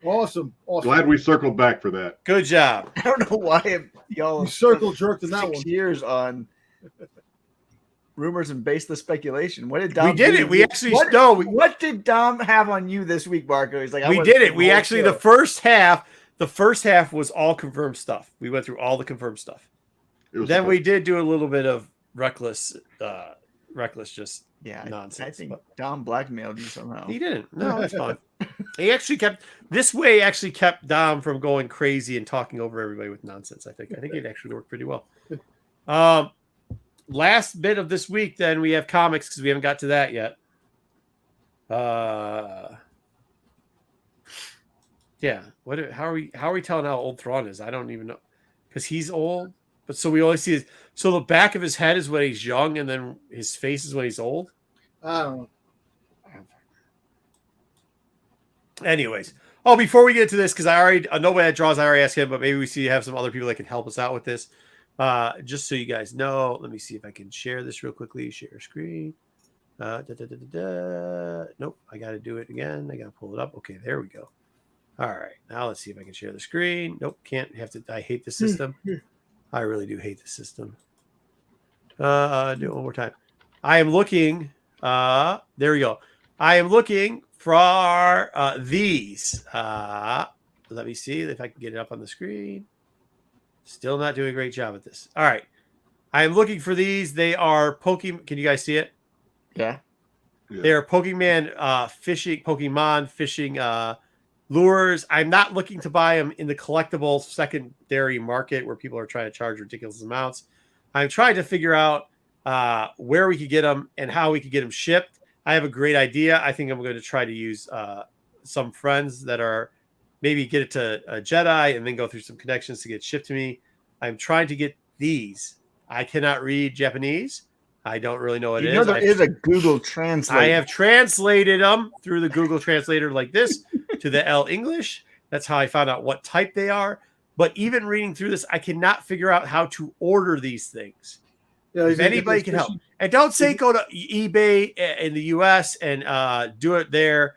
Awesome. Glad we circled back for that. Good job. I don't know why y'all circle jerked in that 6 one. years on rumors and baseless speculation. What did Dom? We did it. We actually What did Dom have on you this week, Marco? He's like, we did it. We actually the first half was all confirmed stuff. We went through all the confirmed stuff. Then we did do a little bit of reckless just nonsense. I think Dom blackmailed you somehow. He didn't. No, it's fine. He actually kept Dom from going crazy and talking over everybody with nonsense. I think it actually worked pretty well. Last bit of this week, then we have comics because we haven't got to that yet. Yeah. How are we telling how old Thrawn is? I don't even know because he's old. But so we only see so the back of his head is when he's young, and then his face is when he's old. I don't know. Anyways, before we get to this, because I already nobody that draws, I already asked him, but maybe we have some other people that can help us out with this. Just so you guys know, let me see if I can share this real quickly. Share screen. Nope, I got to do it again. I got to pull it up. Okay, there we go. All right, now let's see if I can share the screen. Nope, can't. I hate the system. I really do hate the system. Do it one more time. I am looking. There we go. I am looking for these. Let me see if I can get it up on the screen. Still not doing a great job at this. All right. I am looking for these. They are Pokemon. Can you guys see it? Yeah. They are Pokemon fishing lures. I'm not looking to buy them in the collectible secondary market where people are trying to charge ridiculous amounts. I'm trying to figure out where we could get them and how we could get them shipped. I have a great idea. I think I'm going to try to use some friends that are maybe get it to a Jedi and then go through some connections to get shipped to me. I'm trying to get these. I cannot read Japanese. I don't really know what it is. There is a Google Translate. I have translated them through the Google Translator like this to the L English. That's how I found out what type they are. But even reading through this, I cannot figure out how to order these things. Yeah, If anybody can help. And don't say go to eBay in the US and do it there.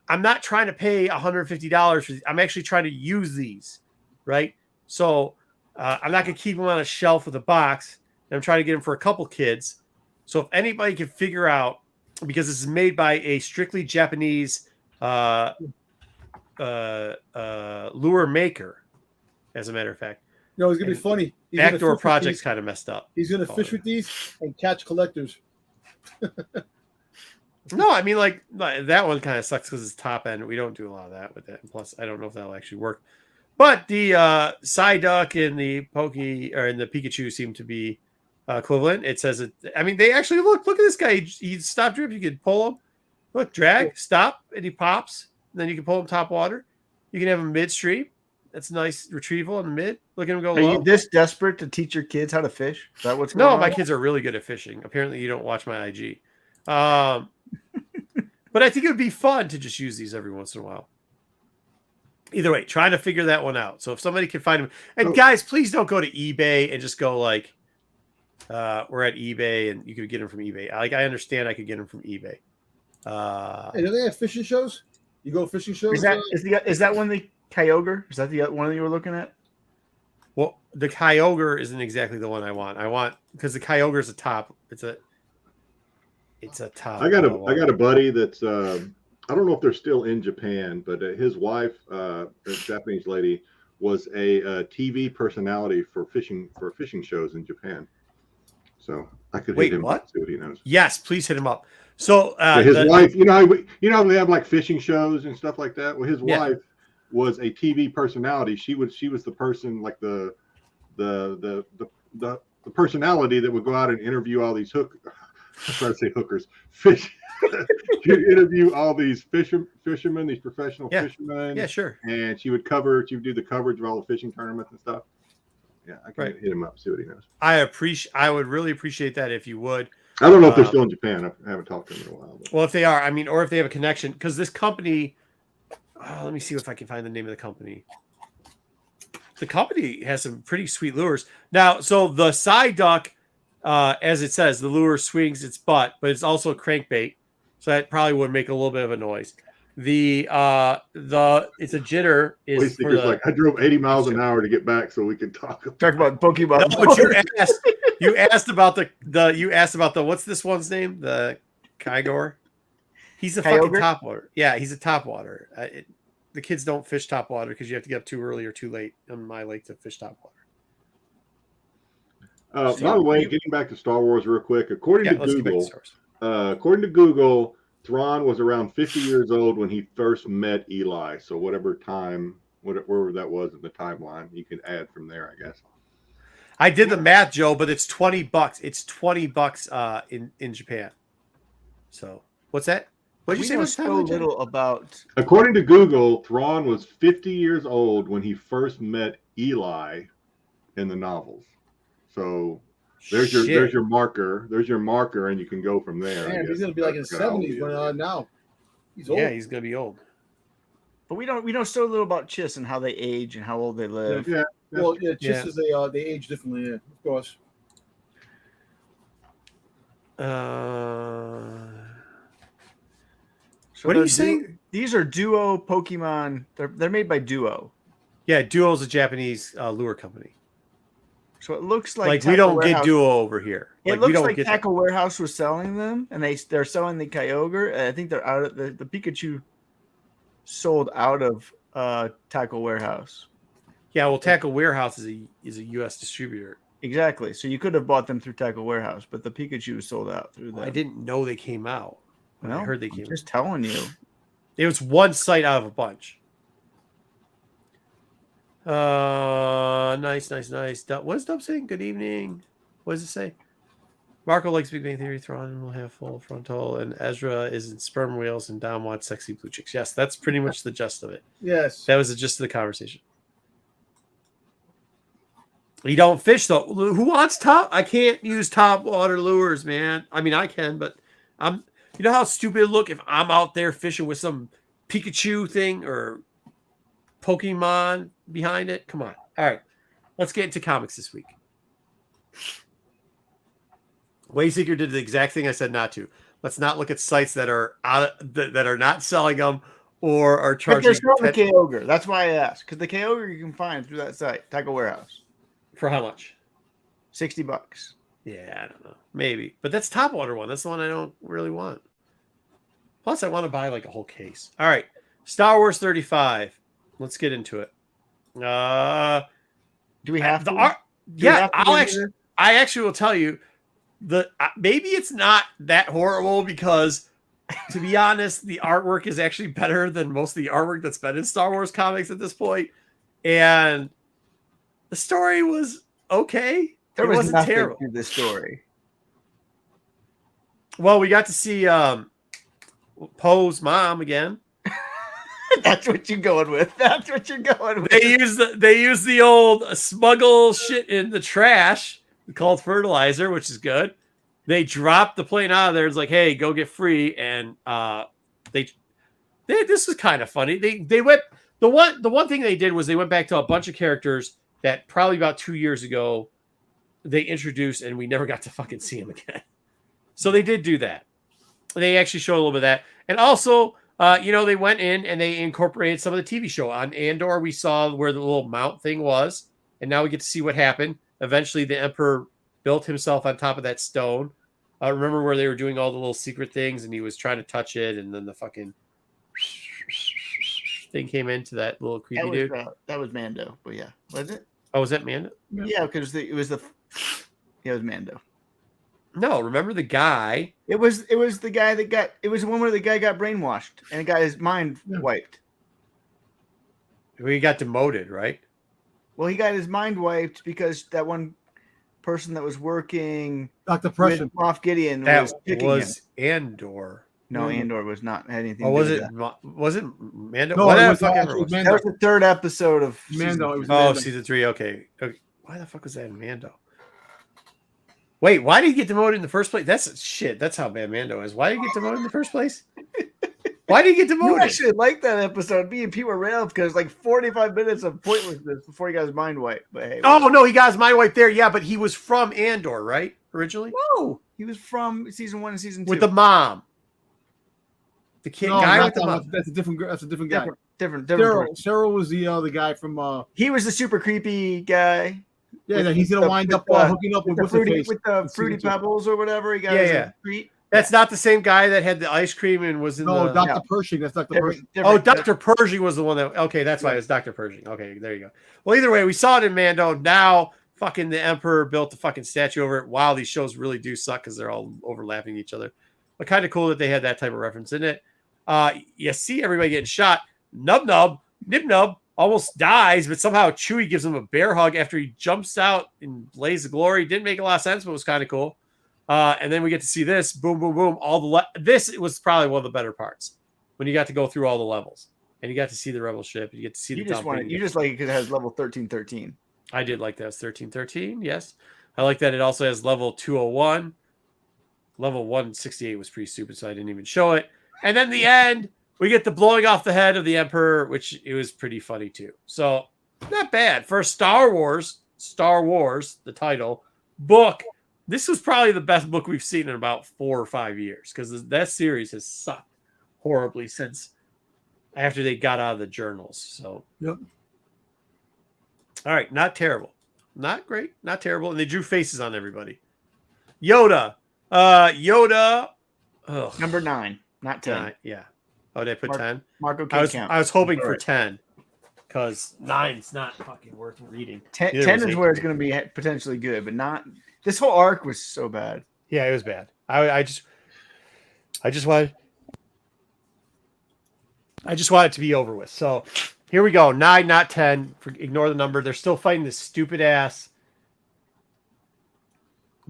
I'm not trying to pay $150 for these. I'm actually trying to use these, right? So I'm not going to keep them on a shelf with a box. And I'm trying to get them for a couple kids. So if anybody can figure out, because this is made by a strictly Japanese lure maker, as a matter of fact. You know, it's gonna be funny. Backdoor Project's kind of messed up. He's gonna fish with these and catch collectors. No, I mean, like that one kind of sucks because it's top end. We don't do a lot of that with that. And plus, I don't know if that'll actually work. But the Psyduck and the and the Pikachu seem to be equivalent. It says it. I mean, they actually look at this guy. He stopped drip. You can pull him. Look, drag, stop, and he pops. And then you can pull him top water. You can have him midstream. That's a nice retrieval in the mid. Look at him go Are low. you this desperate to teach your kids how to fish? Is that what's going No, on? my kids are really good at fishing. Apparently, you don't watch my IG. But I think it would be fun to just use these every once in a while. Either way, trying to figure that one out. So if somebody can find them, and guys, please don't go to eBay and just go like, we're at eBay and you could get them from eBay. Like I understand I could get them from eBay. Hey, do they have fishing shows? You go fishing shows? Is that one the Kyogre? Is that the one that you were looking at? Well, the Kyogre isn't exactly the one I want because the Kyogre is a top. It's a top. I got a buddy that's I don't know if they're still in Japan, but his wife, a Japanese lady, was a TV personality for fishing shows in Japan. So I could hit him up, see what he knows. Yes, please hit him up. So his wife, you know how they have like fishing shows and stuff like that. Well, his wife was a TV personality. She was the person like the personality that would go out and interview all these fish. She'd interview all these fishermen, these professional fishermen. Yeah, sure. And she would do the coverage of all the fishing tournaments and stuff. Yeah, I can hit him up, see what he knows. I would really appreciate that if you would. I don't know if they're still in Japan. I haven't talked to them in a while. But. Well, if they are, I mean, or if they have a connection, because this company, let me see if I can find the name of the company. The company has some pretty sweet lures. Now, so the Psyduck, as it says, the lure swings its butt, but it's also a crankbait, so that probably would make a little bit of a noise. It's a jitter. Like I drove 80 miles an hour to get back so we could talk about Pokemon. No, but you asked about the what's this one's name? The Kyogre. He's a fucking topwater. Yeah, he's a topwater. The kids don't fish topwater because you have to get up too early or too late on my lake to fish topwater. By the way, getting back to Star Wars real quick, according to Google, Thrawn was around 50 years old when he first met Eli. So whatever that was in the timeline, you can add from there, I guess. I did the math, Joe, but it's $20. It's $20 in Japan. So what's that? What did you say? Was so little about. According to Google, Thrawn was 50 years old when he first met Eli in the novels. So there's your marker. There's your marker, and you can go from there. Man, he's gonna be like in his 70s when now. He's old. Yeah, he's gonna be old. But we know so little about Chiss and how they age and how old they live. Yeah. Well, Chiss is they age differently. Yeah, of course. So what are you saying? These are Duo Pokemon. They're made by Duo. Yeah, Duo is a Japanese lure company. So it looks like we Tackle don't Warehouse, get duo over here. It we looks don't like get Tackle Warehouse was selling them, and they're selling the Kyogre. And I think they're out of the Pikachu sold out of Tackle Warehouse. Yeah, well, Tackle Warehouse is a U.S. distributor. Exactly. So you could have bought them through Tackle Warehouse, but the Pikachu was sold out through them. I didn't know they came out. When I heard they came out. Just telling you. It was one site out of a bunch. Nice. What is Dub saying? Good evening. What does it say? Marco likes Big Bang Theory. Thrawn will have full frontal, and Ezra is in sperm whales, and Dom wants sexy blue chicks. Yes, that's pretty much the gist of it. Yes. That was the gist of the conversation. You don't fish though. Who wants top? I can't use top water lures, man. I mean, I can, but I'm. You know how stupid it look if I'm out there fishing with some Pikachu thing or Pokemon behind it? Come on. All right, let's get into comics this week. Wayseeker did the exact thing I said not to. Let's not look at sites that are that are not selling them or are charging. But they're selling the Kyogre. That's why I asked, because the Kyogre you can find through that site, Tackle Warehouse. For how much? $60. Yeah, I don't know. Maybe. But that's top water one. That's the one I don't really want. Plus, I want to buy like a whole case. All right. Star Wars 35. Let's get into it. Do we have to? I actually will tell you maybe it's not that horrible because, to be honest, the artwork is actually better than most of the artwork that's been in Star Wars comics at this point. And the story was okay. There was wasn't nothing terrible to the story. Well, we got to see Poe's mom again. That's what you're going with. That's what you're going with. They use the old smuggle shit in the trash called fertilizer, which is good. They dropped the plane out of there. It's like, hey, go get free. And this is kind of funny. They went the one thing they did was they went back to a bunch of characters that probably about 2 years ago they introduced and we never got to fucking see them again. So they did do that. They actually showed a little bit of that. And also, they went in and they incorporated some of the TV show. On Andor, we saw where the little mount thing was. And now we get to see what happened. Eventually, the Emperor built himself on top of that stone. Remember where they were doing all the little secret things and he was trying to touch it and then the fucking thing came into that little creepy dude? That was Mando, but yeah. Was it? Oh, was that Mando? Yeah, because it was Mando. No, remember the guy? It was the guy that got. It was the one where the guy got brainwashed and got his mind wiped. He got demoted, right? Well, he got his mind wiped because that one person that was working Dr. Prussian with Moff Gideon That was Andor. No, Andor was not had anything. Oh, to was do it? with that. Was it Mando? No, What it the was fuck Mando. ever was? That was the third episode of Mando. It was Oh, Mando. season 3. Okay. Why the fuck was that in Mando? Wait, why did he get demoted in the first place? That's how bad Mando is. Why did he get demoted in the first place? Why did he get demoted? You actually liked that episode. Me and Pete were railed because like 45 minutes of pointlessness before he got his mind wiped. But hey, Oh no, he got his mind wiped there. Yeah, but he was from Andor, right? Originally, no, he was from season 1 and season 2 with the mom, the kid No, guy not with the that mom. one. That's a different. That's a different guy. different. Cheryl was the other guy from. He was the super creepy guy. Yeah, he's gonna wind up hooking up with the fruity, What's-Her-Face with the in fruity season 2. pebbles or whatever. He got Yeah, his yeah. treat. That's not the same guy that had the ice cream and was in No, the. Dr. Pershing. That's Dr. Pershing. Oh, Dr. Pershing was the one that. Okay, that's why it was Dr. Pershing. Okay, there you go. Well, either way, we saw it in Mando. Now, fucking the Emperor built the fucking statue over it. Wow, these shows really do suck because they're all overlapping each other. But kind of cool that they had that type of reference in it. You see everybody getting shot. Nib almost dies, but somehow Chewie gives him a bear hug after he jumps out in blaze of glory. Didn't make a lot of sense, but it was kind of cool. And then we get to see this, boom, boom, boom. This was probably one of the better parts when you got to go through all the levels and you got to see the rebel ship. You get to see You the just dumping. you just like it because it has level 1313. I did like that. It's 1313. Yes, I like that. It also has level 201. Level 168 was pretty stupid, so I didn't even show it. And then the end, we get the blowing off the head of the Emperor, which it was pretty funny too. So not bad for Star Wars, the title book. This was probably the best book we've seen in about 4 or 5 years because that series has sucked horribly since after they got out of the journals. So, Yep. All right, not terrible. not great, not terrible, and they drew faces on everybody. Yoda. Yoda. Ugh. Number 9, not 10. Yeah. Oh, did I put 10? Marco I can't count. was hoping All for right. 10 because 9's not fucking worth reading. 10 Neither was is 8. where it's going to be potentially good, but not. This whole arc was so bad. Yeah, it was bad. I just wanted it to be over with. So here we go. 9, not 10. Ignore the number. They're still fighting this stupid ass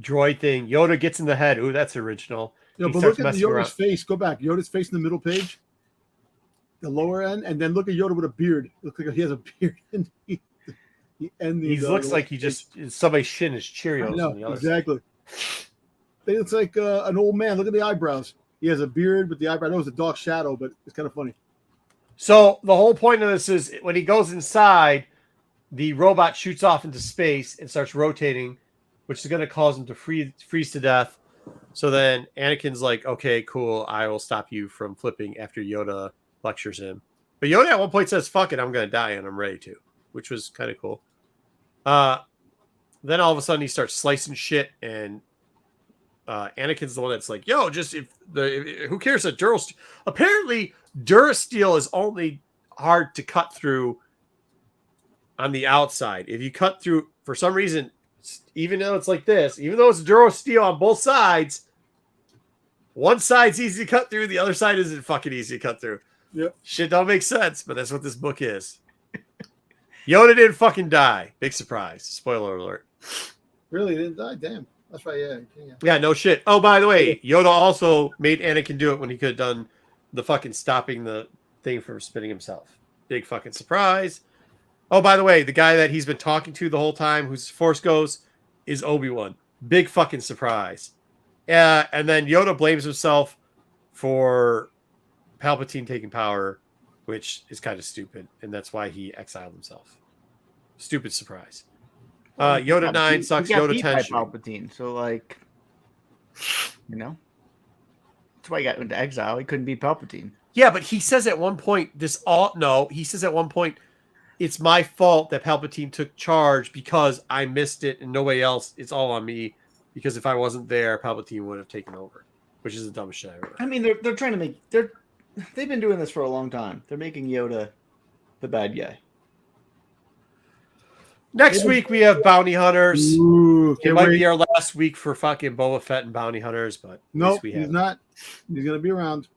droid thing. Yoda gets in the head. Ooh, that's original. Yeah, He but starts look at messing Yoda's around. face. Go back. Yoda's face in the middle page, the lower end, and then look at Yoda with a beard. Looks like he has a beard. And He looks like he just somebody shit his I Cheerios know, on the other side. exactly. He looks like an old man. Look at the eyebrows. He has a beard, but the eyebrow. I know it's a dark shadow, but it's kind of funny. So the whole point of this is when he goes inside, the robot shoots off into space and starts rotating, which is going to cause him to freeze to death. So then Anakin's like, okay, cool. I will stop you from flipping after Yoda lectures him. But Yoda at one point says, fuck it, I'm going to die and I'm ready to, which was kind of cool. Then all of a sudden he starts slicing shit and Anakin's the one that's like, yo, just who cares that Durasteel? Apparently Durasteel is only hard to cut through on the outside. If you cut through, for some reason, even though it's like this, even though it's Durasteel on both sides, one side's easy to cut through, the other side isn't fucking easy to cut through. Yep. Shit don't make sense, but that's what this book is. Yoda didn't fucking die. Big surprise. Spoiler alert. Really, he didn't die? Damn. That's right, yeah. Yeah, no shit. Oh, by the way, Yoda also made Anakin do it when he could have done the fucking stopping the thing from spinning himself. Big fucking surprise. Oh, by the way, the guy that he's been talking to the whole time, whose Force Ghost, is Obi-Wan. Big fucking surprise. And then Yoda blames himself for Palpatine taking power, which is kind of stupid, and that's why he exiled himself. Stupid surprise. Yoda 9 sucks. Yoda 10. Palpatine. So like, you know, that's why he got into exile. He couldn't beat Palpatine. Yeah, but he says at one point, he says at one point, it's my fault that Palpatine took charge because I missed it and nobody else. It's all on me because if I wasn't there, Palpatine would have taken over, which is the dumbest shit I ever. I mean, they're trying to make they've been doing this for a long time. They're making Yoda the bad guy. Next week we have Bounty Hunters. Ooh, It might be our last week for fucking Boba Fett and Bounty Hunters, but Nope, we he's have. not. He's going to be around.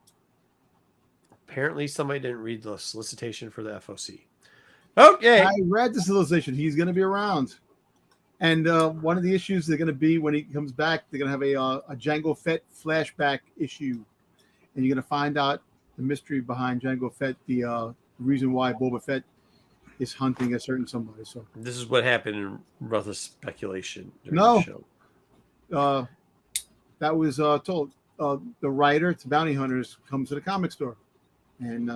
Apparently, somebody didn't read the solicitation for the FOC. Okay. I read the solicitation. He's going to be around. And one of the issues they're going to be when he comes back, they're going to have a Jango Fett flashback issue. And you're going to find out the mystery behind Jango Fett, the reason why Boba Fett is hunting a certain somebody. So This is what happened in Ruther's speculation. during No. the show. that was told. The writer to Bounty Hunters comes to the comic store. And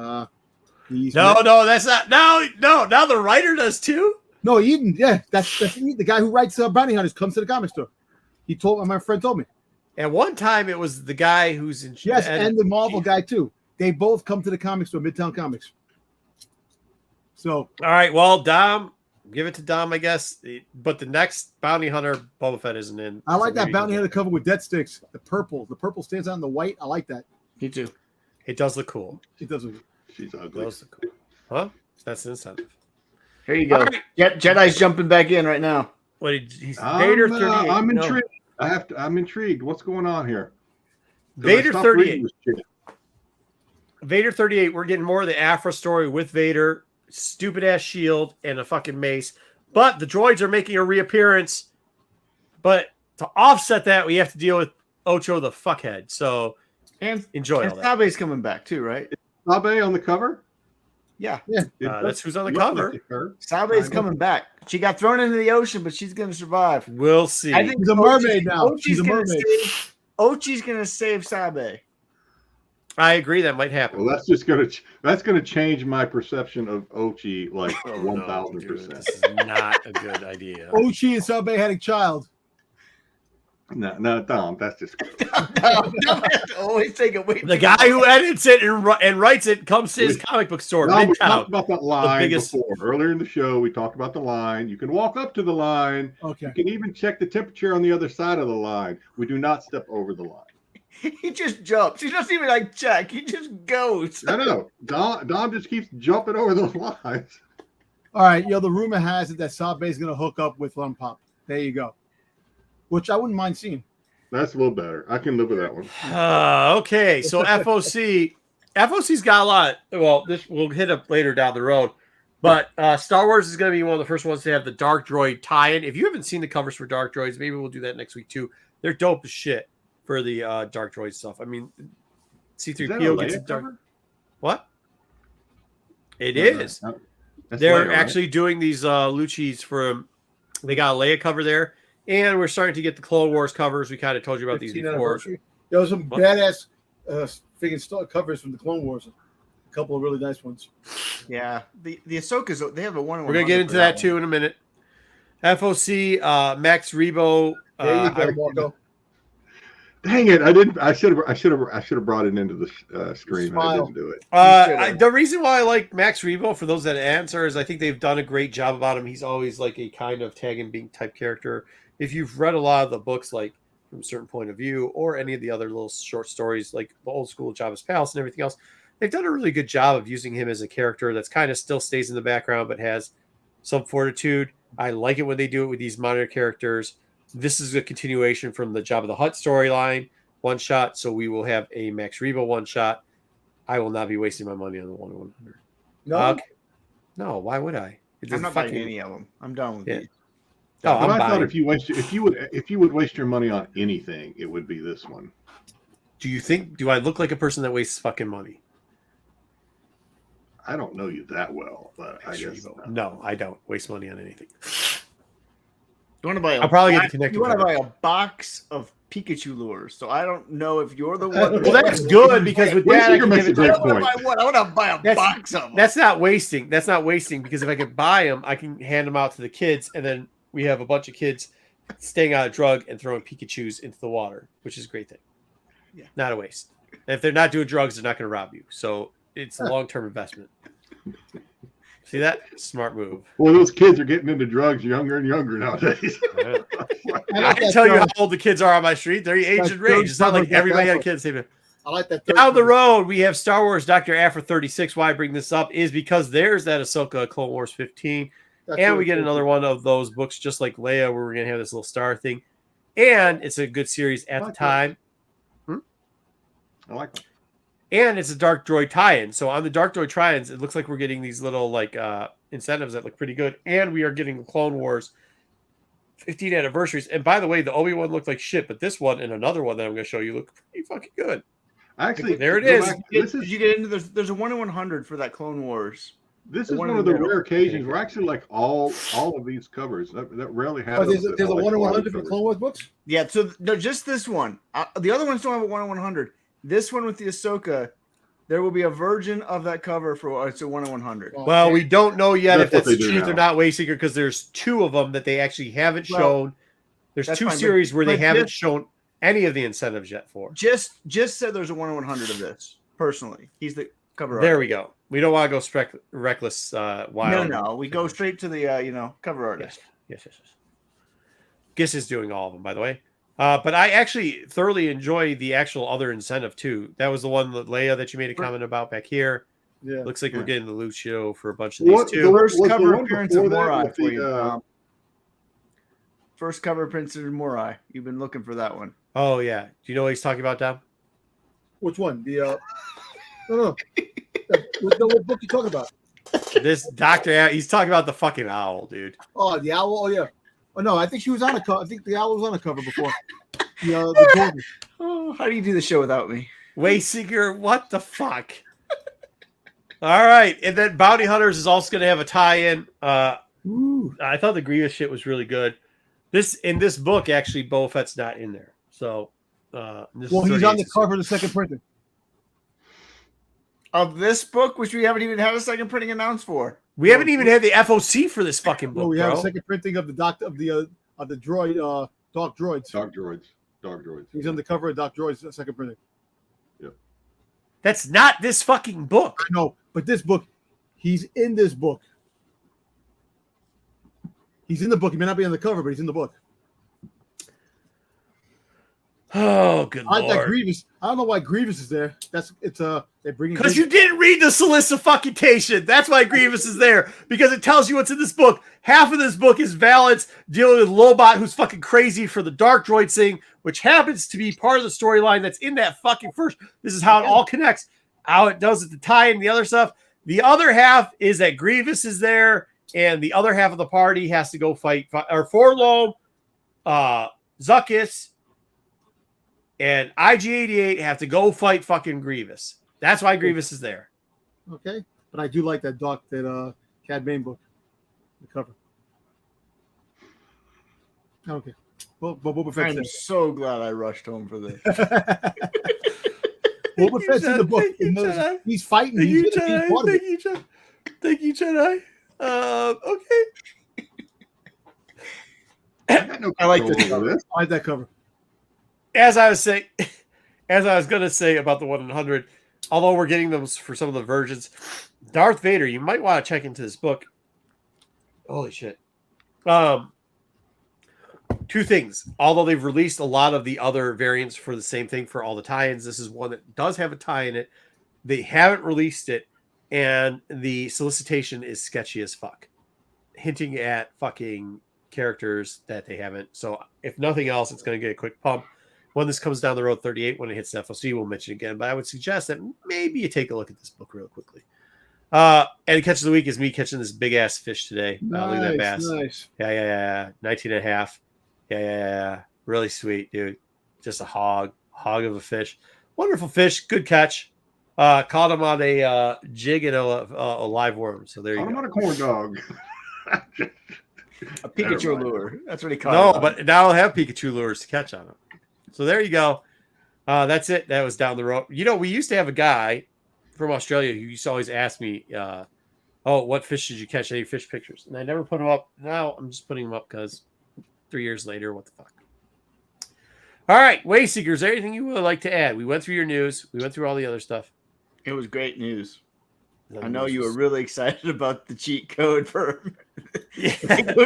he's No, that's not. No. Now the writer does too. No, Eden. Yeah, that's Eden. The guy who writes Bounty Hunters comes to the comic store. He told my friend told me. At one time, it was the guy who's in. Yes, and the Marvel guy too. They both come to the comic store, Midtown Comics. So All right, well, Dom, give it to Dom, I guess. But the next Bounty Hunter, Boba Fett isn't in. I like so that maybe Bounty he can- Hunter cover with dead sticks. The purple stands out in the white. I like that. Me too. It does look cool. It doesn't. She's It ugly. does look cool. Huh? That's an incentive. Here you go. All right. Jedi's jumping back in right now. What he's Vader 38. I'm No. intrigued. I'm intrigued. What's going on here? 'Cause I Vader stopped 38. reading this shit. Vader 38. We're getting more of the Afro story with Vader, stupid ass shield, and a fucking mace. But the droids are making a reappearance. But to offset that, we have to deal with Ocho the fuckhead. So And enjoy all that. Sabe's coming back too, right? Sabe on the cover? Yeah. It That's who's on the look cover. like her. Sabe's coming back. She got thrown into the ocean, but she's going to survive. We'll see. I think She's a mermaid now. She's a gonna mermaid. Ochi's going to save Sabe. I agree that might happen. Well, that's gonna change my perception of Ochi like Oh, no, 1,000%. dude, this is not a good idea. Ochi and Sabe had a child. No, Dom, that's just always take it. The guy who edits it and writes it comes to his comic book store, Dom, we Midtown. talked about that line biggest- before. Earlier in the show, we talked about the line. You can walk up to the line. Okay. You can even check the temperature on the other side of the line. We do not step over the line. He just jumps. He doesn't even like check. He just goes. I know. Dom just keeps jumping over those lines. All right, the rumor has it that Sabe is going to hook up with Pop. There you go. Which I wouldn't mind seeing. That's a little better. I can live with that one. Okay, so FOC's got a lot. Well, this we'll hit up later down the road, but Star Wars is going to be one of the first ones to have the Dark Droid tie-in. If you haven't seen the covers for Dark Droids, maybe we'll do that next week too. They're dope as shit for the Dark Droid stuff. I mean, C-3PO gets a dark. Cover? What? It is. That's They're Leia, actually doing these Lucci's for. They got a Leia cover there, and we're starting to get the Clone Wars covers. We kind of told you about these 15th before. anniversary. There was some What? badass freaking covers from the Clone Wars. A couple of really nice ones. Yeah, the Ahsoka's they have a one. We're gonna get into that too in a minute. FOC Max Rebo. There you go, Marco. Dang it! I didn't. I should have brought it into the screen. I Smile. didn't do it. The reason why I like Max Rebo, for those that answer, is I think they've done a great job about him. He's always like a kind of tag and being type character. If you've read a lot of the books, like from a certain point of view, or any of the other little short stories, like the old school Jabba's Palace and everything else, they've done a really good job of using him as a character that's kind of still stays in the background but has some fortitude. I like it when they do it with these minor characters. This is a continuation from the Jabba the Hutt storyline one shot, so we will have a Max Rebo one shot. I will not be wasting my money on the 1/100. No, No, why would I? It I'm doesn't not buying any of them. I'm done with Yeah. these. Oh, But I'm I thought buying. if you would waste your money on anything, it would be this one. Do I look like a person that wastes fucking money? I don't know you that well, but I Max guess Rebo. No, I don't waste money on anything. You want to buy? I'll probably get the connected. You want to cover. buy a box of Pikachu lures. So I don't know if you're the one. Well, that's good because with Wait, that, I Seeker can makes give a it great to- I want to buy what? I want to buy a That's- box of them. That's not wasting. That's not wasting because if I could buy them, I can hand them out to the kids, and then we have a bunch of kids staying on a drug and throwing Pikachus into the water, which is a great thing. Yeah. Not a waste. And if they're not doing drugs, they're not going to rob you. So it's a long-term investment. See that? Smart move. Well, those kids are getting into drugs younger and younger nowadays. I can tell you how old the kids are on my street. They're age and range. It's not like everybody had kids. I like that. Down the road, we have Star Wars Dr. Afra 36. Why I bring this up is because there's that Ahsoka Clone Wars 15. And we get another one of those books, just like Leia, where we're going to have this little star thing. And it's a good series at the time. I like that. And it's a Dark Droid tie-in. So on the Dark Droid tie-ins, it looks like we're getting these little like incentives that look pretty good. And we are getting the Clone Wars 15 anniversaries. And by the way, the Obi-Wan looked like shit, but this one and another one that I'm going to show you look pretty fucking good. Actually, There it go is. back- Did you get into there's a 1/100 for that Clone Wars? This The is one one in of the the middle. rare occasions where actually like all of these covers that rarely Oh, happens. there's a 1 in 100 for Clone Wars books. Yeah, so no, just this one. The other ones don't have a 1/100. This one with the Ahsoka, there will be a version of that cover for it's a 1/100. Well, we don't know yet if That's that's what the they do truth or now. not, Wayseeker, because there's two of them that they actually haven't Well, shown. There's that's two fine, but- series where they but haven't just- shown any of the incentives yet for. Just said there's a 1/100 of this. Personally, he's the cover. There artist. we go. We don't want to go reckless wild. No, we go straight to the cover artist. Yes. Giss is doing all of them, by the way. But I actually thoroughly enjoy the actual other incentive too. That was the one that Leia that you made a comment about back here. Yeah. Looks like we're Yeah. getting the Lucio for a bunch of these What- too. the- First Was the cover one appearance of before that Morai with for the, you. First cover appearance of Morai. You've been looking for that one. Oh yeah. Do you know what he's talking about, Dom? Which one? No. What book you talking about? This Dr. He's talking about the fucking owl, dude. Oh, the owl. Oh, yeah. Oh no, I think she was on a cover. I think the owl was on a cover before. The Jordan. Oh, how do you do the show without me? Wayseeker, what the fuck? All right, and then Bounty Hunters is also going to have a tie-in. I thought the Grievous shit was really good. In this book, actually, Boba Fett's not in there. So, this Well, is he's on the 38. cover of the second printing. Of this book, which we haven't even had a second printing announced for. We haven't even had the FOC for this fucking book, No, we have bro. a second printing of the doctor of the droid, dark droids. Dark droids. Dark Droids. He's on the cover of Doc Droid's second printing. That's not this fucking book. I know, but this book, he's in this book. He's in the book. He may not be on the cover, but he's in the book. Oh, good I like that lord! Grievous. I don't know why Grievous is there. They're bringing Because you didn't read the solicitation. That's why Grievous is there. Because it tells you what's in this book. Half of this book is Valance dealing with Lobot, who's fucking crazy for the Dark Droid thing, which happens to be part of the storyline that's in that fucking first. This is how it all connects. How it does it to tie in the other stuff. The other half is that Grievous is there, and the other half of the party has to go fight or Forlom, Zuckuss, and IG-88 have to go fight fucking Grievous. That's why Grievous is there. Okay, but I do like that Cad Bane book, the cover. Okay, well, but Boba Fett's I'm so glad I rushed home for this. Boba Fett's in the book. He's fighting. Thank He's you, going to be Jedi. part of Thank it. you, Jedi. Thank you, Jedi. Okay. I got no I like control this over cover. I like that cover. As I was going to say about the 100, although we're getting those for some of the versions, Darth Vader, you might want to check into this book. Holy shit. Two things. Although they've released a lot of the other variants for the same thing for all the tie-ins, this is one that does have a tie in it. They haven't released it, and the solicitation is sketchy as fuck, hinting at fucking characters that they haven't. So if nothing else, it's going to get a quick pump. When this comes down the road 38, when it hits FOC, we'll mention it again. But I would suggest that maybe you take a look at this book real quickly. And catch of the week is me catching this big ass fish today. Look at that bass. Nice. Yeah. 19 and a half. Yeah. Really sweet, dude. Just a hog of a fish. Wonderful fish. Good catch. Caught him on a jig and a live worm. So there you go. I'm on a corn dog. A Pikachu lure. That's what he called No, it. but now I'll have Pikachu lures to catch on him. So there you go. That's it. That was down the road. You know, we used to have a guy from Australia who used to always ask me, what fish did you catch? Any fish pictures? And I never put them up. Now I'm just putting them up because 3 years later, what the fuck? All right, Wayseeker, is there anything you would like to add? We went through your news. We went through all the other stuff. It was great news. I know you were really excited about the cheat code for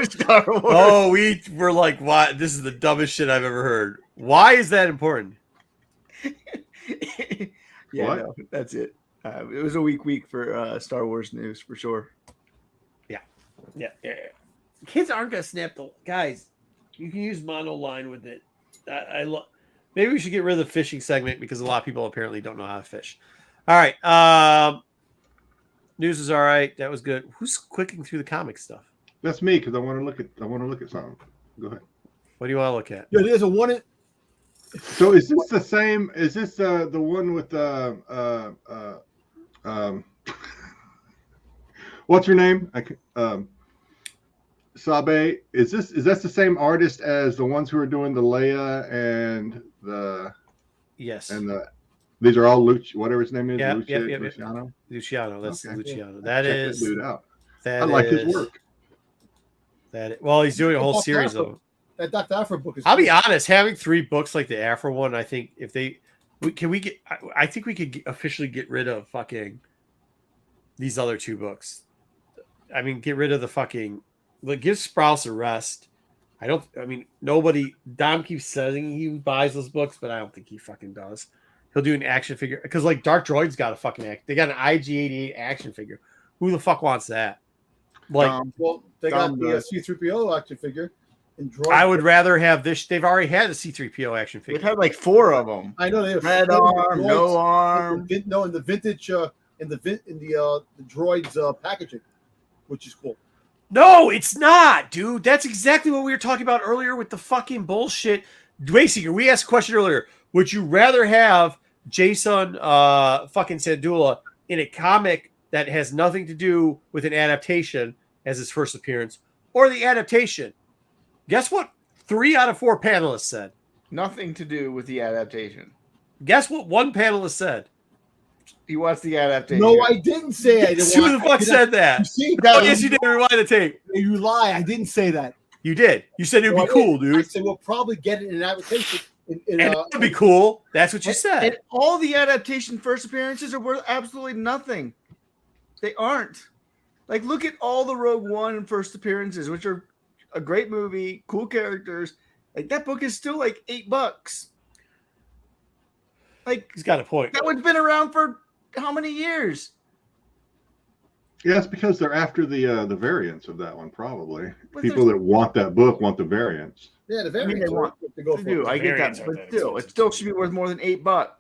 Star Wars. Oh, we were like, "What? This is the dumbest shit I've ever heard." Why is that important? Yeah, no, that's it. It was a week for Star Wars news for sure. Yeah. Kids aren't gonna snap the guys. You can use monoline with it. I love. Maybe we should get rid of the fishing segment because a lot of people apparently don't know how to fish. All right. News is all right. That was good. Who's clicking through the comic stuff? That's me because I want to look at something. Go ahead. What do you want to look at? Yeah, there's a one. So is this the same? Is this the one with what's her name? Sabe. Is that the same artist as the ones who are doing the Leia and the Yes. and these are all whatever his name is. Yep, Luciano. Luciano. That's Okay. Luciano. Check That dude out. that I like his is- work. Well, he's doing a whole Dr. series Afro. of them. That Dr. Afro book is. I'll be honest, having 3 books like the Afro one, I think if I think we could officially get rid of fucking these other 2 books. I mean, get rid of the fucking, give Sprouse a rest. Dom keeps saying he buys those books, but I don't think he fucking does. He'll do an action figure because like Dark Droid's got a fucking they got an IG-88 action figure. Who the fuck wants that? Like, Well, they got the C-3PO action figure. And droid. I would rather have this. They've already had a C-3PO action figure. They've had like 4 of them. I know they have Red arm, no arm. No, in the vintage, in the droids packaging, which is cool. No, it's not, dude. That's exactly what we were talking about earlier with the fucking bullshit. Dwayseeker, we asked a question earlier. Would you rather have Jason fucking Sandula in a comic that has nothing to do with an adaptation as his first appearance, or the adaptation? Guess what 3 out of 4 panelists said? Nothing to do with the adaptation. Guess what one panelist said? He wants the adaptation. No, I didn't say I didn't. Who the fuck said that? You see, Oh, yes, you did. Rewind the tape. You lie. I didn't say that. You did. You said it would be No, I cool, didn't. I dude. said we'll probably get it in an adaptation And that would be cool. That's what you said. And all the adaptation first appearances are worth absolutely nothing. They aren't. Like, look at all the Rogue One first appearances, which are a great movie, cool characters. Like, that book is still like $8. Like, He's got a point. that one's been around for how many years? Yeah, it's because they're after the variants of that one, probably. But People that want that book want the variants. Yeah, the I mean, very they want to go to for do. it. I get that, variants are but that still, it expensive. still should be worth more than $8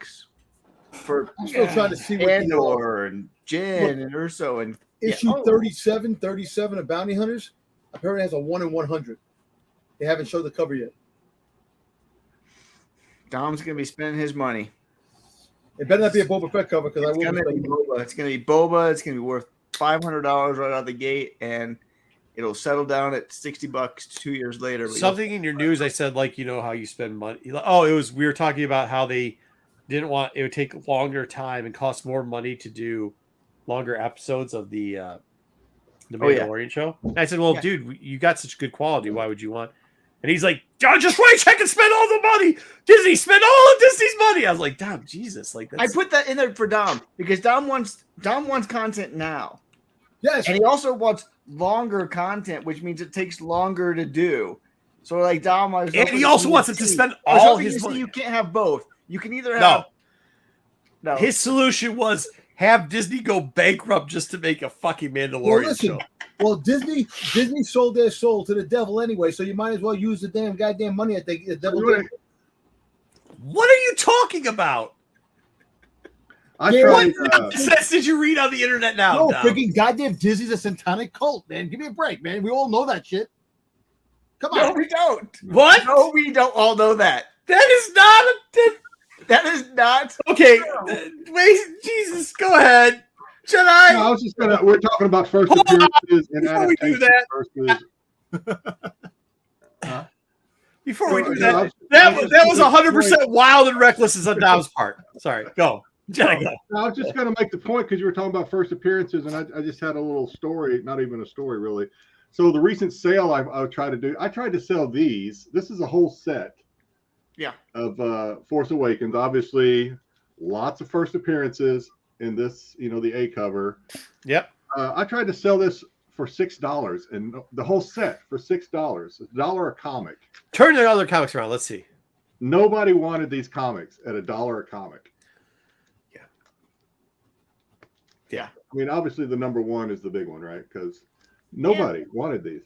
for I'm still trying to see what the, Andor and Jin and Urso and issue 37 of Bounty Hunters. Apparently has a 1 in 100. They haven't showed the cover yet. Dom's gonna be spending his money. It better not be a Boba Fett cover because I It's will gonna be Boba. It's gonna be Boba. It's gonna be worth $500 right out the gate, and it'll settle down at $60 2 years later. but Something in your news, I said, like, you know how you spend money. Oh, we were talking about how they didn't want it would take longer time and cost more money to do longer episodes of the Mandalorian show. And I said, well, dude, you got such good quality. Why would you want? And he's like, John, just wait, I can spend all the money. Disney spend all of Disney's money. I was like, Dom, Jesus, like I put that in there for Dom because Dom wants content now. Yes. And he also wants longer content, which means it takes longer to do. So, like, Dom, I was and he also wants him to spend I was all hoping his to see money. you can't have both. You can either have no. His solution was have Disney go bankrupt just to make a fucking Mandalorian show. Well, Disney sold their soul to the devil anyway, so you might as well use the damn goddamn money that the devil did. What are you talking about? I Yeah, tried. What nonsense did you read on the internet now? No, Dom? freaking goddamn Disney's a satanic cult, man. Give me a break, man. We all know that shit. Come No, on. we don't. What? No, we don't all know that. That is not a. That is not Okay, wait, Jesus, go ahead. Should I? No, I was just gonna. We're talking about first Hold on, appearances and before we do adaptations that. versus. Before we do No, that, that was 100% wild and reckless on Dom's part. Sorry, go. Jedi, go. I was just going to make the point because you were talking about first appearances, and I just had a little story, not even a story really. So the recent sale I tried to do, I tried to sell these. This is a whole set. Yeah. Of Force Awakens. Obviously, lots of first appearances in this, the A cover. Yep. I tried to sell this for $6 and the whole set for $6. $1 a comic. Turn the other comics around. Let's see. Nobody wanted these comics at $1 a comic. Yeah. I mean, obviously the number one is the big one, right? Because nobody wanted these.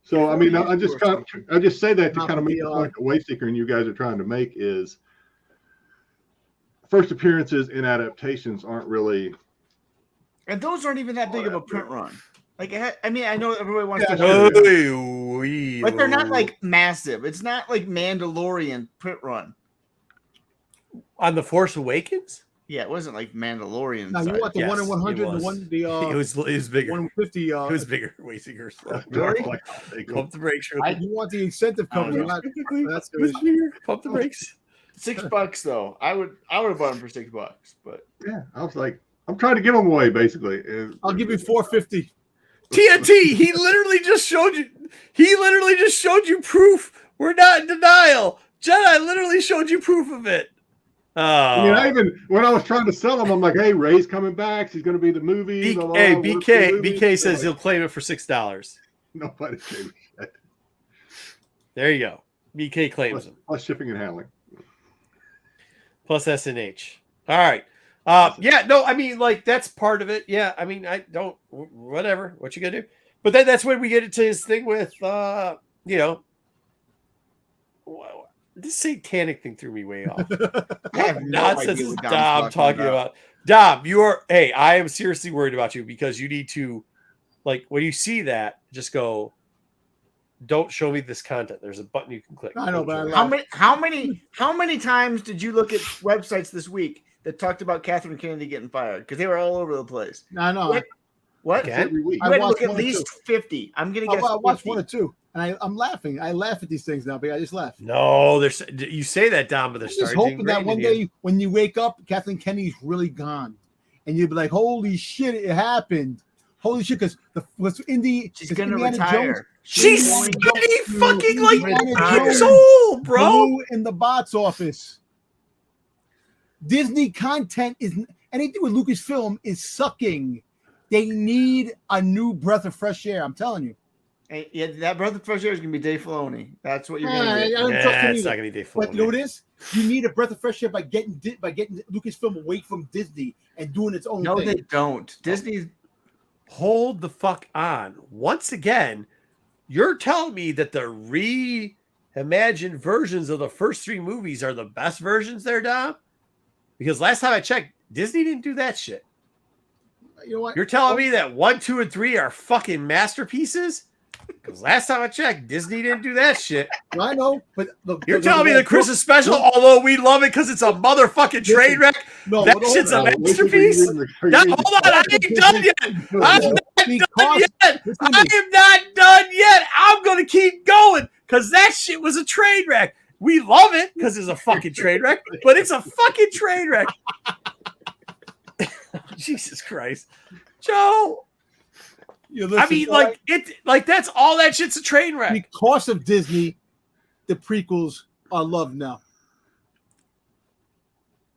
So I mean, I just say that to kind of make the point that Wayseeker and you guys are trying to make is first appearances in adaptations aren't really, and those aren't even that big of a print run. Like, I mean, I know everybody wants to, but they're not like massive. It's not like Mandalorian print run on the Force Awakens. Yeah, it wasn't like Mandalorian. Now you want the 1 in 100 and the one it was bigger. 150. It was bigger. Way bigger. Really? Pump the brakes. You want the incentive company? That's it was bigger. Pump the brakes. $6 though. I would have bought them for $6, but yeah, I was like, I'm trying to give them away basically. I'll give you $4.50. TNT. He literally just showed you proof. We're not in denial. Jedi literally showed you proof of it. Oh. I mean, when I was trying to sell them, I'm like, "Hey, Ray's coming back. She's going to be the movie." BK says he'll claim it for $6. Nobody gave a shit. There you go. BK claims them. Plus shipping and handling. Plus SNH. All right. Yeah. No. I mean, like that's part of it. Yeah. I mean, I don't. Whatever. What you gonna do? But then that's when we get into his thing with, this satanic thing threw me way off. I have no nonsense idea is what Dom talking about. Dom, I am seriously worried about you because you need to, like, when you see that, just go, don't show me this content. There's a button you can click. I know, but how many times did you look at websites this week that talked about Catherine Kennedy getting fired? Because they were all over the place. I know. What? Every week. You had to look at least 50. I'm gonna guess. I watched 50. 1 or 2, and I'm laughing. I laugh at these things now, but I just laugh. No, you say that, Dom, but they're I'm just starting hoping that one day when you wake up, Kathleen Kennedy's really gone, and you'll be like, "Holy shit, it happened! Holy shit! Because what's in the She's gonna retire. Jones, She's going 70 fucking like retire. years old, bro. blew in the box office. Disney content is anything with Lucasfilm is sucking. They need a new breath of fresh air. I'm telling you. Hey, yeah, that breath of fresh air is gonna be Dave Filoni. That's what you're I gonna don't get. trust him It's either. not gonna be Dave But you know Filoni. what it is? You need a breath of fresh air by getting Lucasfilm away from Disney and doing its own No, thing. they don't. Disney's Hold the fuck on. Once again, you're telling me that the reimagined versions of the first 3 movies are the best versions there, Dom? Because last time I checked, Disney didn't do that shit. You know what? You're telling me that 1, 2, and 3 are fucking masterpieces? Because last time I checked, Disney didn't do that shit. I know, but look, You're telling me the Christmas special, although we love it because it's a motherfucking train wreck, that shit's a masterpiece? No, hold on, I ain't done yet. I'm not done yet. I am not done yet. I'm going to keep going because that shit was a train wreck. We love it because it's a fucking train wreck, but it's a fucking train wreck. Jesus Christ. Joe. I mean, like that's all that shit's a train wreck. Because of Disney, the prequels are loved now.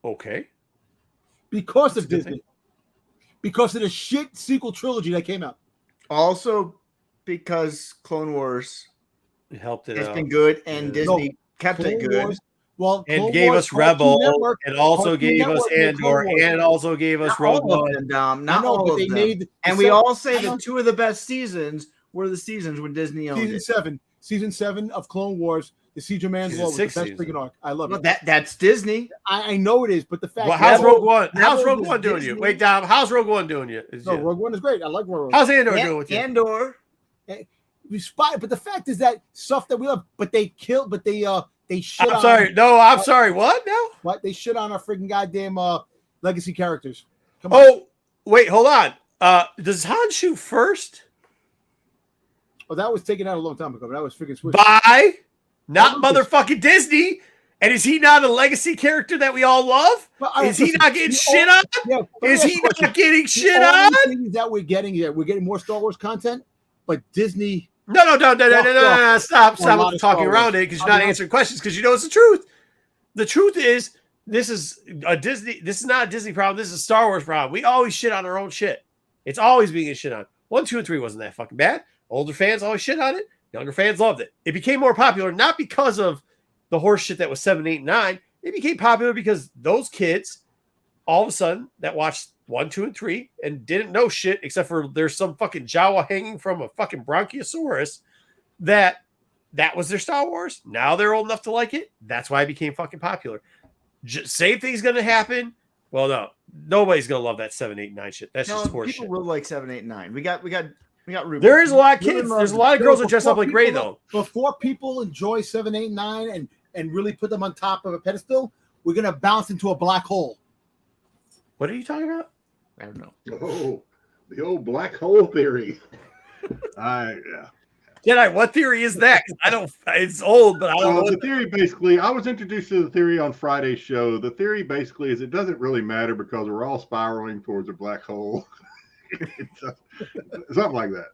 Okay. Because of Disney. Because of the shit sequel trilogy that came out. also because Clone Wars It helped it has out. been good, and Yeah. Disney kept it Clone good. Wars, well, And Clone gave Wars, us Rebel, Network, and also Cartoon gave us Network made Clone Andor, Wars. and also gave us Not Rogue all of One. them, Dom. I Not know, all but of they them. made And we all say that 2 of the best seasons were the seasons when Disney owned it. Season 7 of Clone Wars, the Siege of Man's Season Law was the 6 best season. freaking arc. I love Well, it. that's Disney. I know it is, but the fact Well, how's Rebel- Rogue One? How's Rebel Rogue was One doing Disney. you? Wait, Dom. How's Rogue One doing you? No, Rogue One is great. I like Rogue One. How's Andor doing with you? Andor. We spy, but the fact is that stuff that we love, but they killed, but they shit I'm on. sorry. No, I'm sorry. What now? What they shit on our freaking goddamn legacy characters. Come on. Oh, wait, hold on. Does Han shoot first? Oh, that was taken out a long time ago. But that was freaking Switch. By not Lucas. motherfucking Disney. And is he not a legacy character that we all love? But, Is he listen, not getting the shit only- on? Yeah, let me Is ask he you a question. not getting The shit only on? thing that we're getting more Star Wars content, but Disney. No. Stop A lot of talking Star around Wars. it because you're I'll not be answering questions because you know it's the truth. The truth is this is a Disney. This is not a Disney problem. This is a Star Wars problem. We always shit on our own shit. It's always being shit on. 1, 2, and 3 wasn't that fucking bad. Older fans always shit on it. Younger fans loved it. It became more popular not because of the horse shit that was 7, 8, and 9. It became popular because those kids, all of a sudden, that watched 1, 2, and 3 and didn't know shit except for there's some fucking Jawa hanging from a fucking Bronchiosaurus. That was their Star Wars. Now they're old enough to like it. That's why it became fucking popular. Same thing's gonna happen. Well, no, nobody's gonna love that 7, 8, and 9 shit. That's No, just horse people shit. will like 7, 8, 9. We got Ruben. There is a lot of Ruben kids. loves There's a it. lot of girls that dress up Before like Ray people- though. Before people enjoy 7, 8, 9 and really put them on top of a pedestal, we're gonna bounce into a black hole. What are you talking about? I don't know. Oh, the old black hole theory. Yeah. Jedi, what theory is that? 'Cause I don't. It's old, but I don't know. The theory basically, I was introduced to the theory on Friday's show. The theory basically is it doesn't really matter because we're all spiraling towards a black hole. Something like that.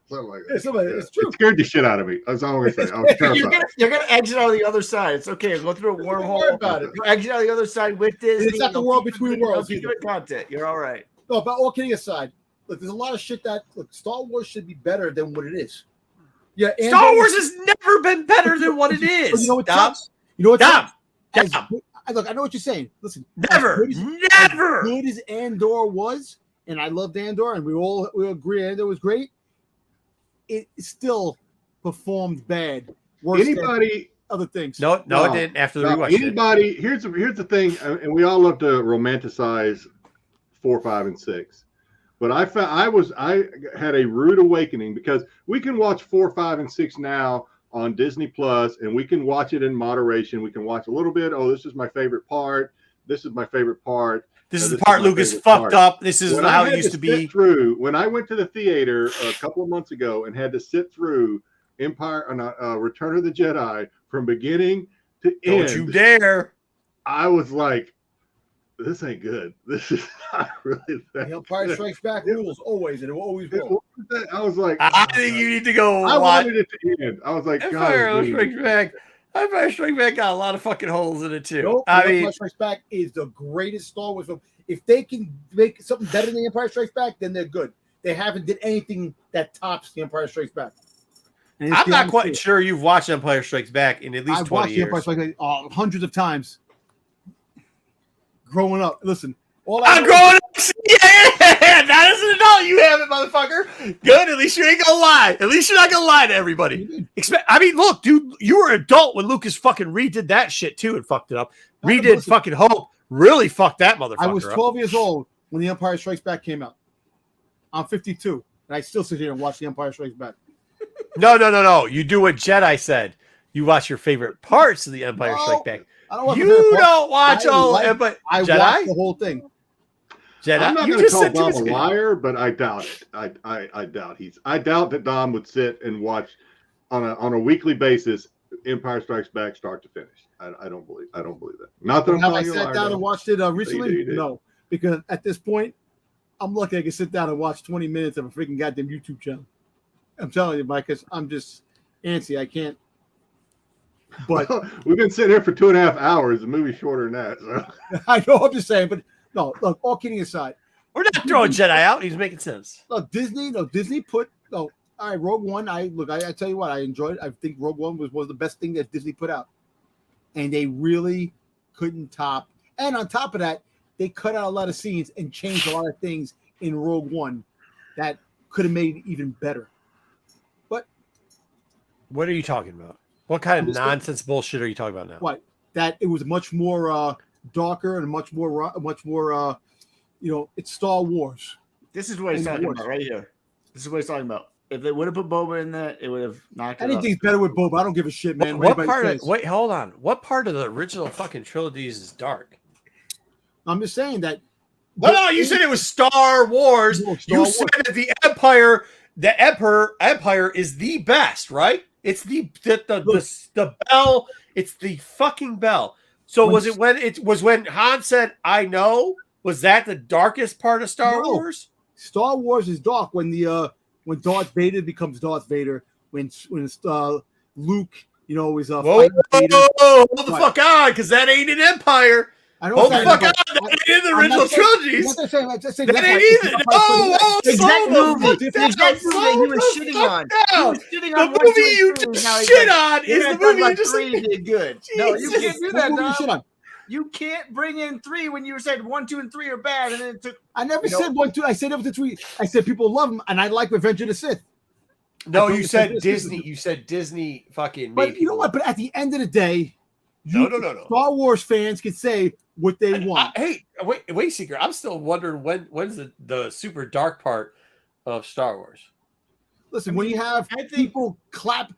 It's true. It scared the shit out of me. That's all I'm gonna say. I was terrified. You're gonna exit out of the other side. It's okay. Go through a Don't worry wormhole. about it. You exit out of the other side with Disney. It's not the They'll world keep between it- they'll worlds keep either. it content. You're all right. No, but all kidding aside, look, there's a lot of shit that Star Wars should be better than what it is. Yeah, and Star Wars has never been better than what it But is. you know what Dom, sucks? You know what Dom, sucks? Dom. Look, I know what you're saying. Listen, Never, as never. good as Andor was, and I loved Andor, and we agree Andor was great. It still performed bad. Worse than Anybody other things. No, it No. didn't. After the Now, rewatch, it. anybody here's the thing, and we all love to romanticize 4, 5, and 6, but I had a rude awakening because we can watch 4, 5, and 6 now on Disney Plus, and we can watch it in moderation. We can watch a little bit. Oh, this is my favorite part. This is my favorite part. This is This the part is my Lucas favorite fucked part. up. This is When I how had it used to sit be. through, when I went to the theater a couple of months ago and had to sit through Return of the Jedi from beginning to end, Don't you dare. I was like, this ain't good. This is not really that The Empire good. Strikes Back rules always, and it always will. I was like, I think you need to go I watch wanted it to end. I was like, Empire God, Strikes Back. Empire Strikes Back got a lot of fucking holes in it too. Nope, I Empire mean, Strikes Back is the greatest Star Wars film. If they can make something better than the Empire Strikes Back, then they're good. They haven't did anything that tops the Empire Strikes Back. And it's I'm not damn quite true. sure you've watched Empire Strikes Back in at least I've 20 watched the Empire years. Strikes Back hundreds of times. Growing up, listen. I'm growing up. Yeah, not as an adult, you have it, motherfucker. Good. At least you ain't gonna lie. At least you're not gonna lie to everybody. I mean, look, dude, you were an adult when Lucas fucking redid that shit too and fucked it up. Redid fucking Hope. Really fucked that motherfucker I was up. 12 years old when The Empire Strikes Back came out. I'm 52, and I still sit here and watch The Empire Strikes Back. No. You do what Jedi said. You watch your favorite parts of The Empire Strikes Back. I don't watch You my favorite parts. don't watch all Empire. I Jedi? watched the whole thing. Jedi? I'm not You going to just call said Dom a Timothy. liar, but I doubt it. I doubt that Dom would sit and watch on a weekly basis Empire Strikes Back start to finish. I don't believe that. Not that I'm Have I calling you a sat liar, down though. and watched it recently? You did. No, because at this point, I'm lucky I can sit down and watch 20 minutes of a freaking goddamn YouTube channel. I'm telling you, Mike, because I'm just antsy. I can't. But We've been sitting here for 2.5 hours. The movie's shorter than that. So. I know I'm just saying. But no, look, all kidding aside, We're not throwing Jedi out. He's making sense. look, Disney put all right, Rogue One. I tell you what, I enjoyed it. I think Rogue One was one of the best things that Disney put out, and they really couldn't top. And on top of that, they cut out a lot of scenes and changed a lot of things in Rogue One that could have made it even better. But What are you talking about? What kind of I'm just saying- nonsense bullshit are you talking about now? what? That it was much more darker and much more it's Star Wars. This is what he's In the talking wars. about right here. This is what he's talking about. If they would have put Boba in there, it would have knocked it Anything's up. better with Boba. I don't give a shit, man. What Anybody part of, says. wait, hold on. What part of the original fucking trilogies is dark? I'm just saying that. No, you said it was Star Wars. No, Star You Wars. said that the Empire is the best, right? It's the bell. It's the fucking bell. So when Han said, "I know"? Was that the darkest part of Star No. Wars? Star Wars is dark when Darth Vader becomes Darth Vader. When Luke, is Whoa, fighting Vader. hold the What? fuck on, because that ain't an Empire. I know Hold the it's fuck on, not- that ain't in the I'm original not saying- trilogies. I'm not saying- I'm just saying That that's ain't why- either. that's why- Oh, The exact slow the movie. fuck The down, exact movie that he was slow the shitting fuck on. down. He was shitting The on one, movie two, and you three. just Now he's shit like, on "We're is gonna the talk movie you about just three did good." No, you Jesus. can't do What that, movie you shit Dom. on? You can't bring in three when you said 1, 2, and 3 are bad, and then it took. I never You know- said 1, 2. I said it was the 3. I said people love them, and I like Revenge of the Sith. No, I you don't said think this Disney. is- You said Disney fucking made But you know people- what? But at the end of the day, No. Star Wars fans can say what they want. Hey, wait, Seeker. I'm still wondering when's the super dark part of Star Wars. Listen, when you have I think people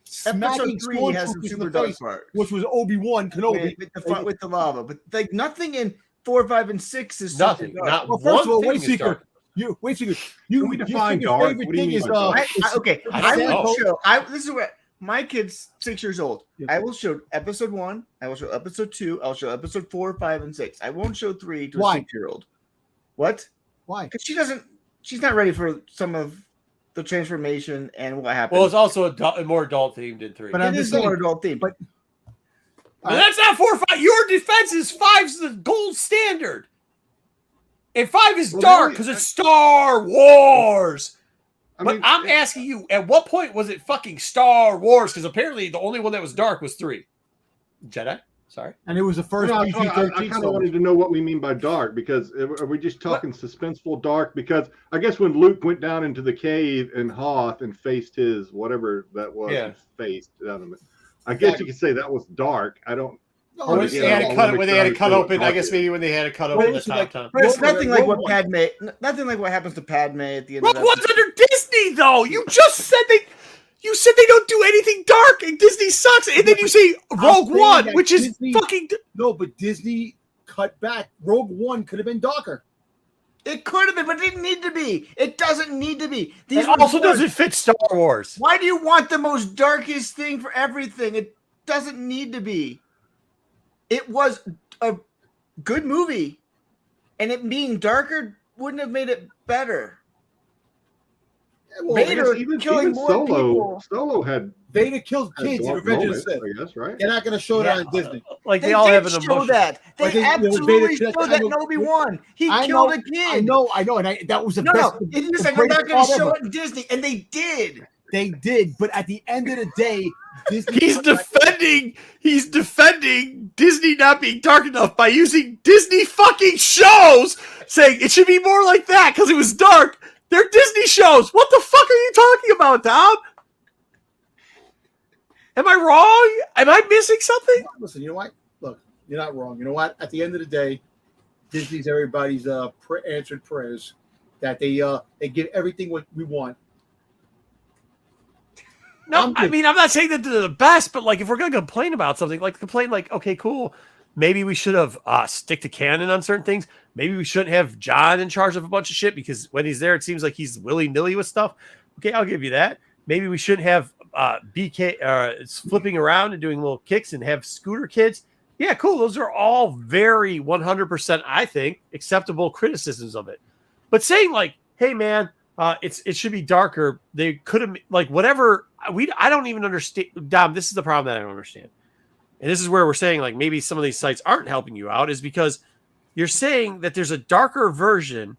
smacking Episode 3 has some stormtroopers in super the dark face, parts. which was Obi-Wan Kenobi. With the lava, but like nothing in 4, 5, and 6 is super Nothing. dark. Not Well, one first of all, thing wait, is Seeker. dark. Wait, Seeker. Can we define dark? Favorite What do you thing mean is by dark? Okay, I I don't will know. show. This is what my kid's 6 years old. Yeah. I will show episode 1. I will show episode 2. I'll show episode 4, 5, and 6. I won't show 3 to Why? a 6-year-old. What? Why? Because she's not ready for some of the transformation and what happened. Well, it's also more adult themed in 3. But it I'm is just saying- more adult theme. but- But that's not 4 or 5. Your defense is 5's the gold standard. And 5 is Well, dark really, because it's Star Wars. I But mean, I'm asking you, at what point was it fucking Star Wars? Because apparently the only one that was dark was 3. Jedi? Sorry. And it was the first I PG-13 kind of Star wanted to know what we mean by dark, because are we just talking suspenseful dark? Because I guess when Luke went down into the cave in Hoth and faced his whatever that was, Yeah. he faced down in the, I guess you could say that was dark. I don't. No, Or it's- they had to I'll cut it make when they sure had to cut I understand open. what I dark guess is. maybe when they had to cut Well, open the it's top like- time. But it's Rogue nothing like what One. nothing like what happens to Padme at the end Rogue of One's episode. under Disney, though. You just said you said they don't do anything dark, and Disney sucks. And then you say Rogue saying One, that which is Disney- fucking. No, but Disney cut back. Rogue One could have been darker. It could have been, but it didn't need to be. It doesn't need to be. These It were also dark. doesn't fit Star Wars. Why do you want the most darkest thing for everything? It doesn't need to be. It was a good movie, and it being darker wouldn't have made it better. Well, I guess Vader even killing more people. Solo had Vader killed kids in dark Revenge of the moments, Sith. I guess, right? They're not going to show Yeah, that on Disney. Like They they all did have an show emotion. that. They I think, absolutely Vader- showed I that in know- Obi-Wan. He I killed know- a kid. I know, and that was the No, best. no. He's the like, we're not greatest going to part show ever. it in Disney. And they did. They did, but at the end of the day, Disney. He's defending Disney not being dark enough by using Disney fucking shows, saying it should be more like that because it was dark. They're Disney shows. What the fuck are you talking about, Tom? Am I wrong? Am I missing something? Listen, you know what? Look, you're not wrong. You know what? At the end of the day, Disney's everybody's answered prayers that they give everything what we want. No, I mean, I'm not saying that they're the best, but like if we're going to complain about something, like complain like, okay, cool. Maybe we should have stick to canon on certain things. Maybe we shouldn't have John in charge of a bunch of shit because when he's there, it seems like he's willy-nilly with stuff. Okay, I'll give you that. Maybe we shouldn't have BK flipping around and doing little kicks and have scooter kids. Yeah, cool. Those are all very 100%, I think, acceptable criticisms of it. But saying like, hey, man, it should be darker. They could have like whatever. I don't even understand. Dom, this is the problem that I don't understand. And this is where we're saying like maybe some of these sites aren't helping you out is because you're saying that there's a darker version,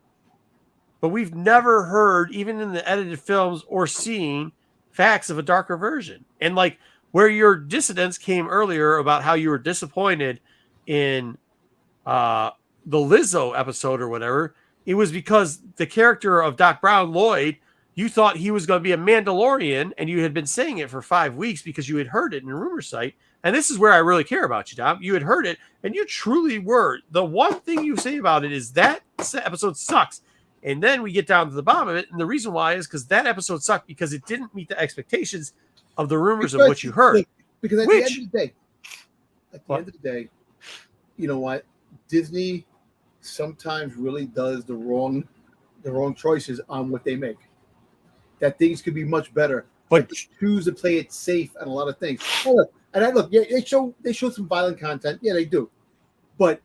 but we've never heard, even in the edited films or seen facts of a darker version. And like where your dissidence came earlier about how you were disappointed in the Lizzo episode or whatever, it was because the character of Doc Brown, Lloyd, you thought he was going to be a Mandalorian and you had been saying it for 5 weeks because you had heard it in a rumor site. And this is where I really care about you, Dom. You had heard it and you truly were. The one thing you say about it is that episode sucks. And then we get down to the bottom of it. And the reason why is because that episode sucked because it didn't meet the expectations of the rumors of what you heard. Because at the end of the day, you know what? Disney sometimes really does the wrong choices on what they make. That things could be much better. But they choose to play it safe on a lot of things. Yeah, they show some violent content. Yeah, they do. But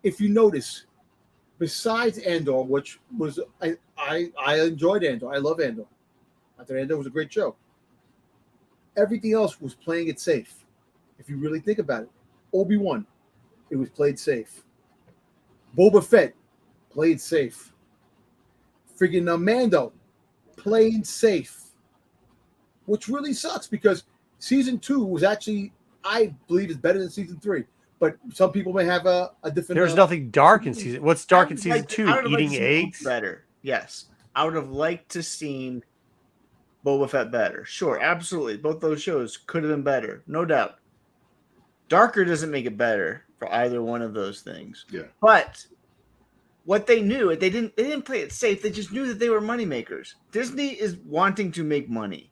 if you notice, besides Andor, which was I enjoyed Andor. I love Andor. I thought Andor was a great show. Everything else was playing it safe. If you really think about it, Obi-Wan, it was played safe. Boba Fett, played safe. Friggin' Mando, playing safe. Which really sucks because season 2 was actually, I believe, is better than season 3. But some people may have a different. There's nothing dark in season. What's dark in season 2? Eating eggs. Better, yes. I would have liked to seen Boba Fett better. Sure, absolutely. Both those shows could have been better, no doubt. Darker doesn't make it better for either one of those things. Yeah. But what they knew, they didn't play it safe. They just knew that they were moneymakers. Disney is wanting to make money.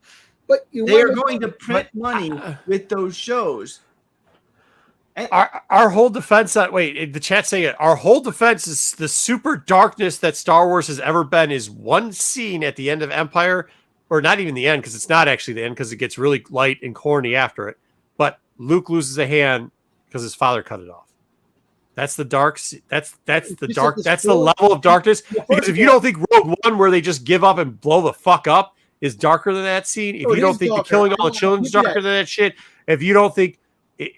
But they are going to print money with those shows. And our whole defense the chat's saying it. Our whole defense is the super darkness that Star Wars has ever been is one scene at the end of Empire, or not even the end, because it's not actually the end, because it gets really light and corny after it. But Luke loses a hand because his father cut it off. That's the dark. That's the dark. That's the level of darkness. Because if you don't think Rogue One, where they just give up and blow the fuck up, is darker than that scene, if you don't think the killing all the children is darker than that shit, if you don't think, God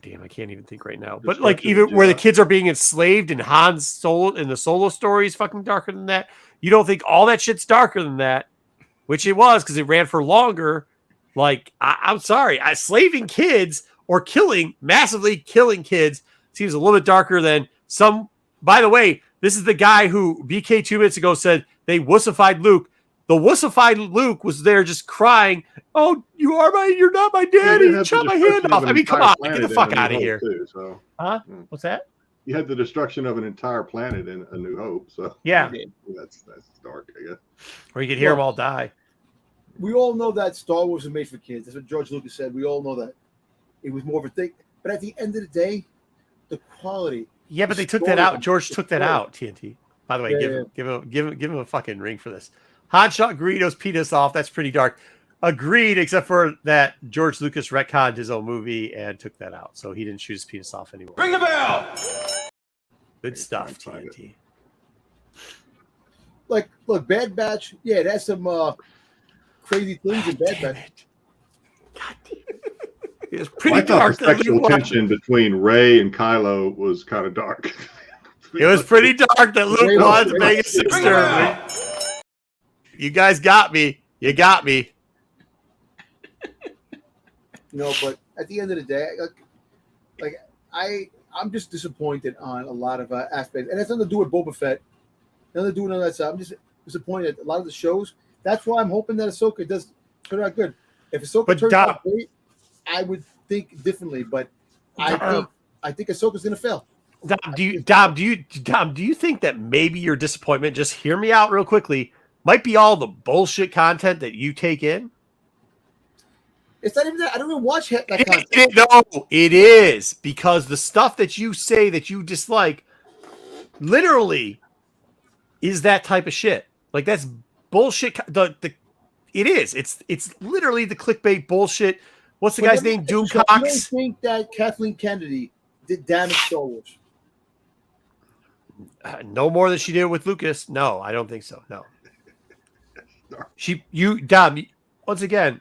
damn, I can't even think right now. But like even where the kids are being enslaved and Han's soul in the Solo story is fucking darker than that. You don't think all that shit's darker than that, which it was because it ran for longer. Like I'm sorry, slaving kids or massively killing kids seems a little bit darker than some. By the way, this is the guy who BK 2 minutes ago said they wussified Luke. The wussified Luke was there just crying, "Oh, you're not my daddy. You chopped my hand off." I mean, come on, get the fuck out of here. Huh? What's that? You had the destruction of an entire planet in A New Hope. So yeah, that's dark, I guess. Or you could hear them all die. We all know that Star Wars was made for kids. That's what George Lucas said. We all know that. It was more of a thing. But at the end of the day, the quality. Yeah, but they took that out. George took that out, TNT. By the way, give him a fucking ring for this. Han shot Greedo's penis off. That's pretty dark. Agreed, except for that George Lucas retconned his own movie and took that out. So he didn't shoot his penis off anymore. Ring the bell! Good stuff, TNT. like, look, Bad Batch. Yeah, that's some crazy things in Bad Damn Batch. it. God damn it. It was I pretty thought dark. the that sexual Luke watched. tension between Ray and Kylo was kind of dark. It was pretty dark that Luke Ray- wanted to Ray- make a six Bring him turn. You guys got me. You got me. But at the end of the day, like I'm just disappointed on a lot of aspects, and it's nothing to do with Boba Fett, nothing to do with none of that stuff. I'm just disappointed at a lot of the shows. That's why I'm hoping that Ahsoka does turn out good. If Ahsoka But turns Dom- out great, I would think differently. But I think Ahsoka's gonna fail. Dom, do you think that maybe your disappointment, just hear me out real quickly, might be all the bullshit content that you take in? It's not even that. I don't even watch that content. No, it is, because the stuff that you say that you dislike literally is that type of shit. Like, that's bullshit. It is. It's literally the clickbait bullshit. What's the guy's name? So you Doomcox. don't think that Kathleen Kennedy did damage Star Wars? No more than she did with Lucas. No, I don't think so. No. Dom, once again,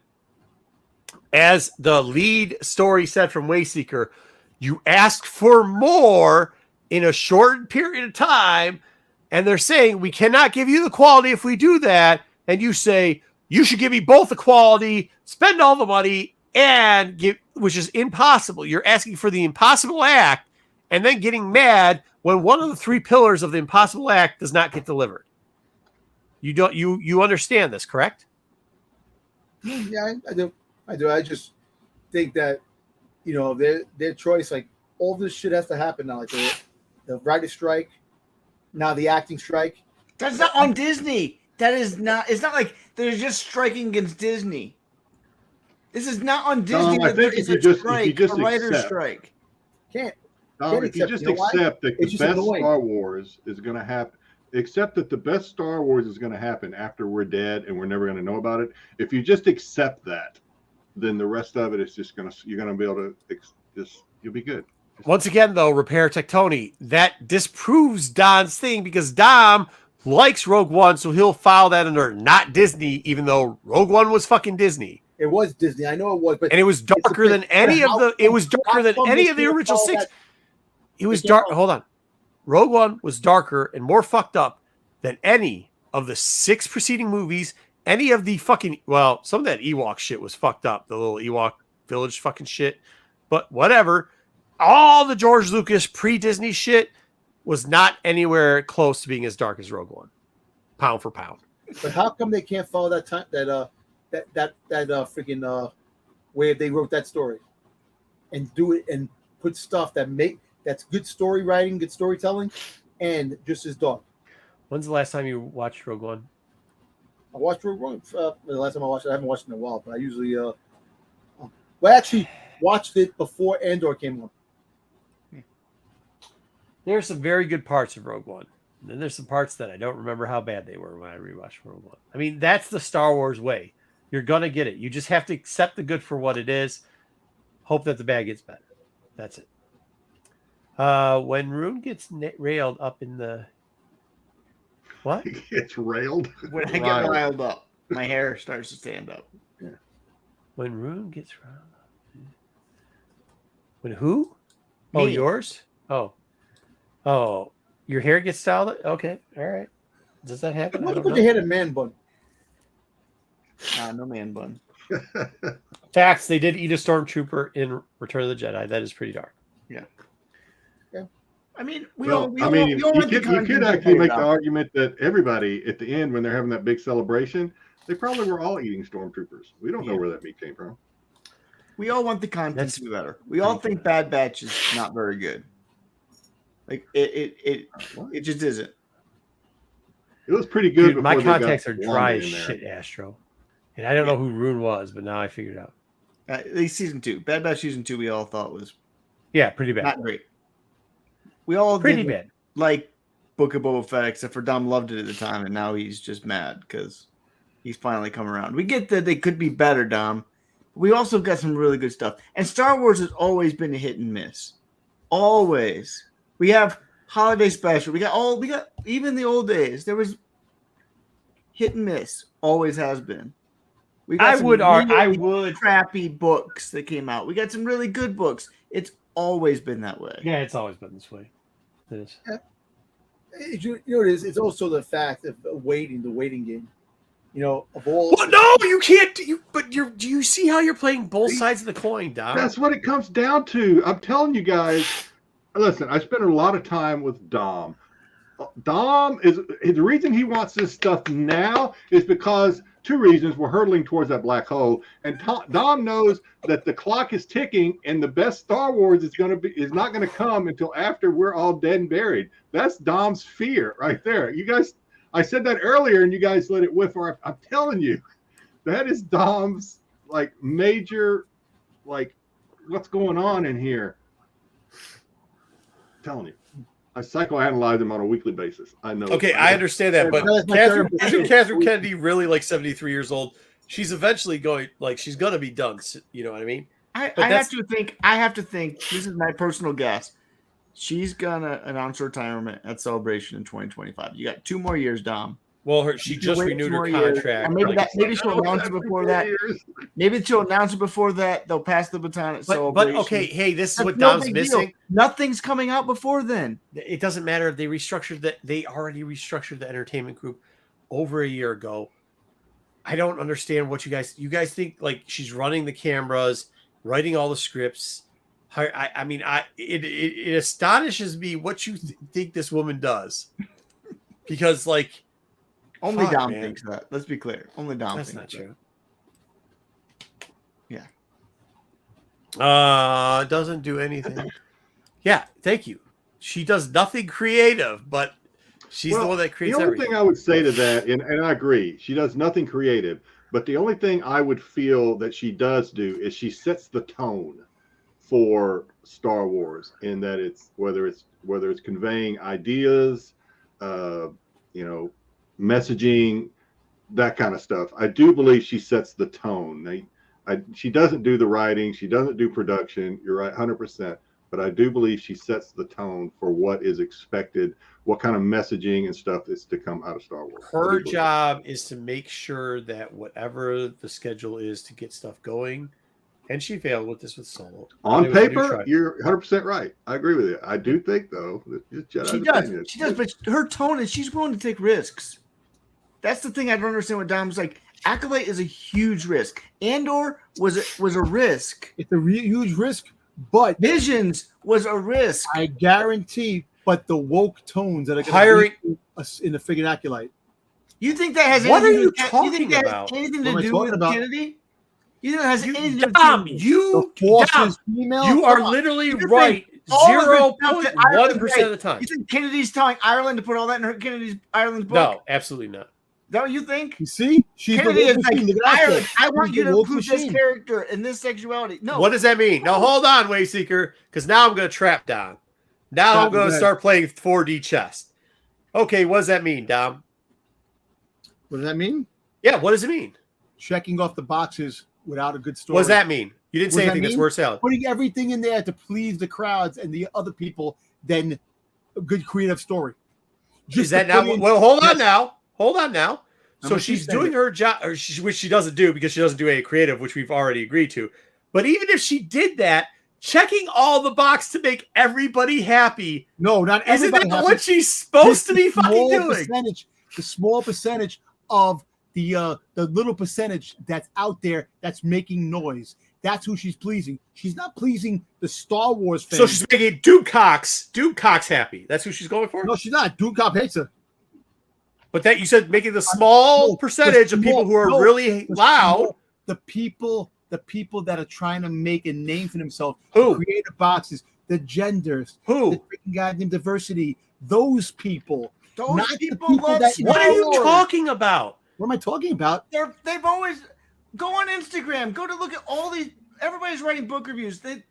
as the lead story said from Wayseeker, you ask for more in a short period of time, and they're saying we cannot give you the quality if we do that, and you say you should give me both the quality, spend all the money, and give, which is impossible. You're asking for the impossible act, and then getting mad when one of the three pillars of the impossible act does not get delivered. You understand this, correct? Yeah, I do. I just think that their choice, like, all this shit has to happen now. Like the writer's strike, now the acting strike. That's not on Disney. That is not. It's not like they're just striking against Disney. This is not on Disney. I think if you just writer's accept, strike. Can't if you just accept that the It's just best annoying. Star Wars is going to happen, accept that the best Star Wars is going to happen after we're dead and we're never going to know about it. If you just accept that, then the rest of it is just you're going to be able to you'll be good. Once again, though, Repair Tech Tony, that disproves Don's thing, because Dom likes Rogue One, so he'll file that under not Disney, even though Rogue One was fucking Disney. It was Disney. I know it was, but And it was darker than any of the. It was darker than any of the original six. It was dark. Hold on. Rogue One was darker and more fucked up than any of the six preceding movies. Any of the fucking, well, some of that Ewok shit was fucked up. The little Ewok village fucking shit. But whatever. All the George Lucas pre-Disney shit was not anywhere close to being as dark as Rogue One. Pound for pound. But how come they can't follow that time that freaking way they wrote that story and do it and put stuff that's good story writing, good storytelling, and just as dark? When's the last time you watched Rogue One? I watched Rogue One. The last time I watched it, I haven't watched it in a while, but I usually I actually watched it before Andor came on. There are some very good parts of Rogue One. And then there's some parts that I don't remember how bad they were when I rewatched Rogue One. I mean, that's the Star Wars way. You're going to get it. You just have to accept the good for what it is. Hope that the bad gets better. That's it. When Rune gets railed up in the... What? He gets railed. When I get riled up, my hair starts to stand up. Yeah. When Rune gets riled up. When who? Me. Oh, yours? Oh, your hair gets styled up? Okay, all right. Does that happen? I don't Put know. your head in man bun. No man bun. Facts, they did eat a stormtrooper in Return of the Jedi. That is pretty dark. I mean, you could actually make the argument that everybody at the end, when they're having that big celebration, they probably were all eating stormtroopers. We don't know where that meat came from. We all want the content to be better. We all think Bad Batch is not very good. Like it just isn't. It was pretty good. Dude, my before they got contacts are dry Wanda as in there. shit, Astro. And I don't know who Rune was, but now I figured it out. At least season 2. Bad Batch season 2 we all thought was Pretty bad. not great. We all Pretty did bad. like Book of Boba Fett, except for Dom loved it at the time, and now he's just mad because he's finally come around. We get that they could be better, Dom. We also got some really good stuff. And Star Wars has always been a hit and miss. Always. We have holiday special. We got even the old days. There was hit and miss. Always has been. We I some would really crappy books that came out. We got some really good books. It's always been that way. Yeah, it's always been this way. It is. You know, it's also the fact of the waiting game. You know, of all. Well, no, you can't. Do you see how you're playing both sides of the coin, Dom? That's what it comes down to. I'm telling you guys. Listen, I spent a lot of time with Dom. Dom is the reason he wants this stuff now is because two reasons. We're hurtling towards that black hole, and Dom knows that the clock is ticking, and the best Star Wars is not going to come until after we're all dead and buried. That's Dom's fear right there. You guys, I said that earlier, and you guys let it whiff. I'm telling you, that is Dom's like major, like what's going on in here. I'm telling you. I psychoanalyze them on a weekly basis. I know. Okay, I understand that, but isn't Catherine Kennedy really like 73 years old? She's eventually she's going to be done. You know what I mean? I have to think. This is my personal guess. She's gonna announce her retirement at Celebration in 2025. You got 2 more years, Dom. Well, she just renewed her contract. Maybe she'll announce it before that. Maybe she'll announce it before that. They'll pass the baton at Celebration. But okay, hey, this is what Dom's missing. Nothing's coming out before then. It doesn't matter if they restructured that. They already restructured the entertainment group over a year ago. I don't understand what you guys think. Like she's running the cameras, writing all the scripts. It astonishes me what you think this woman does, because like. Only Dom thinks that. Let's be clear. Only Dom That's thinks not true. Yeah. Doesn't do anything. Yeah, thank you. She does nothing creative, but she's the one that creates everything. The only thing I would say to that, and I agree, she does nothing creative, but the only thing I would feel that she does do is she sets the tone for Star Wars, in that it's whether it's conveying ideas, messaging, that kind of stuff. I do believe she sets the tone. She doesn't do the writing. She doesn't do production. You're right, 100%. But I do believe she sets the tone for what is expected, what kind of messaging and stuff is to come out of Star Wars. Her job is to make sure that whatever the schedule is to get stuff going, and she failed with this with Solo. On paper, you're 100% right. I agree with you. I do think, though, she does, but her tone is she's willing to take risks. That's the thing I don't understand what Dom's like. Acolyte is a huge risk. Andor was a risk. It's a huge risk, but Visions was a risk. I guarantee. But the woke tones that are hiring us in the figured acolyte. You think that has what anything are you talking about? Anything to do with Kennedy? You think it has anything to do with female? You are literally right. 0.1% of the time. You think Kennedy's telling Ireland to put all that in her Kennedy's Ireland's book? No, absolutely not. Is that what you think? You see, she's Kennedy is like, Ireland, I want you to include this character and this sexuality. No. What does that mean? No, hold on, Wayseeker, because now I'm going to trap Dom. Now I'm going to start playing 4D chess. Okay, what does that mean, Dom? What does that mean? Yeah, what does it mean? Checking off the boxes without a good story. What does that mean? You didn't say anything that's worth selling. Putting everything in there to please the crowds and the other people, then a good creative story. Is that now? Well, hold on now. Hold on now. So she's doing her job, which she doesn't do because she doesn't do any creative, which we've already agreed to. But even if she did that, checking all the box to make everybody happy. No, not everybody. Isn't that what she's supposed to be fucking doing? The small percentage of the little percentage that's out there that's making noise. That's who she's pleasing. She's not pleasing the Star Wars fans. So she's making Duke Cox happy. That's who she's going for? No, she's not. Duke Cox hates her. But that you said making the small percentage of people who are really loud. The people that are trying to make a name for themselves. Who? Creative boxes. The genders. Who? The freaking goddamn diversity. Those people. Those people love What are you talking about? What am I talking about? They've always go on Instagram. Go to look at all these. Everybody's writing book reviews. They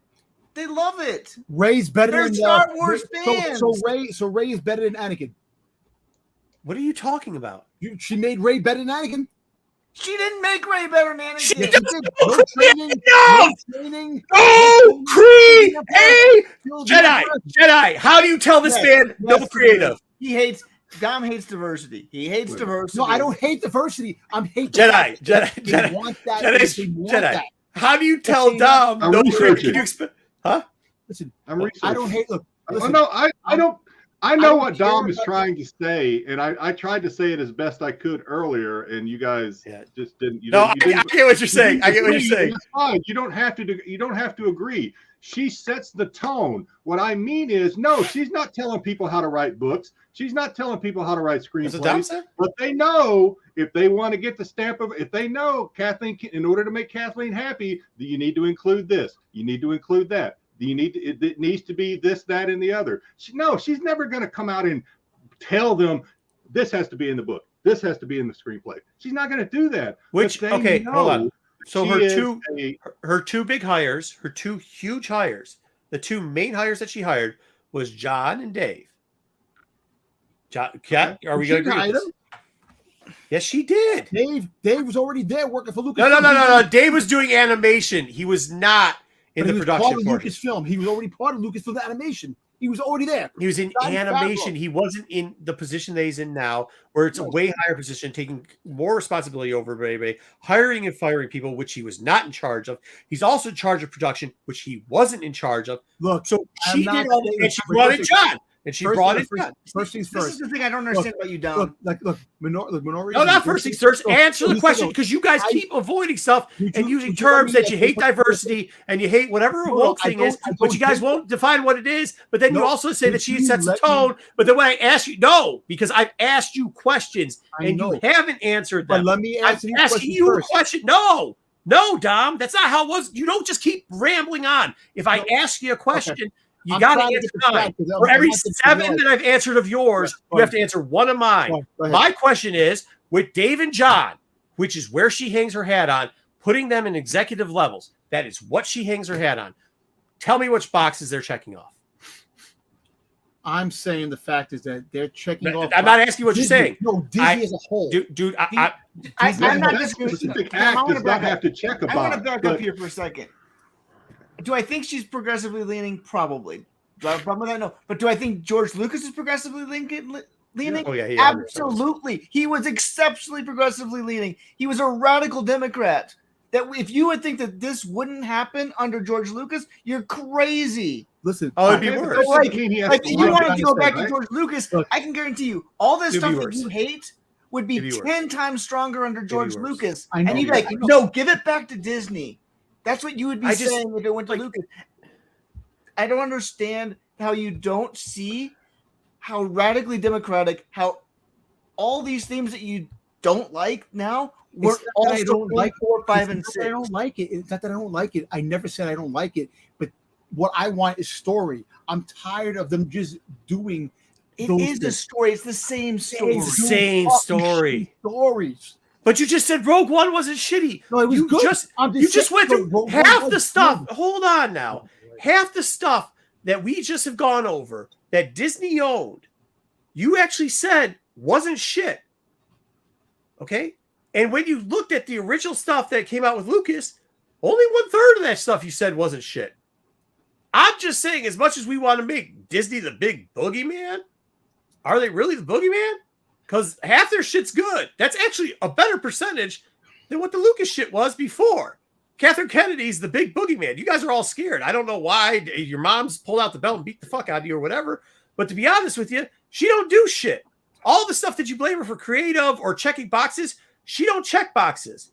love it. Ray's better They're than Star Wars fans. So Ray is better than Anakin. What are you talking about? She made Ray better than Anakin. She didn't make Ray better than Anakin. She did. No training. No training. No creative. Jedi. How do you tell this man no creative? He hates. Dom hates diversity. He hates diversity. No, I don't hate diversity. I'm hate Jedi. want that. Jedi. They want Jedi. that. How do you tell Dom? I'm No, researching. can you explain? Huh? Listen, I'm I don't hate. Look, listen, no, I don't. I know don't what Dom care is about trying to say, and I tried to say it as best I could earlier, and you guys just didn't. You No, didn't, you I get what you're saying. I get what you're saying. That's fine. You don't have to. You don't have to agree. She sets the tone. What I mean is, no, she's not telling people how to write books. She's not telling people how to write That's what Dom screenplays. said? But they know if they want to get the stamp of, if they know Kathleen, in order to make Kathleen happy, that you need to include this, you need to include that. You need to, it needs to be this, that, and the other. She's never going to come out and tell them this has to be in the book. This has to be in the screenplay. She's not going to do that. Which, okay, hold on. So her two big hires, her two huge hires, the two main hires that she hired was John and Dave. John, are we going to agree with this? Yes, she did. Dave was already there working for Lucas. No. Dave was doing animation. He was not in the production part of Lucasfilm. He was already part of Lucasfilm animation. He was already there. He was in animation. He wasn't in the position that he's in now, where it's a way higher position, taking more responsibility over baby, hiring and firing people, which he was not in charge of. He's also in charge of production, which he wasn't in charge of. Look, so she did all that, and she brought in John. And she brought in John. First things first. This is the thing I don't understand about you, Dom. Look, minority. No, not first things first. Answer the question, because you guys keep avoiding stuff and using terms that you hate diversity and you hate whatever a woke thing is, but you guys won't define what it is. But then you also say that she sets a tone. But then when I ask you, no, because I've asked you questions and you haven't answered them. But let me answer I'm asking you a question. No, Dom, that's not how it was. You don't just keep rambling on. If I ask you a question, you got to answer mine. For every 7 that I've answered of yours, you have to answer one of mine. My question is, with Dave and John, which is where she hangs her hat on, putting them in executive levels, that is what she hangs her hat on. Tell me which boxes they're checking off. I'm saying the fact is that they're checking off. I'm not asking you what you're saying. No, Disney as a whole. Dude, I'm not disagreeing. Specific act does not have to check about. I want to back up here for a second. Do I think she's progressively leaning? Probably. Do I have a problem with that? No. But do I think George Lucas is progressively leaning? Oh, yeah, Absolutely. He was exceptionally progressively leaning. He was a radical Democrat. That if you would think that this wouldn't happen under George Lucas, you're crazy. Listen, it'd be worse. Like if you want to go back to George Lucas, I can guarantee you all this stuff that you hate would be 10 times stronger under George Lucas. And you'd be like, no, give it back to Disney. That's what you would be saying if it went to Lucas. I don't understand how you don't see how radically democratic, how all these themes that you don't like now were also don't like 4, 5, and 6. I don't like it. It's not that I don't like it. I never said I don't like it. But what I want is story. I'm tired of them just doing. It is a story. It's the same story. It's the same story. Stories. But you just said Rogue One wasn't shitty. No, it was good. You just went through half the stuff. Hold on now. Half the stuff that we just have gone over that Disney owned, you actually said wasn't shit. Okay? And when you looked at the original stuff that came out with Lucas, only 1/3 of that stuff you said wasn't shit. I'm just saying, as much as we want to make Disney the big boogeyman, are they really the boogeyman? Because half their shit's good. That's actually a better percentage than what the Lucas shit was before. Catherine Kennedy's the big boogeyman. You guys are all scared. I don't know why. Your mom's pulled out the belt and beat the fuck out of you or whatever. But to be honest with you, she don't do shit. All the stuff that you blame her for creative or checking boxes, she don't check boxes.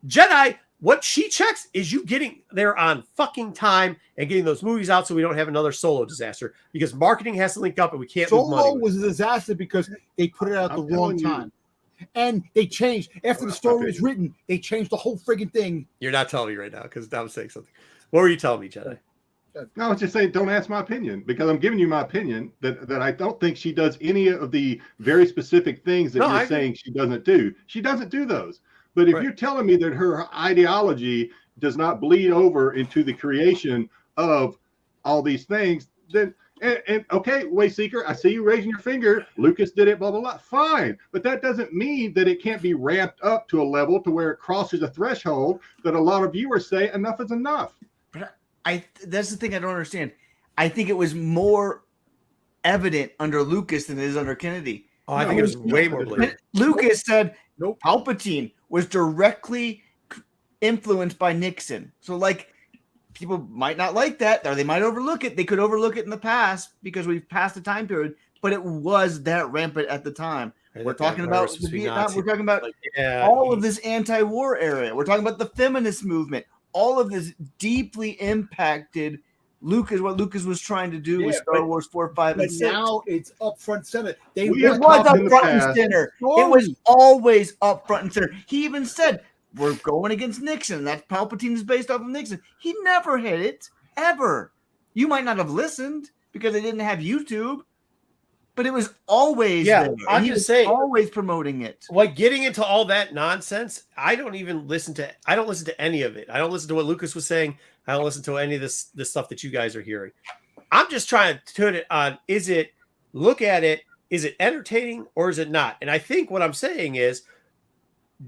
Jedi, what she checks is you getting there on fucking time and getting those movies out so we don't have another Solo disaster, because marketing has to link up and we can't lose money. Solo was a disaster because they put it out at the wrong time. And they changed. After the story was written, they changed the whole friggin' thing. You're not telling me right now because Dom's saying something. What were you telling me, Jedi? No, I was just saying, don't ask my opinion, because I'm giving you my opinion that I don't think she does any of the very specific things that you're saying she doesn't do. She doesn't do those. But if you're telling me that her ideology does not bleed over into the creation of all these things, then and okay, Wayseeker, I see you raising your finger. Lucas did it, blah, blah, blah. Fine. But that doesn't mean that it can't be ramped up to a level to where it crosses a threshold that a lot of viewers say enough is enough. But that's the thing I don't understand. I think it was more evident under Lucas than it is under Kennedy. Oh, I think it was way more blatant. Lucas said Nope. Palpatine was directly influenced by Nixon. So, like, people might not like that, or they might overlook it. They could overlook it in the past because we've passed the time period, but it was that rampant at the time. We're talking about the Vietnam. We're talking about all of this anti-war area. We're talking about the feminist movement. All of this deeply impacted Lucas. What Lucas was trying to do with Star Wars 4, 5, and 6. Now it's up front center. It was up front and center. It was always up front and center. He even said, "We're going against Nixon." That Palpatine is based off of Nixon. He never hit it ever. You might not have listened because they didn't have YouTube. But it was always there. I'm just saying, always promoting it. Like getting into all that nonsense, I don't listen to any of it. I don't listen to what Lucas was saying. I don't listen to any of this stuff that you guys are hearing. I'm just trying to turn it on. Look at it, is it entertaining or is it not? And I think what I'm saying is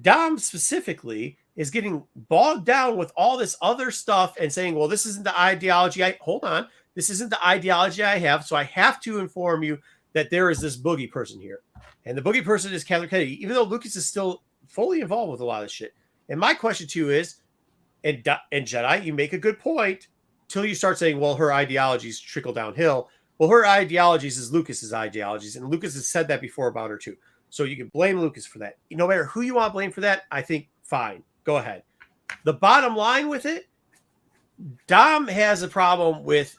Dom specifically is getting bogged down with all this other stuff and saying, well, this isn't the ideology. This isn't the ideology I have. So I have to inform you that there is this boogie person here. And the boogie person is Kathleen Kennedy, even though Lucas is still fully involved with a lot of shit. And my question to you is, and Jedi, you make a good point till you start saying, well, her ideologies trickle downhill. Well, her ideologies is Lucas's ideologies. And Lucas has said that before about her too. So you can blame Lucas for that. No matter who you want to blame for that, I think fine. Go ahead. The bottom line with it, Dom has a problem with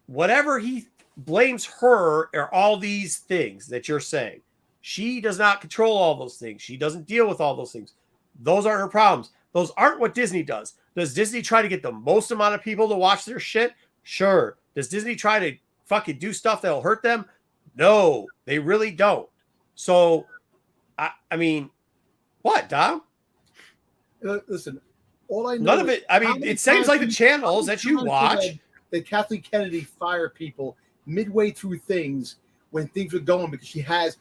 whatever he blames her or all these things that you're saying. She does not control all those things. She doesn't deal with all those things. Those aren't her problems. Those aren't what Disney does. Does Disney try to get the most amount of people to watch their shit? Sure. Does Disney try to fucking do stuff that'll hurt them? No, they really don't. So, I mean, what, Dom? Listen, all I know none of it. I mean, it seems like the channels that you watch. That Kathleen Kennedy fire people midway through things when things were going because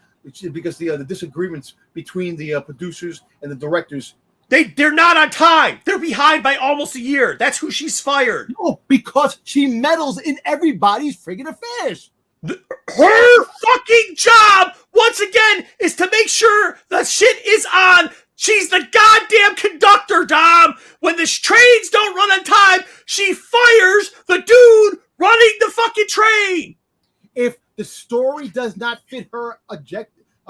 the disagreements between the producers and the directors. They're not on time. They're behind by almost a year. That's who she's fired. No, because she meddles in everybody's friggin' affairs. Her fucking job, once again, is to make sure the shit is on. She's the goddamn conductor, Dom. When the trains don't run on time, she fires the dude running the fucking train. If the story does not fit her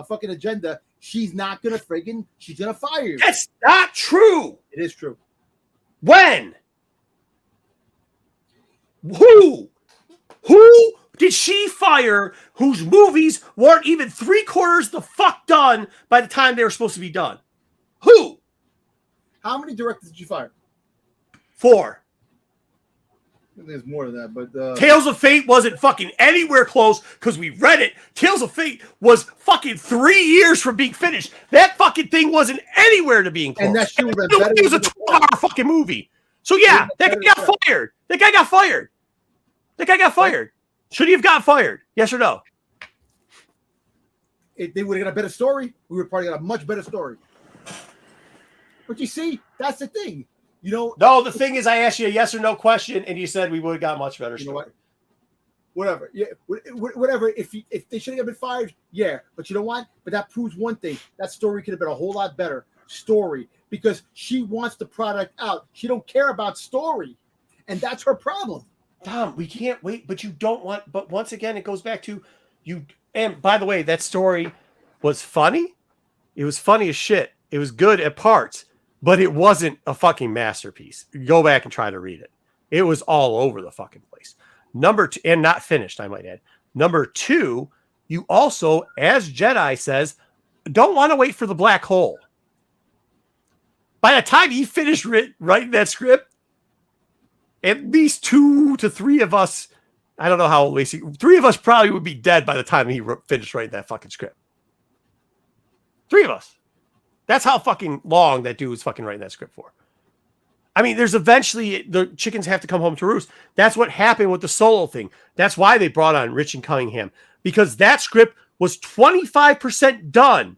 fucking agenda, she's not gonna she's gonna fire you. That's not true. It is true. When? Who did she fire whose movies weren't even 3/4 the fuck done by the time they were supposed to be done? Who? How many directors did you fire? 4. I think there's more than that, but Tales of Fate wasn't fucking anywhere close because we read it. Tales of Fate was fucking 3 years from being finished. That fucking thing wasn't anywhere to being close. And that shit it was a 12-hour fucking movie. So yeah, that guy got fired. That guy got fired. Should he have got fired? Yes or no? If they would have got a better story, we would probably got a much better story. But you see, that's the thing. You know, no, the thing is, I asked you a yes or no question, and you said we would have got much better. You know what? Whatever. Yeah, whatever. If they should have been fired, yeah. But you know what? But that proves one thing: that story could have been a whole lot better story because she wants the product out. She don't care about story, and that's her problem. Tom, we can't wait, but you don't want. But once again, it goes back to you. And by the way, that story was funny. It was funny as shit. It was good at parts. But it wasn't a fucking masterpiece. Go back and try to read it. It was all over the fucking place. Number 2, and not finished, I might add. Number 2, you also, as Jedi says, don't want to wait for the black hole. By the time he finished writing that script, at least 2 to 3 of us, I don't know how old Lacey, 3 of us probably would be dead by the time he finished writing that fucking script. 3 of us. That's how fucking long that dude was fucking writing that script for. I mean, there's eventually the chickens have to come home to roost. That's what happened with the Solo thing. That's why they brought on Rich and Cunningham, because that script was 25% done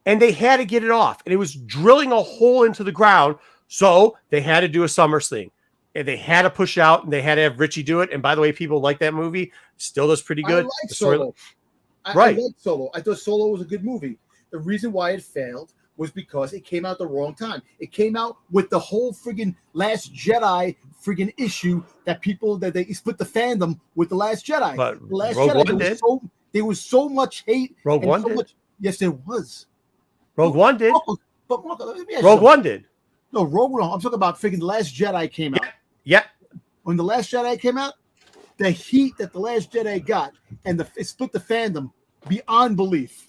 and they had to get it off. And it was drilling a hole into the ground. So they had to do a Summers thing. And they had to push out and they had to have Richie do it. And by the way, people like that movie. Still does pretty good. I like Solo. I Right. liked Solo. I thought Solo was a good movie. The reason why it failed was because it came out the wrong time. It came out with the whole friggin' Last Jedi friggin' issue that they split the fandom with the Last Jedi. But The Last Rogue Jedi, One did. There was so much hate. Rogue and One so did. much. Yes, there was. Rogue One did. But Marco, let me ask you Rogue something. One did. No, Rogue One. I'm talking about friggin' The Last Jedi came out. Yeah. When The Last Jedi came out, the heat that The Last Jedi got and it split the fandom beyond belief.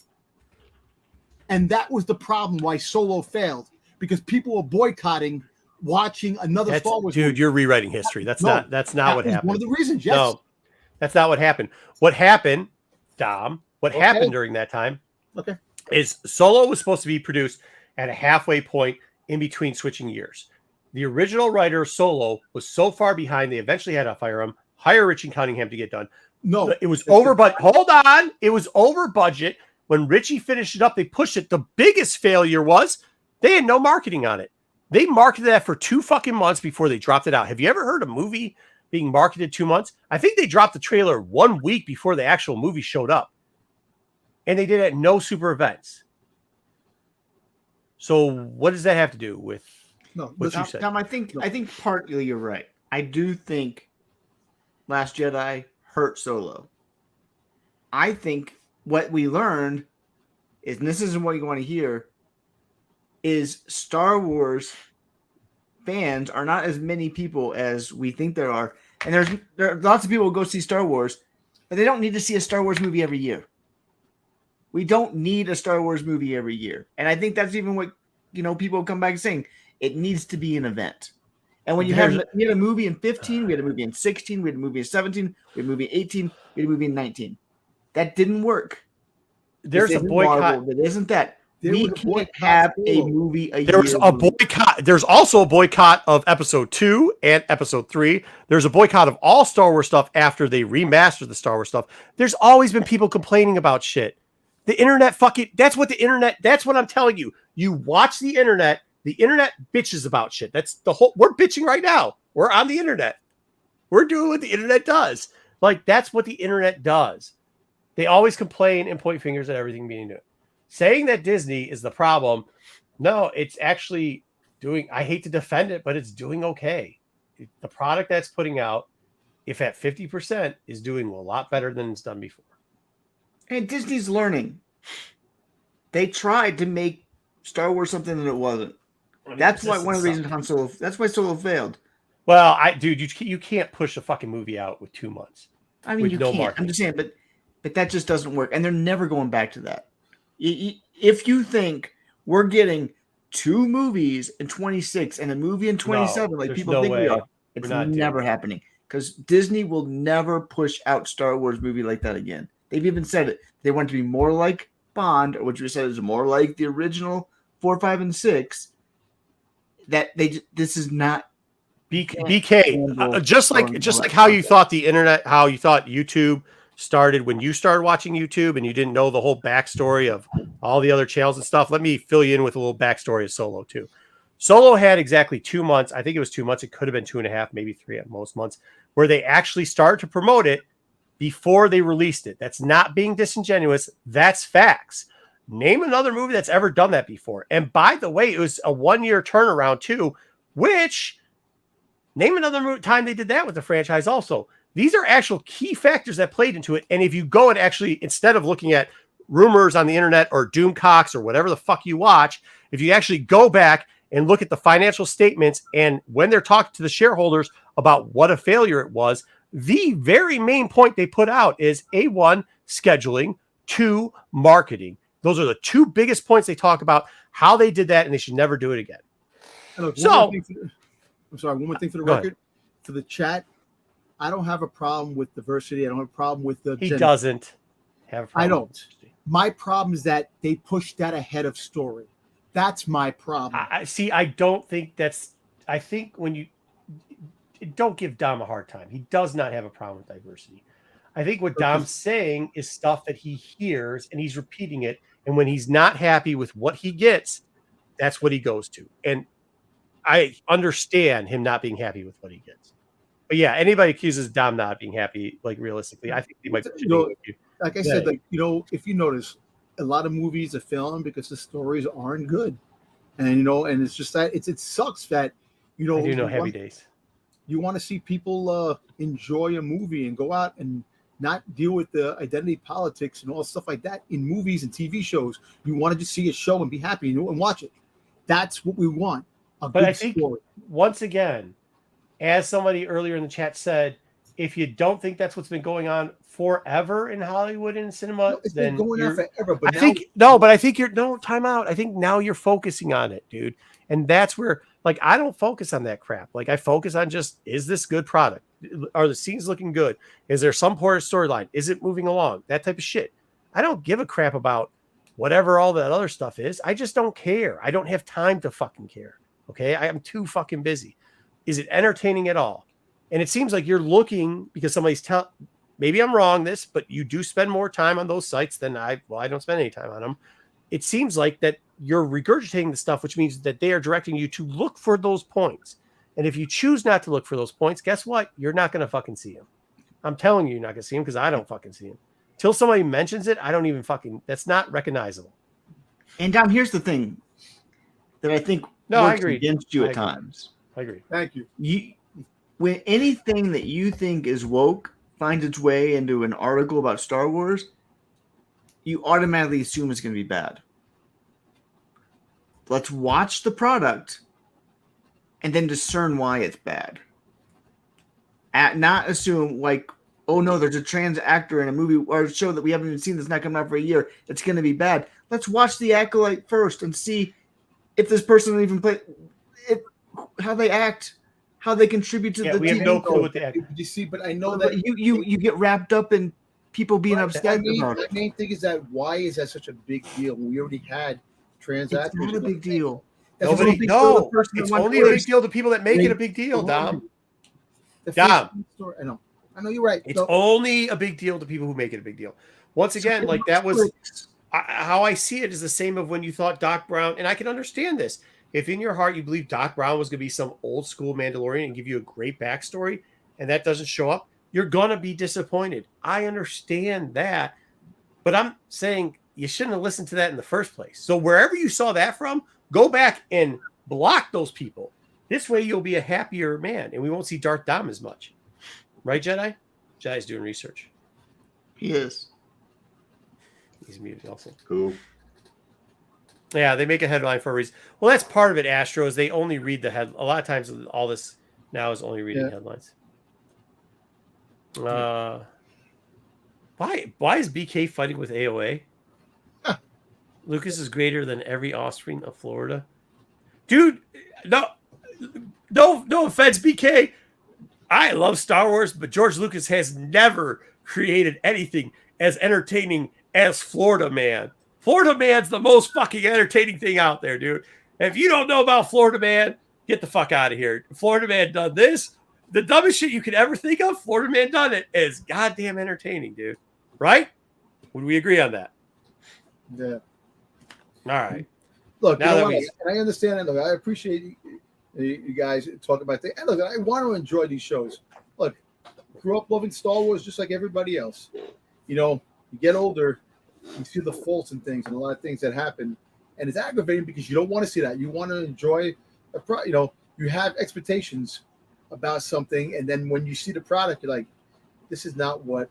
And that was the problem why Solo failed, because people were boycotting watching another Star Wars movie. You're rewriting history. That's not what happened. One of the reasons, yes. No, that's not what happened. What happened, Dom, happened during that time is Solo was supposed to be produced at a halfway point in between switching years. The original writer Solo was so far behind, they eventually had to fire him, hire Richie Cunningham to get done. No, it was over, but hold on. It was over budget. When Richie finished it up, they pushed it. The biggest failure was they had no marketing on it. They marketed that for 2 fucking months before they dropped it out. Have you ever heard a movie being marketed 2 months? I think they dropped the trailer 1 week before the actual movie showed up. And they did it at no super events. So what does that have to do with what you said? Tom, I think partly you're right. I do think Last Jedi hurt Solo. I think what we learned is, and this isn't what you want to hear, is Star Wars fans are not as many people as we think there are. And there are lots of people who go see Star Wars, but they don't need to see a Star Wars movie every year. We don't need a Star Wars movie every year. And I think that's even what, people come back saying. It needs to be an event. And when we had a movie in 15, we had a movie in 16, we had a movie in 17, we had a movie in 18, we had a movie in 19. That didn't work. There's a boycott. Marvel, that isn't that. We can't have a movie a year. There's a boycott. There's also a boycott of episode 2 and episode 3. There's a boycott of all Star Wars stuff after they remastered the Star Wars stuff. There's always been people complaining about shit. The internet that's what I'm telling you. You watch the internet bitches about shit. That's we're bitching right now. We're on the internet. We're doing what the internet does. Like, that's what the internet does. They always complain and point fingers at everything being done. Saying that Disney is the problem, no, it's actually doing, I hate to defend it, but it's doing okay. The product that's putting out, if at 50%, is doing a lot better than it's done before. And Disney's learning. They tried to make Star Wars something that it wasn't. That's why one of the reasons that's why Solo failed. Well, you can't push a fucking movie out with 2 months. I mean, you can't. Marketing. I'm just saying, but that just doesn't work, and they're never going back to that. If you think we're getting 2 movies in 26 and a movie in 27, like people think we are, it's never happening, because Disney will never push out Star Wars movie like that again. They've even said it. They want it to be more like Bond, or what you said is more like the original 4, 5, and 6. This is not BK. Just like how you thought the internet, how you thought YouTube started when you started watching YouTube and you didn't know the whole backstory of all the other channels and stuff. Let me fill you in with a little backstory of Solo too. Solo had exactly 2 months. I think it was 2 months. It could have been 2.5, maybe 3 at most months, where they actually started to promote it before they released it. That's not being disingenuous. That's facts. Name another movie that's ever done that before. And by the way, it was a 1-year turnaround too, which name another time they did that with the franchise also. These are actual key factors that played into it. And if you go and actually, instead of looking at rumors on the internet or Doomcocks or whatever the fuck you watch, if you actually go back and look at the financial statements and when they're talking to the shareholders about what a failure it was, the very main point they put out is A1, scheduling, 2, marketing. Those are the 2 biggest points they talk about, how they did that, and they should never do it again. Look, one more thing for the record. For the chat, I don't have a problem with diversity. I don't have a problem with the He doesn't have a problem. I don't. My problem is that they push that ahead of story. That's my problem. I don't think that's... I think when you... Don't give Dom a hard time. He does not have a problem with diversity. I think what Dom's saying is stuff that he hears and he's repeating it. And when he's not happy with what he gets, that's what he goes to. And I understand him not being happy with what he gets. But yeah, anybody accuses Dom not being happy, like realistically, I think they might be with you. like I said, like if you notice, a lot of movies are failing because the stories aren't good, and and it's just that it sucks that I do know Heavy Days. You want to see people enjoy a movie and go out and not deal with the identity politics and all stuff like that in movies and TV shows. You want to just see a show and be happy and watch it. That's what we want. But I think once again, as somebody earlier in the chat said, if you don't think that's what's been going on forever in Hollywood and cinema, it's then been going on forever. But I think you're time out. I think now you're focusing on it, dude. And that's where, like, I don't focus on that crap. Like, I focus on just, is this good product? Are the scenes looking good? Is there some poor storyline? Is it moving along? That type of shit. I don't give a crap about whatever all that other stuff is. I just don't care. I don't have time to fucking care. Okay. I am too fucking busy. Is it entertaining at all? And it seems like you're looking because somebody's maybe I'm wrong but you do spend more time on those sites than I don't spend any time on them. It seems like that you're regurgitating the stuff, which means that they are directing you to look for those points. And if you choose not to look for those points, guess what? You're not going to fucking see them. I'm telling you, you're not going to see them because I don't fucking see them. Till somebody mentions it, I don't even that's not recognizable. And Dom, here's the thing that I think I agree against you at times. I agree. Thank you. When anything that you think is woke finds its way into an article about Star Wars, you automatically assume it's going to be bad. Let's watch the product and then discern why it's bad. Not assume like, oh no, there's a trans actor in a movie or a show that we haven't even seen that's not coming out for a year. It's going to be bad. Let's watch The Acolyte first and see if this person will even play it, how they act, how they contribute to the we have no clue what the actor. You see, but I know that you get wrapped up in people being upset about it. The main thing is that why is that such a big deal when we already had trans actors? It's not a big deal. It's only a big deal to people that make it a big deal, Dom. Dom. I know you're right. It's only a big deal to people who make it a big deal. Once again, like that was how I see it is the same of when you thought Doc Brown, and I can understand this. If in your heart you believe Doc Brown was going to be some old school Mandalorian and give you a great backstory, and that doesn't show up, you're going to be disappointed. I understand that, but I'm saying you shouldn't have listened to that in the first place. So wherever you saw that from, go back and block those people. This way you'll be a happier man, and we won't see Darth Dom as much. Right, Jedi? Jedi's doing research. He is. He's muted also. Cool. Yeah, they make a headline for a reason. Well, that's part of it, Astro, is they only read the head. A lot of times all this now is only reading headlines. Why is BK fighting with AOA? Huh. Lucas is greater than every offspring of Florida. Dude, no offense, BK. I love Star Wars, but George Lucas has never created anything as entertaining as Florida Man. Florida Man's the most fucking entertaining thing out there, dude. And if you don't know about Florida Man, get the fuck out of here. Florida Man done this. The dumbest shit you could ever think of, Florida Man done it. It's goddamn entertaining, dude. Right? Would we agree on that? Yeah. All right. Look, I understand that. Look, I appreciate you guys talking about things. And look, I want to enjoy these shows. Look, grew up loving Star Wars just like everybody else. You get older, you see the faults and things and a lot of things that happen, and it's aggravating because you don't want to see that. You want to enjoy you have expectations about something, and then when you see the product, you're like, this is not what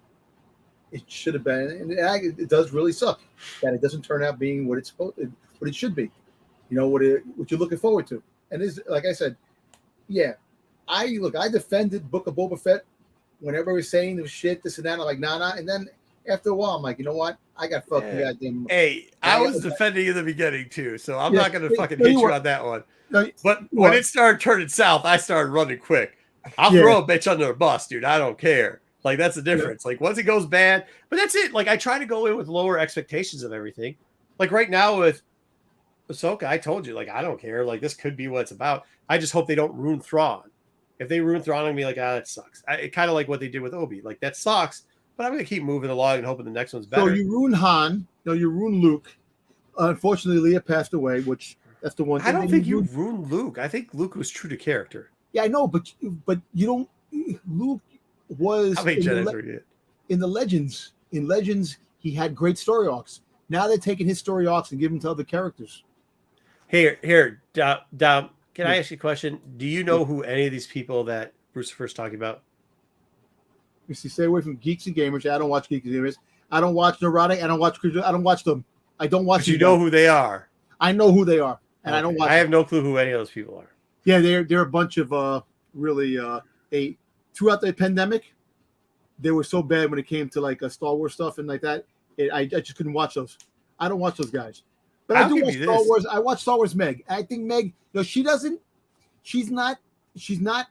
it should have been, and it does really suck that it doesn't turn out being what it should be. What you're looking forward to, and is like I said, yeah. I defended Book of Boba Fett whenever we're saying there was shit, this and that. I'm like, nah, and then after a while, I'm like, you know what? I got fucking goddamn. Hey, I was defending in the beginning too, so I'm not going to fucking hit you on that one. But when it started turning south, I started running quick. I'll throw a bitch under a bus, dude. I don't care. Like, that's the difference. Like, once it goes bad, but that's it. Like, I try to go in with lower expectations of everything. Like, right now with Ahsoka, I told you, like, I don't care. Like, this could be what it's about. I just hope they don't ruin Thrawn. If they ruin Thrawn, I'm going to be like, that sucks. It kind of like what they did with Obi. Like, that sucks. But I'm going to keep moving along and hoping the next one's better. So you ruined Han. You ruined Luke. Unfortunately, Leia passed away, which that's the one thing. I don't think you ruined Luke. I think Luke was true to character. Yeah, I know, but you don't. Luke was in the Legends. in Legends, he had great story arcs. Now they're taking his story arcs and giving them to other characters. Here, Dom, can I Yeah. ask you a question? Do you know who any of these people that Bruce first talking about? You see, stay away from Geeks and Gamers. I don't watch Geeks and Gamers. I don't watch Neurotic. I don't watch them. I don't watch. But you know who they are. I know who they are, and I don't watch. I have no clue who any of those people are. Yeah, they're a bunch of really throughout the pandemic, they were so bad when it came to like Star Wars stuff and like that. I just couldn't watch those. I don't watch those guys. But I do watch Star Wars. I watch Star Wars Meg. I think Meg, she's not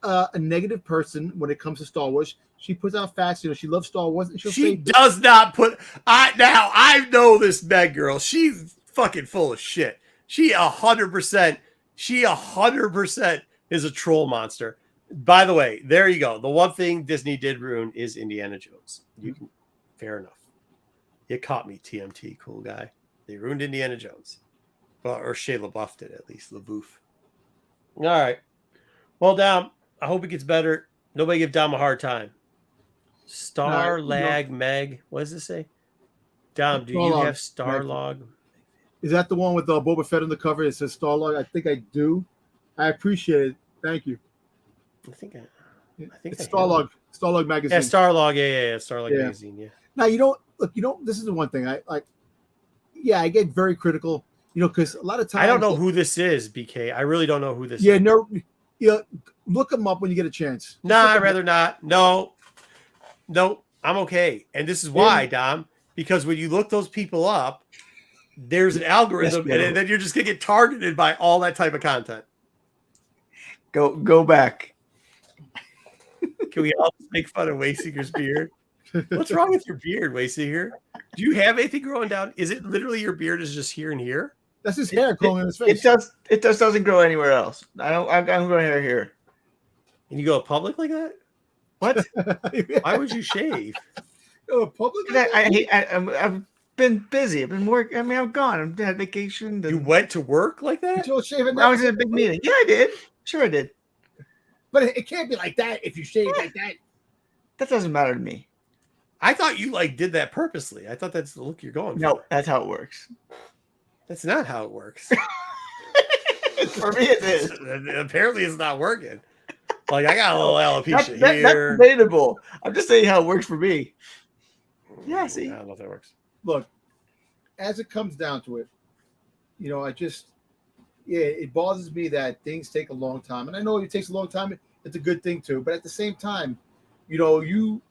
a negative person when it comes to Star Wars. She puts out facts. She loves Star Wars. And she does not put. I know this Meg girl. She's fucking full of shit. She 100%. She 100% is a troll monster. By the way, there you go. The one thing Disney did ruin is Indiana Jones. Fair enough. You caught me, TMT, cool guy. They ruined Indiana Jones. Well, or Shia LaBeouf did, at least. LaBeouf. All right. Well, Dom, I hope it gets better. Nobody give Dom a hard time. Meg. What does it say? Dom, do you have Starlog? Is that the one with Boba Fett on the cover? It says Starlog. I think I do. I appreciate it. Thank you. I think it's Starlog. Starlog magazine. Yeah, Starlog. Yeah. Starlog magazine. Yeah. Now this is the one thing I like. Yeah, I get very critical. Because a lot of times I don't know who this is, BK. I really don't know who this is. Yeah, no. Look them up when you get a chance. I'd rather not. No, I'm okay. And this is why, Dom, because when you look those people up, there's an algorithm, and then you're just gonna get targeted by all that type of content. Go back. Can we all just make fun of Wayseeker's beard? What's wrong with your beard, Wayseeker? Do you have anything growing down? Is it literally your beard is just here and here? That's his hair growing in his face. It just doesn't grow anywhere else. I'm growing hair here. And you go public like that? What? Why would you shave? Public? I've been busy. I've been working. I mean, I'm gone. I had vacation. You went to work like that? I was in a big meeting. Yeah, I did. Sure, I did. But it can't be like that if you shave like that. That doesn't matter to me. I thought you did that purposely. I thought that's the look you're going for. No, that's how it works. That's not how it works. For me, it is. Apparently, it's not working. Like, I got a little alopecia here. That's debatable. I'm just saying how it works for me. Yeah, see? I don't know if that works. Look, as it comes down to it, it bothers me that things take a long time. And I know it takes a long time. It's a good thing, too. But at the same time, you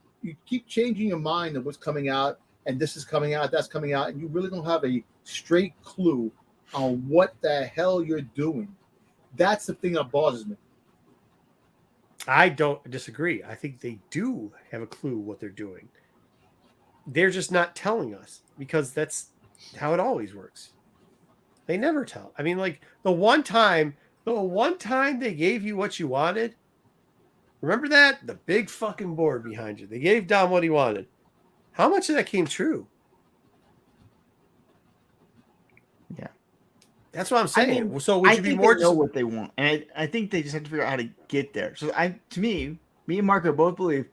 keep changing your mind of what's coming out, and this is coming out, that's coming out, and you really don't have a straight clue on what the hell you're doing. That's the thing that bothers me. I don't disagree. I think they do have a clue what they're doing. They're just not telling us because that's how it always works. They never tell. I mean, like the one time they gave you what you wanted. Remember that? The big fucking board behind you. They gave Dom what he wanted. How much of that came true? Yeah. That's what I'm saying. So would you be more know what they want? And I think they just have to figure out how to get there. So to me and Marco both believe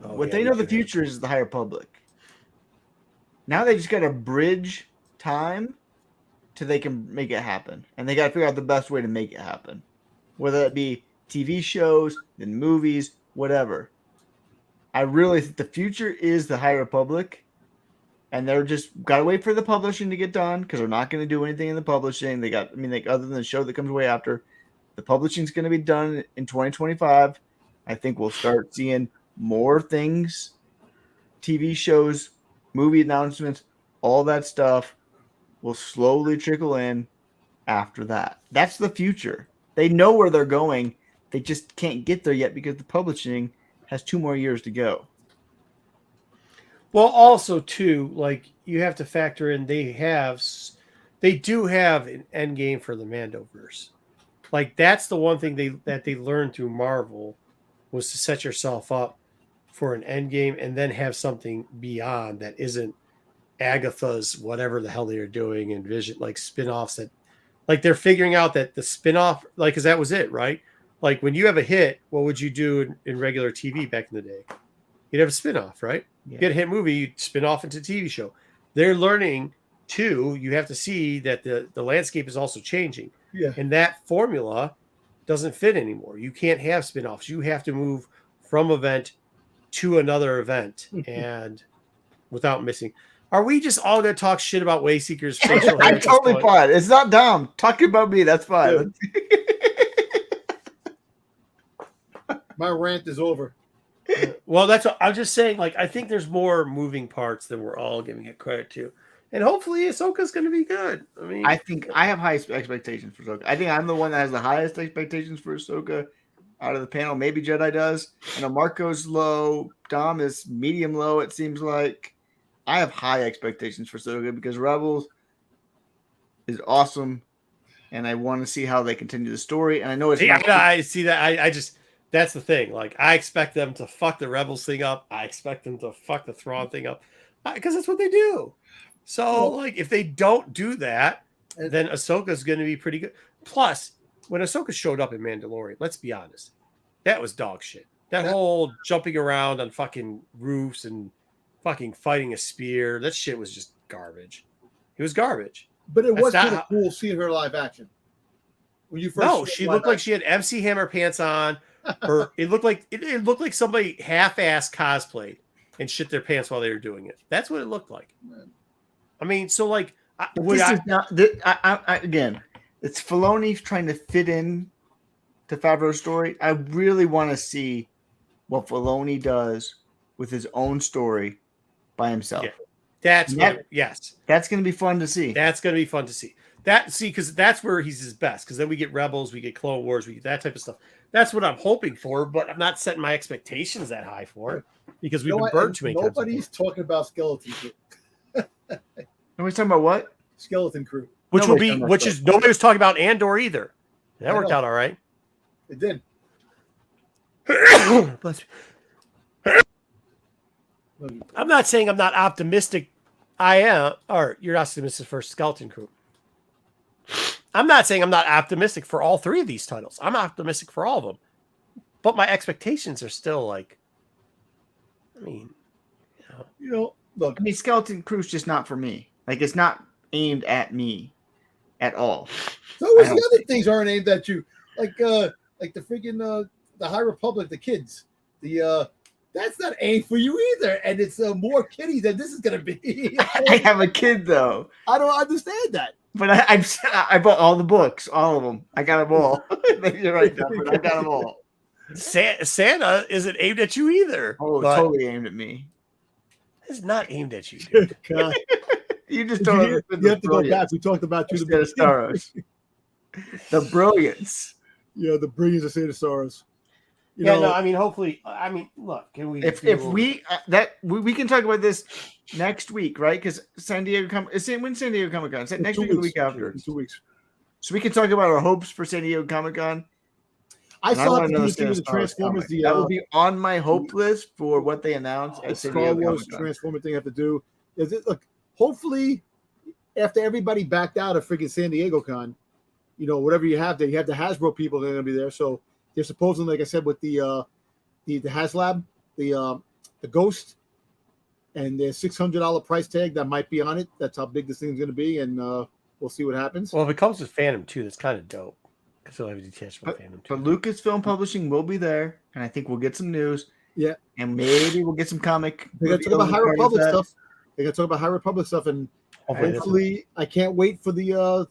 they know the future is the High Republic. Now they just got to bridge time till they can make it happen. And they got to figure out the best way to make it happen. Whether it be TV shows, then movies, whatever. I really think the future is the High Republic. And they're just got to wait for the publishing to get done because they're not going to do anything in the publishing. Other than the show that comes way after, the publishing is going to be done in 2025. I think we'll start seeing more things, TV shows, movie announcements, all that stuff will slowly trickle in after that. That's the future. They know where they're going. They just can't get there yet because the publishing has 2 more years to go. Well, also too, like you have to factor in they do have an end game for the Mandoverse. Like that's the one thing they learned through Marvel was to set yourself up for an end game and then have something beyond that isn't Agatha's whatever the hell they are doing and Vision, like spin-offs that like they're figuring out that the spin-off, like, because that was it, right? Like when you have a hit, what would you do in regular TV back in the day? you'd have a spin-off, right? Yeah. You get a hit movie, you spin off into a TV show. They're learning too. You have to see that the landscape is also changing. Yeah. And that formula doesn't fit anymore. You can't have spin-offs. You have to move from event to another event and without missing. Are we just all going to talk shit about Wayseeker's facial hair? I'm totally fine. It's not dumb. Talking about me, that's fine. My rant is over. Well, that's what I'm just saying. Like, I think there's more moving parts than we're all giving it credit to. And hopefully Ahsoka's going to be good. I mean, I think I have high expectations for Ahsoka. I think I'm the one that has the highest expectations for Ahsoka out of the panel. Maybe Jedi does. I know Marco's low. Dom is medium low, it seems like. I have high expectations for Ahsoka because Rebels is awesome. And I want to see how they continue the story. And I know it's I see that. I just, that's the thing. Like, I expect them to fuck the Rebels thing up. I expect them to fuck the Thrawn thing up because that's what they do. So, like, if they don't do that, then Ahsoka's going to be pretty good. Plus, when Ahsoka showed up in Mandalorian, let's be honest, that was dog shit. That whole jumping around on fucking roofs and fucking fighting a spear, that shit was just garbage. It was garbage. But it was That's kind not of cool seeing her live action. When you first No, she looked like she had MC Hammer pants on. Or it looked like somebody half-ass cosplayed and shit their pants while they were doing it. That's what it looked like. I mean, so like, again, it's Filoni trying to fit in to Favreau's story. I really want to see what Filoni does with his own story by himself. Yeah. That's going to be fun to see. That's going to be fun to see. Because that's where he's his best. Because then we get Rebels, we get Clone Wars, we get that type of stuff. That's what I'm hoping for, but I'm not setting my expectations that high for it because we've been burned too many times. Nobody's talking about Skeleton Crew. Nobody's talking about what? Skeleton Crew. Nobody was talking about Andor either. That worked out all right. It did. I'm not saying I'm not optimistic. I am, or you're optimistic for Skeleton Crew. I'm not saying I'm not optimistic for all three of these titles. I'm optimistic for all of them. But my expectations are still like, I mean, look. I mean, Skeleton Crew's just not for me. Like, it's not aimed at me at all. So the other things aren't aimed at you. Like the freaking the High Republic, the kids. That's not aimed for you either. And it's more kiddie than this is going to be. I have a kid, though. I don't understand that. But I bought all the books, all of them. I got them all. You're right, Dustin. I got them all. Santa isn't aimed at you either. Oh, totally aimed at me. It's not aimed at you, dude. God. You just don't you have to go back. We talked about you the Staros. The brilliance. Yeah, the brilliance of Santa Staros. I mean, hopefully, look, can we? If we can talk about this next week, right? Because San Diego when's San Diego Comic Con? Next week or the week after? 2 weeks. So we can talk about our hopes for San Diego Comic Con. I saw the Transformers. That will be on my hope list for what they announced at San Diego Star Wars Transformer thing I have to do. Look, hopefully, after everybody backed out of freaking San Diego Con, whatever you have there, you have the Hasbro people that are going to be there. So they're supposedly, like I said, with the HasLab, the Ghost, and their $600 price tag that might be on it. That's how big this thing's going to be, and we'll see what happens. Well, if it comes with Phantom 2, that's kind of dope. Because they'll have a detachable Phantom 2. But Lucasfilm Publishing will be there, and I think we'll get some news. Yeah, and maybe we'll get some comic. They're going to talk about High Republic stuff. They're going to talk about High Republic stuff, and hopefully, I can't wait for the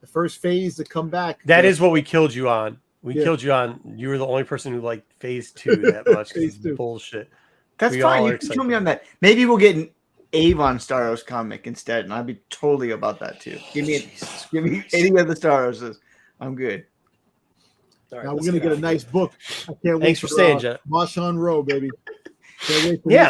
first phase to come back. That is what we killed you on. Killed you on. You were the only person who liked Phase 2 that much. Phase 2 bullshit. That's fine. You can kill me on that. Maybe we'll get an Avon Staros comic instead, and I'd be totally about that too. Give me any of the Staroses. I'm good. Right, now we're gonna get a nice book. I can't wait. Thanks for staying, Jeff. Marchand Rowe, baby.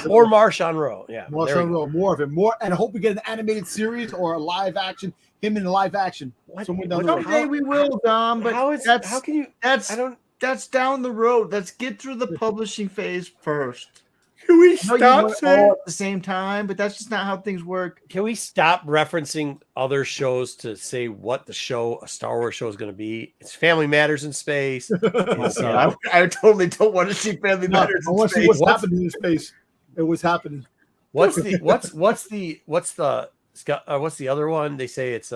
More Marchand Rowe. Yeah, Marchand Rowe. More of him. More, and I hope we get an animated series or a live action. Him in live action. Someday we will, Dom. But how can you? That's down the road. Let's get through the publishing phase first. Can we I know you stop want it saying? all at the same time, but that's just not how things work. Can we stop referencing other shows to say what the show, a Star Wars show, is going to be? It's Family Matters in Space. It's, I totally don't want to see Family No, Matters I in want to see space. what's happening in space. It was happening. what's the other one? They say it's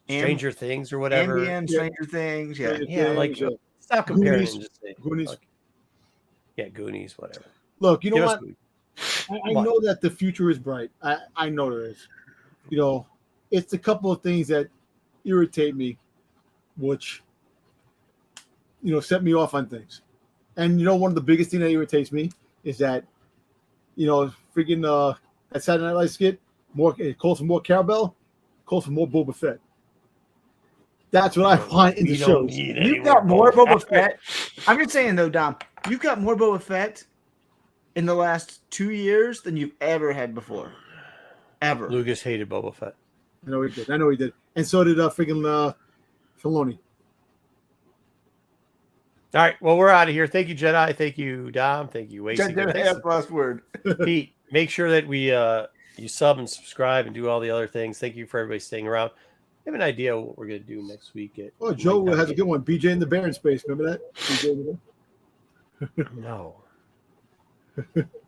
Stranger Things or whatever. Ambient, Stranger Things, yeah. Yeah, like Things, stop comparing. Goonies. And just say, Goonies. like, yeah, Goonies, whatever. Look, you know Give us what? Goonies. I know that the future is bright. I know there is. You know, it's a couple of things that irritate me, which, you know, set me off on things. And, you know, one of the biggest things that irritates me is that, you know, freaking that Saturday Night Live skit, it calls for more cowbell, calls for more Boba Fett. That's what I want in the shows. You've got more Boba Fett. I'm just saying, though, Dom, you've got more Boba Fett in the last 2 years than you've ever had before. Ever. Lucas hated Boba Fett. I know he did. And so did freaking Filoni. All right. Well, we're out of here. Thank you, Jedi. Thank you, Dom. Thank you, Just did a half last word. Pete, make sure that we you sub and subscribe and do all the other things. Thank you for everybody staying around. I have an idea what we're going to do next week. Oh, Joe has a good one. BJ and the Bear in Space. Remember that? BJ and the Bear? No.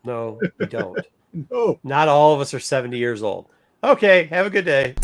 No, we don't. No. Not all of us are 70 years old. Okay. Have a good day.